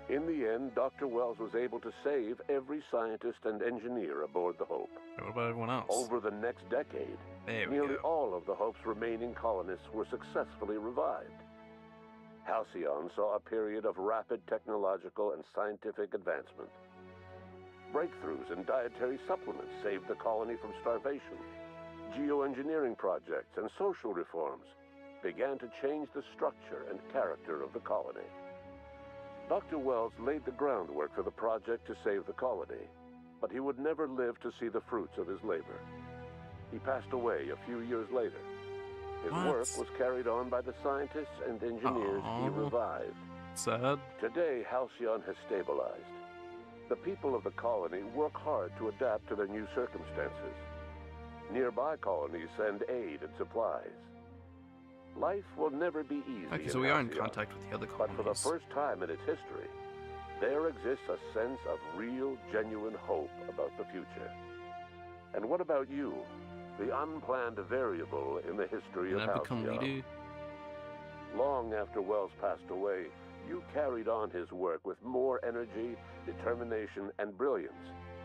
In the end, Dr. Wells was able to save every scientist and engineer aboard the Hope. What about everyone else? Over the next decade, nearly all of the Hope's remaining colonists were successfully revived. Halcyon saw a period of rapid technological and scientific advancement. Breakthroughs in dietary supplements saved the colony from starvation. Geoengineering projects and social reforms began to change the structure and character of the colony. Dr. Wells laid the groundwork for the project to save the colony, but he would never live to see the fruits of his labor. He passed away a few years later. His work was carried on by the scientists and engineers he revived. Sad. Today, Halcyon has stabilized. The people of the colony work hard to adapt to their new circumstances. Nearby colonies send aid and supplies. Life will never be easy. Okay, so in we are in Halcyon, contact with the other but for the colonies. first time in its history, there exists a sense of real, genuine hope about the future. And what about you, the unplanned variable in the history Can of I become Halcyon? leader? Long after Wells passed away, you carried on his work with more energy, determination, and brilliance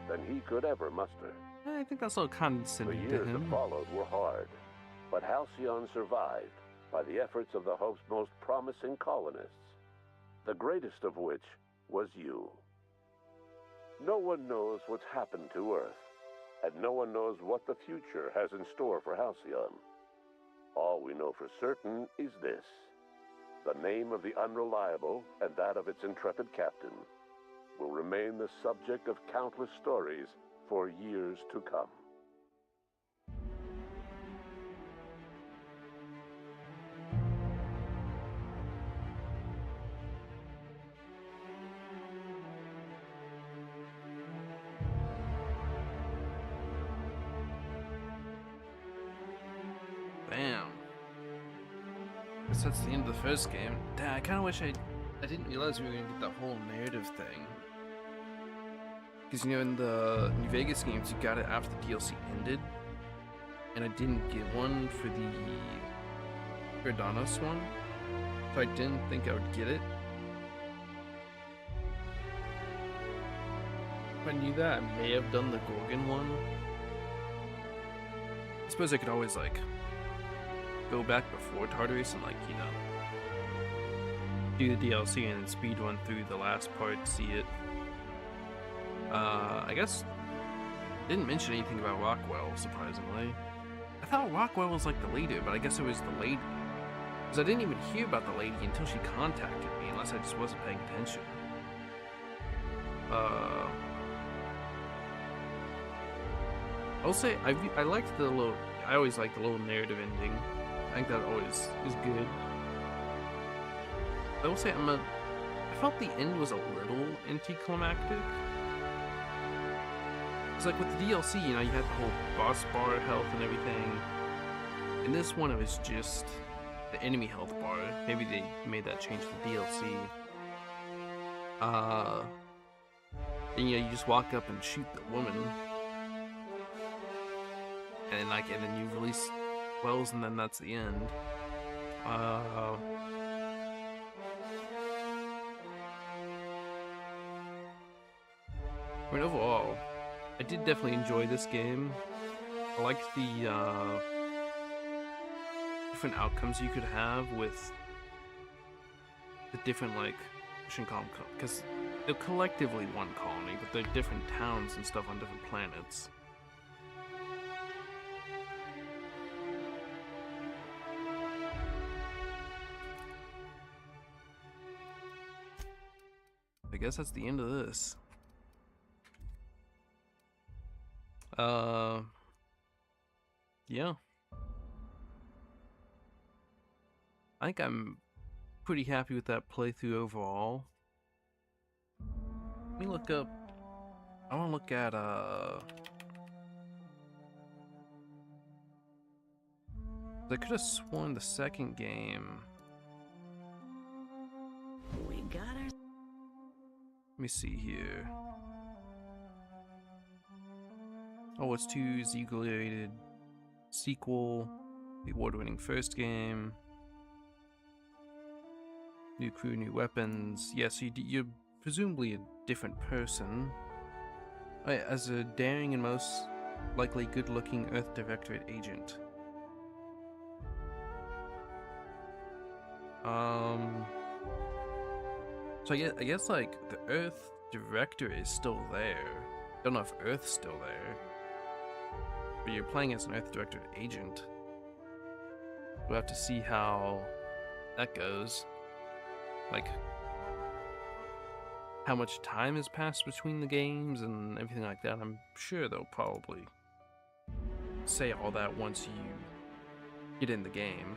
than he could ever muster. I think that's all The condescending to years that him. followed were hard, but Halcyon survived by the efforts of the Hope's most promising colonists, the greatest of which was you. No one knows what's happened to Earth, and no one knows what the future has in store for Halcyon. All we know for certain is this: the name of the Unreliable and that of its intrepid captain will remain the subject of countless stories for years to come. Bam. Guess that's the end of the first game. Damn, I kind of wish I didn't realize we were gonna get the whole narrative thing. Because you know, in the New Vegas games, you got it after the DLC ended, and I didn't get one for the Verdanos one, so I didn't think I would get it. If I knew that, I may have done the Gorgon one. I suppose I could always like go back before Tartarus and like, you know, do the DLC and then speed run through the last part to see it. I guess didn't mention anything about Rockwell, surprisingly. I thought Rockwell was like the leader, but I guess it was the lady. Because I didn't even hear about the lady until she contacted me, unless I just wasn't paying attention. I'll say I liked the little. I always like the little narrative ending. I think that always is good. I will say I'm felt the end was a little anticlimactic. It's like with the DLC, you know, you had the whole boss bar health and everything. In this one, it was just the enemy health bar. Maybe they made that change for DLC. And, you know, you just walk up and shoot the woman, and then you release wells, and then that's the end. I mean, overall, I did definitely enjoy this game. I liked the different outcomes you could have with the different, like, mission column, because they're collectively one colony, but they're different towns and stuff on different planets. I guess that's the end of this. Yeah. I think I'm pretty happy with that playthrough overall. Let me look up. I want to look at I could have sworn the second game. We got our. Let me see here. Oh, it's 2 Ziegler-rated sequel, the award-winning first game. New crew, new weapons. Yes, you're presumably a different person. As a daring and most likely good-looking Earth Directorate agent. So I guess like the Earth Directorate is still there. Don't know if Earth's still there. But you're playing as an Earth Directorate agent. We'll have to see how that goes. Like, how much time has passed between the games and everything like that. I'm sure they'll probably say all that once you get in the game.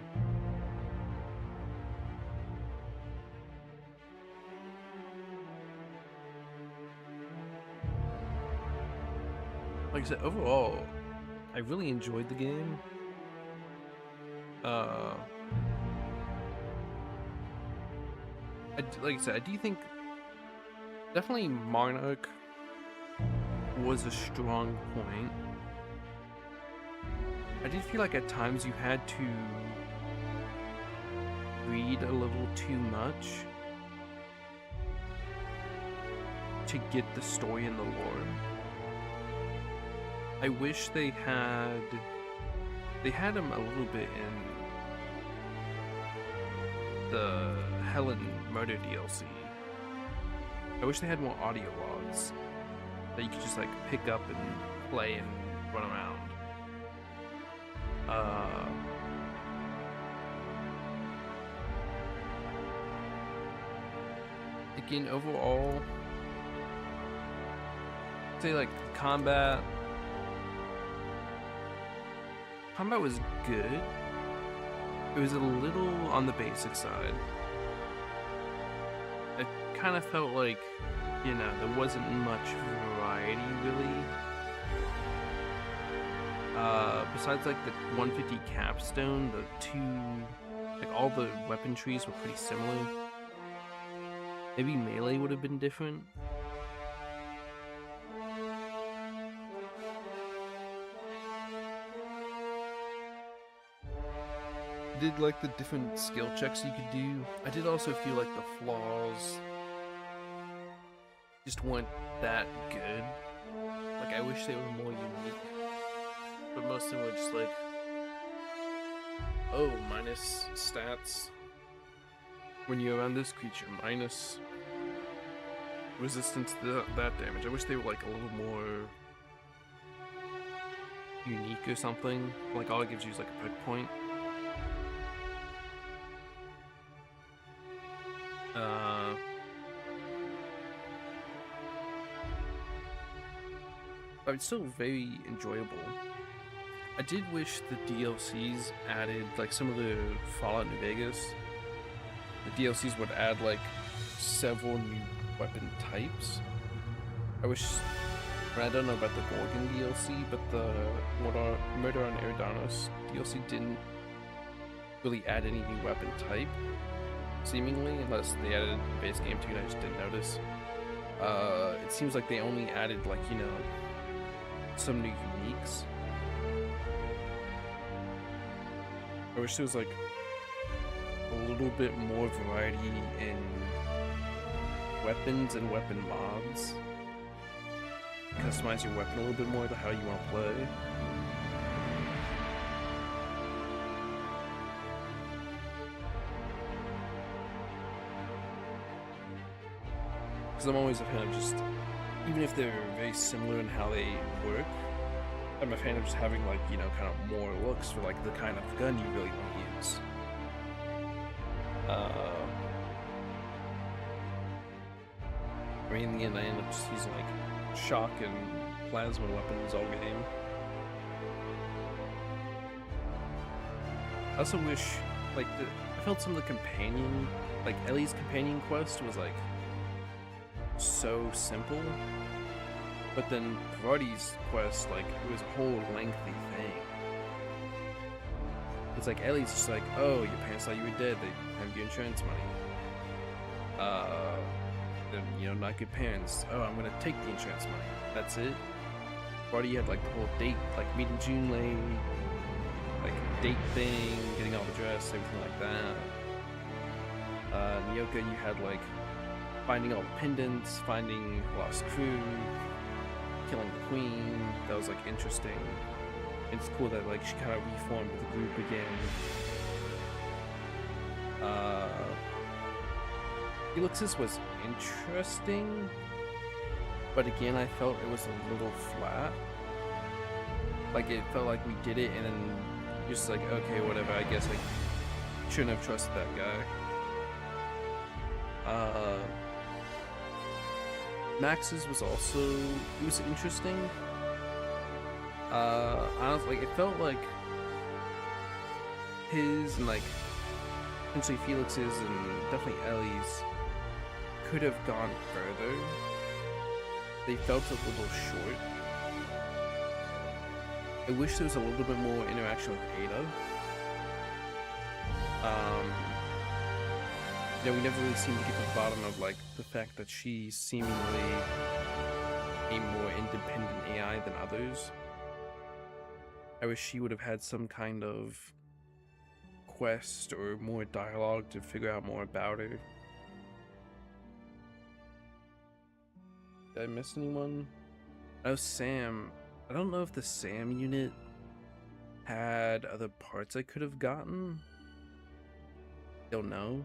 Like I said, overall, I really enjoyed the game. Like I said, I do think definitely Monarch was a strong point. I did feel like at times you had to read a little too much to get the story and the lore. I wish they had him a little bit in the Helen Murder DLC. I wish they had more audio logs that you could just like pick up and play and run around. Again, overall, I'd say like combat was good. It was a little on the basic side. It kind of felt like, you know, there wasn't much variety really. Besides like the 150 capstone, like all the weapon trees were pretty similar. Maybe melee would have been different. Did like the different skill checks you could do. I did also feel like the flaws just weren't that good. Like I wish they were more unique. But most of them were just like, oh, minus stats when you're around this creature, minus resistance to that damage. I wish they were like a little more unique or something. Like all it gives you is like a prick point. But it's still very enjoyable. I did wish the DLCs added like some of the Fallout New Vegas. The DLCs would add like several new weapon types. I don't know about the Gorgon DLC, but the Murder on Eridanos DLC didn't really add any new weapon type, seemingly, unless they added it in the base game too, and I just didn't notice. It seems like they only added, like, you know, some new uniques. I wish there was, like, a little bit more variety in weapons and weapon mods. Customize your weapon a little bit more to how you want to play. Because I'm always a fan of just, even if they're very similar in how they work, I'm a fan of just having, like, you know, kind of more looks for, like, the kind of gun you really want to use. I mean, in the end, I end up just using, like, shock and plasma weapons all game. I also wish, like, I felt some of the companion, like, Ellie's companion quest was, like, so simple. But then Parvati's quest, like, it was a whole lengthy thing. It's like, Ellie's just like, oh, your parents thought you were dead, they have your insurance money. Then, you know, not good parents. Oh, I'm gonna take the insurance money. That's it. Parvati had, like, the whole date, like, meeting Junlei, like, date thing, getting all the dress, everything like that. Nyoka, you had, like, finding all the pendants, finding lost crew, killing the queen. That was, like, interesting. It's cool that, like, she kind of reformed the group again. Felix's was interesting, but again, I felt it was a little flat. Like, it felt like we did it, and then just like, okay, whatever, I guess I shouldn't have trusted that guy. Max's was also, it was interesting. Honestly, like, it felt like his and, like, potentially Felix's and definitely Ellie's could have gone further. They felt a little short. I wish there was a little bit more interaction with Ada. Yeah, we never really seemed to get to the bottom of, like, the fact that she's seemingly a more independent AI than others. I wish she would have had some kind of quest or more dialogue to figure out more about her. Did I miss anyone? Oh, Sam. I don't know if the Sam unit had other parts I could have gotten. Don't know.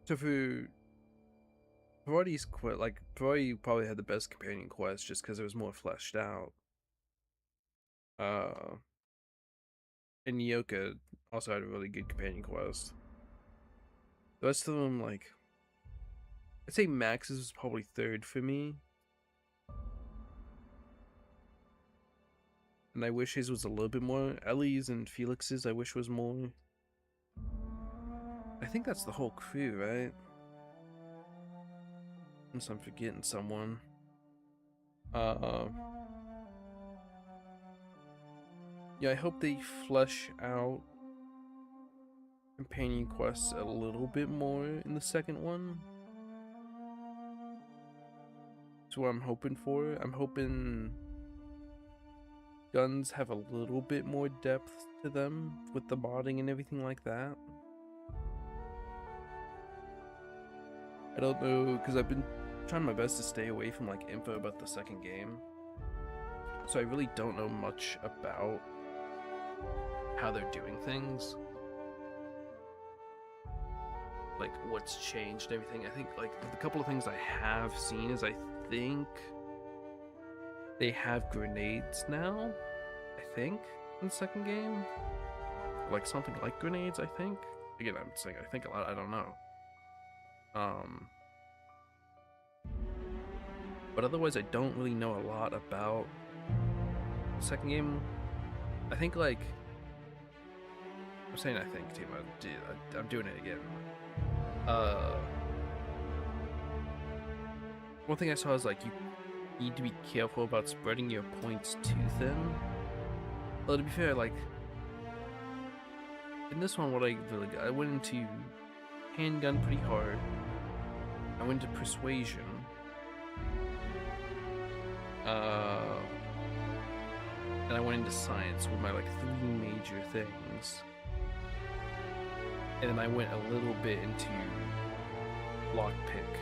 So for Parvati's quest, like, Parvati probably had the best companion quest just because it was more fleshed out. And Nyoka also had a really good companion quest. The rest of them, like, I'd say Max's was probably third for me. And I wish his was a little bit more. Ellie's and Felix's I wish was more. I think that's the whole crew, right? Unless I'm forgetting someone. Yeah, I hope they flesh out companion quests a little bit more in the second one. That's what I'm hoping for. I'm hoping guns have a little bit more depth to them with the modding and everything like that. I don't know, because I've been trying my best to stay away from, like, info about the second game. So I really don't know much about how they're doing things. Like, what's changed and everything. I think, like, the couple of things I have seen is I think they have grenades now, I think, in the second game. like something like grenades, I think. Again, I'm saying I think a lot, I don't know. But otherwise, I don't really know a lot about the second game. I think, like, I'm saying I think, team, I'm doing it again. One thing I saw is, like, you need to be careful about spreading your points too thin. Well, to be fair, like, in this one, what I went into handgun pretty hard. I went to persuasion. And I went into science with my, like, 3 major things. And then I went a little bit into lockpick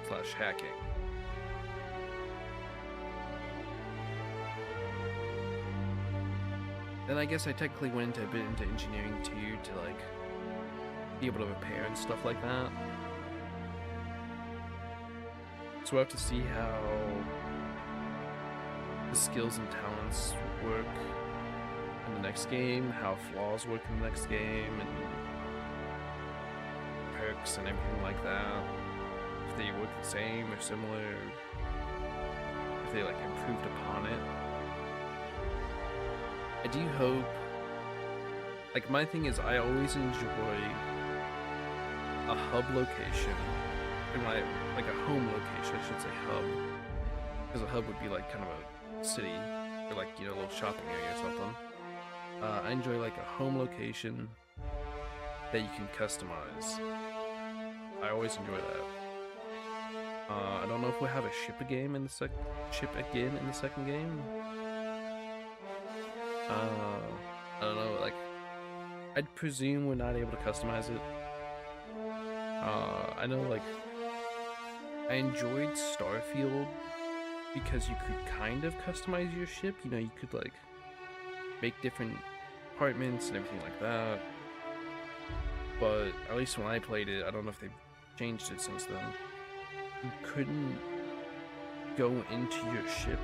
/ hacking. Then I guess I technically went a bit into engineering too, to, like, be able to repair and stuff like that. So we'll have to see how the skills and talents work in the next game, how flaws work in the next game, and perks and everything like that. If they work the same or similar, if they, like, improved upon it. I do hope, like, my thing is I always enjoy a hub location, and like a home location, I should say hub, because a hub would be like kind of a city, or like, you know, a little shopping area or something. I enjoy like a home location that you can customize. I always enjoy that. I don't know if we'll have a ship again in the second game. I don't know, like, I'd presume we're not able to customize it. I know, like, I enjoyed Starfield because you could kind of customize your ship. You know, you could, like, make different apartments and everything like that. But at least when I played it, I don't know if they've changed it since then, you couldn't go into your ship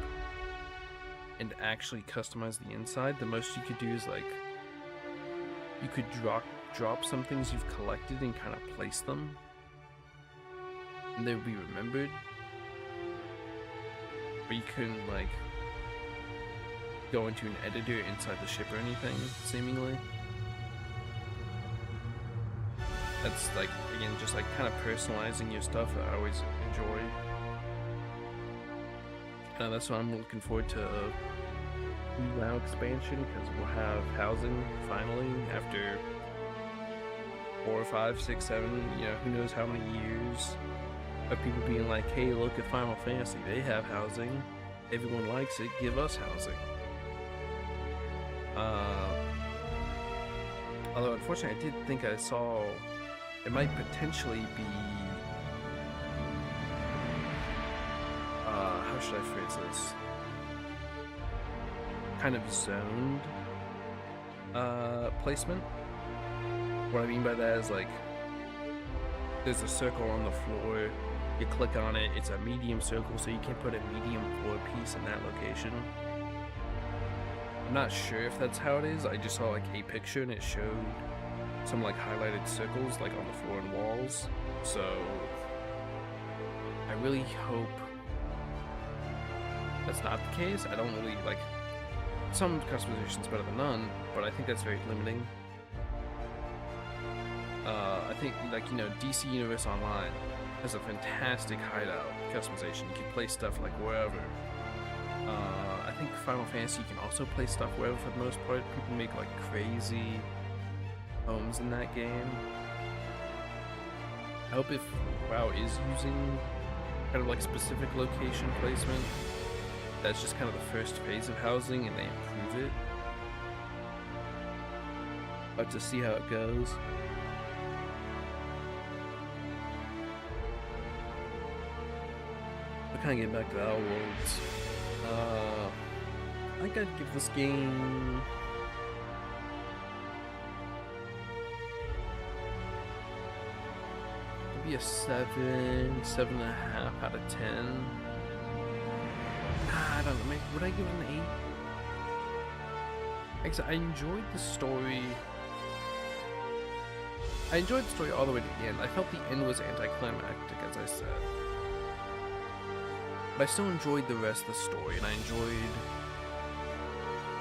and actually customize the inside. The most you could do is, like, you could drop some things you've collected and kind of place them, and they would be remembered. But you couldn't, like, go into an editor inside the ship or anything, seemingly. That's, like, again, just, like, kind of personalizing your stuff that I always enjoy. That's what I'm looking forward to, WoW expansion, because we'll have housing finally after 4, 5, 6, 7, you know, who knows how many years of people being like, hey, look at Final Fantasy, they have housing, everyone likes it, give us housing. Although unfortunately I did think I saw it might potentially be how should I phrase this? Kind of zoned placement. What I mean by that is, like, there's a circle on the floor, you click on it, it's a medium circle, so you can put a medium floor piece in that location. I'm not sure if that's how it is. I just saw, like, a picture and it showed some, like, highlighted circles, like, on the floor and walls. So I really hope that's not the case. I don't really, like, some customization's better than none, but I think that's very limiting. I think, like, you know, DC Universe Online has a fantastic hideout customization. You can place stuff, like, wherever. I think Final Fantasy, you can also place stuff wherever for the most part. People make, like, crazy homes in that game. I hope if WoW is using kind of, like, specific location placement, that's just kind of the first phase of housing and they improve it. But to see how it goes. We're kind of getting back to the Outer Worlds. I think I'd give this game maybe a 7.5 out of 10. I don't know, maybe, would I give it an Like I said, I enjoyed the story. I enjoyed the story all the way to the end. I felt the end was anticlimactic, as I said. But I still enjoyed the rest of the story, and I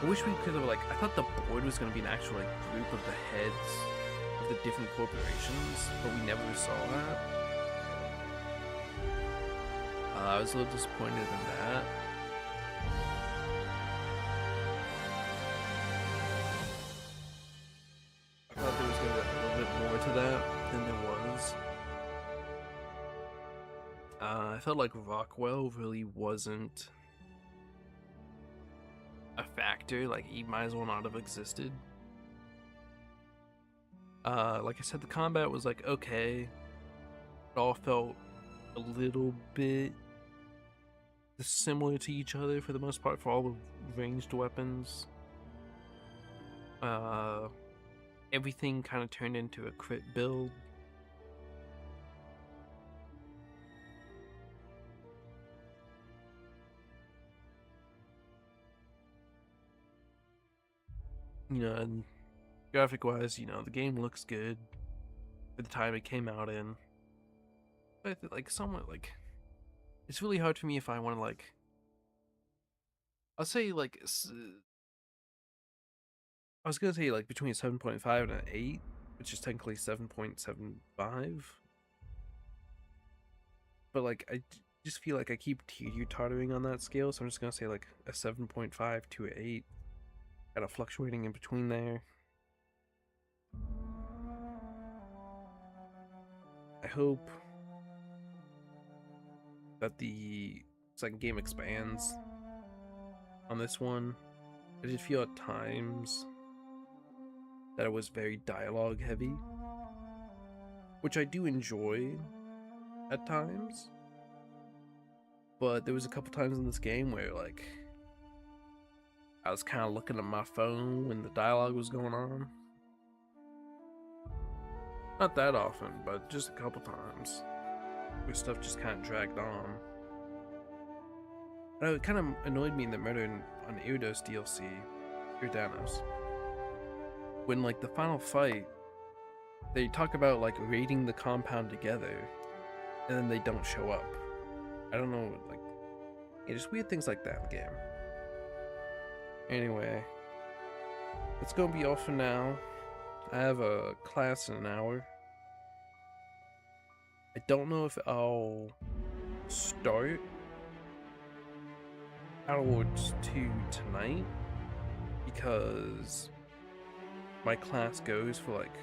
wish we could have, like, I thought the board was going to be an actual, like, group of the heads of the different corporations, but we never saw that. I was a little disappointed in that. I thought there was going to be a little bit more to that than there was. I felt like Rockwell really wasn't a factor, like he might as well not have existed. Like I said, the combat was like okay. It all felt a little bit similar to each other for the most part for all the ranged weapons. Everything kind of turned into a crit build. You know, and graphic-wise, you know, the game looks good for the time it came out in. But like, somewhat like, it's really hard for me if I want to like, I'll say like, I was gonna say like between a 7.5 and an 8, which is technically 7.75. But like, I just feel like I keep teeter-tottering on that scale, so I'm just gonna say like a 7.5 to an 8. Kind of fluctuating in between there. I hope that the second game expands on this one. I did feel at times that it was very dialogue heavy, which I do enjoy at times, but there was a couple times in this game where like I was kind of looking at my phone when the dialogue was going on. Not that often, but just a couple times where stuff just kind of dragged on. And it kind of annoyed me in the Murder on Erdos DLC, Erdanos, when like the final fight, they talk about like raiding the compound together, and then they don't show up. I don't know, like, yeah, just weird things like that in the game. Anyway, it's gonna be all for now. I have a class in an hour. I don't know if I'll start Outer Worlds 2 tonight, because my class goes for like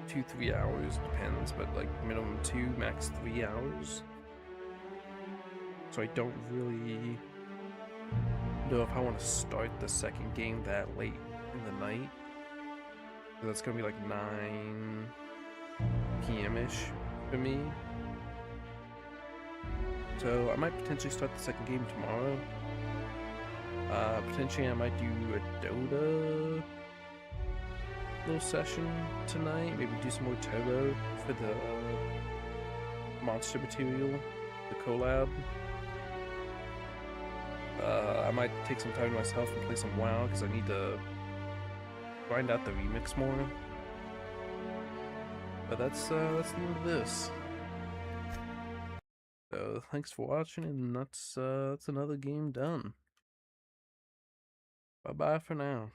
2-3 hours, depends, but like minimum 2, max 3 hours. So I don't really know if I want to start the second game that late in the night. So that's gonna be like 9 p.m.-ish for me. So I might potentially start the second game tomorrow. Potentially I might do a Dota little session tonight. Maybe do some more Turbo for the monster material, the collab. I might take some time to myself and play some WoW, because I need to grind out the remix more. But that's the end of this. So thanks for watching, and that's another game done. Bye bye for now.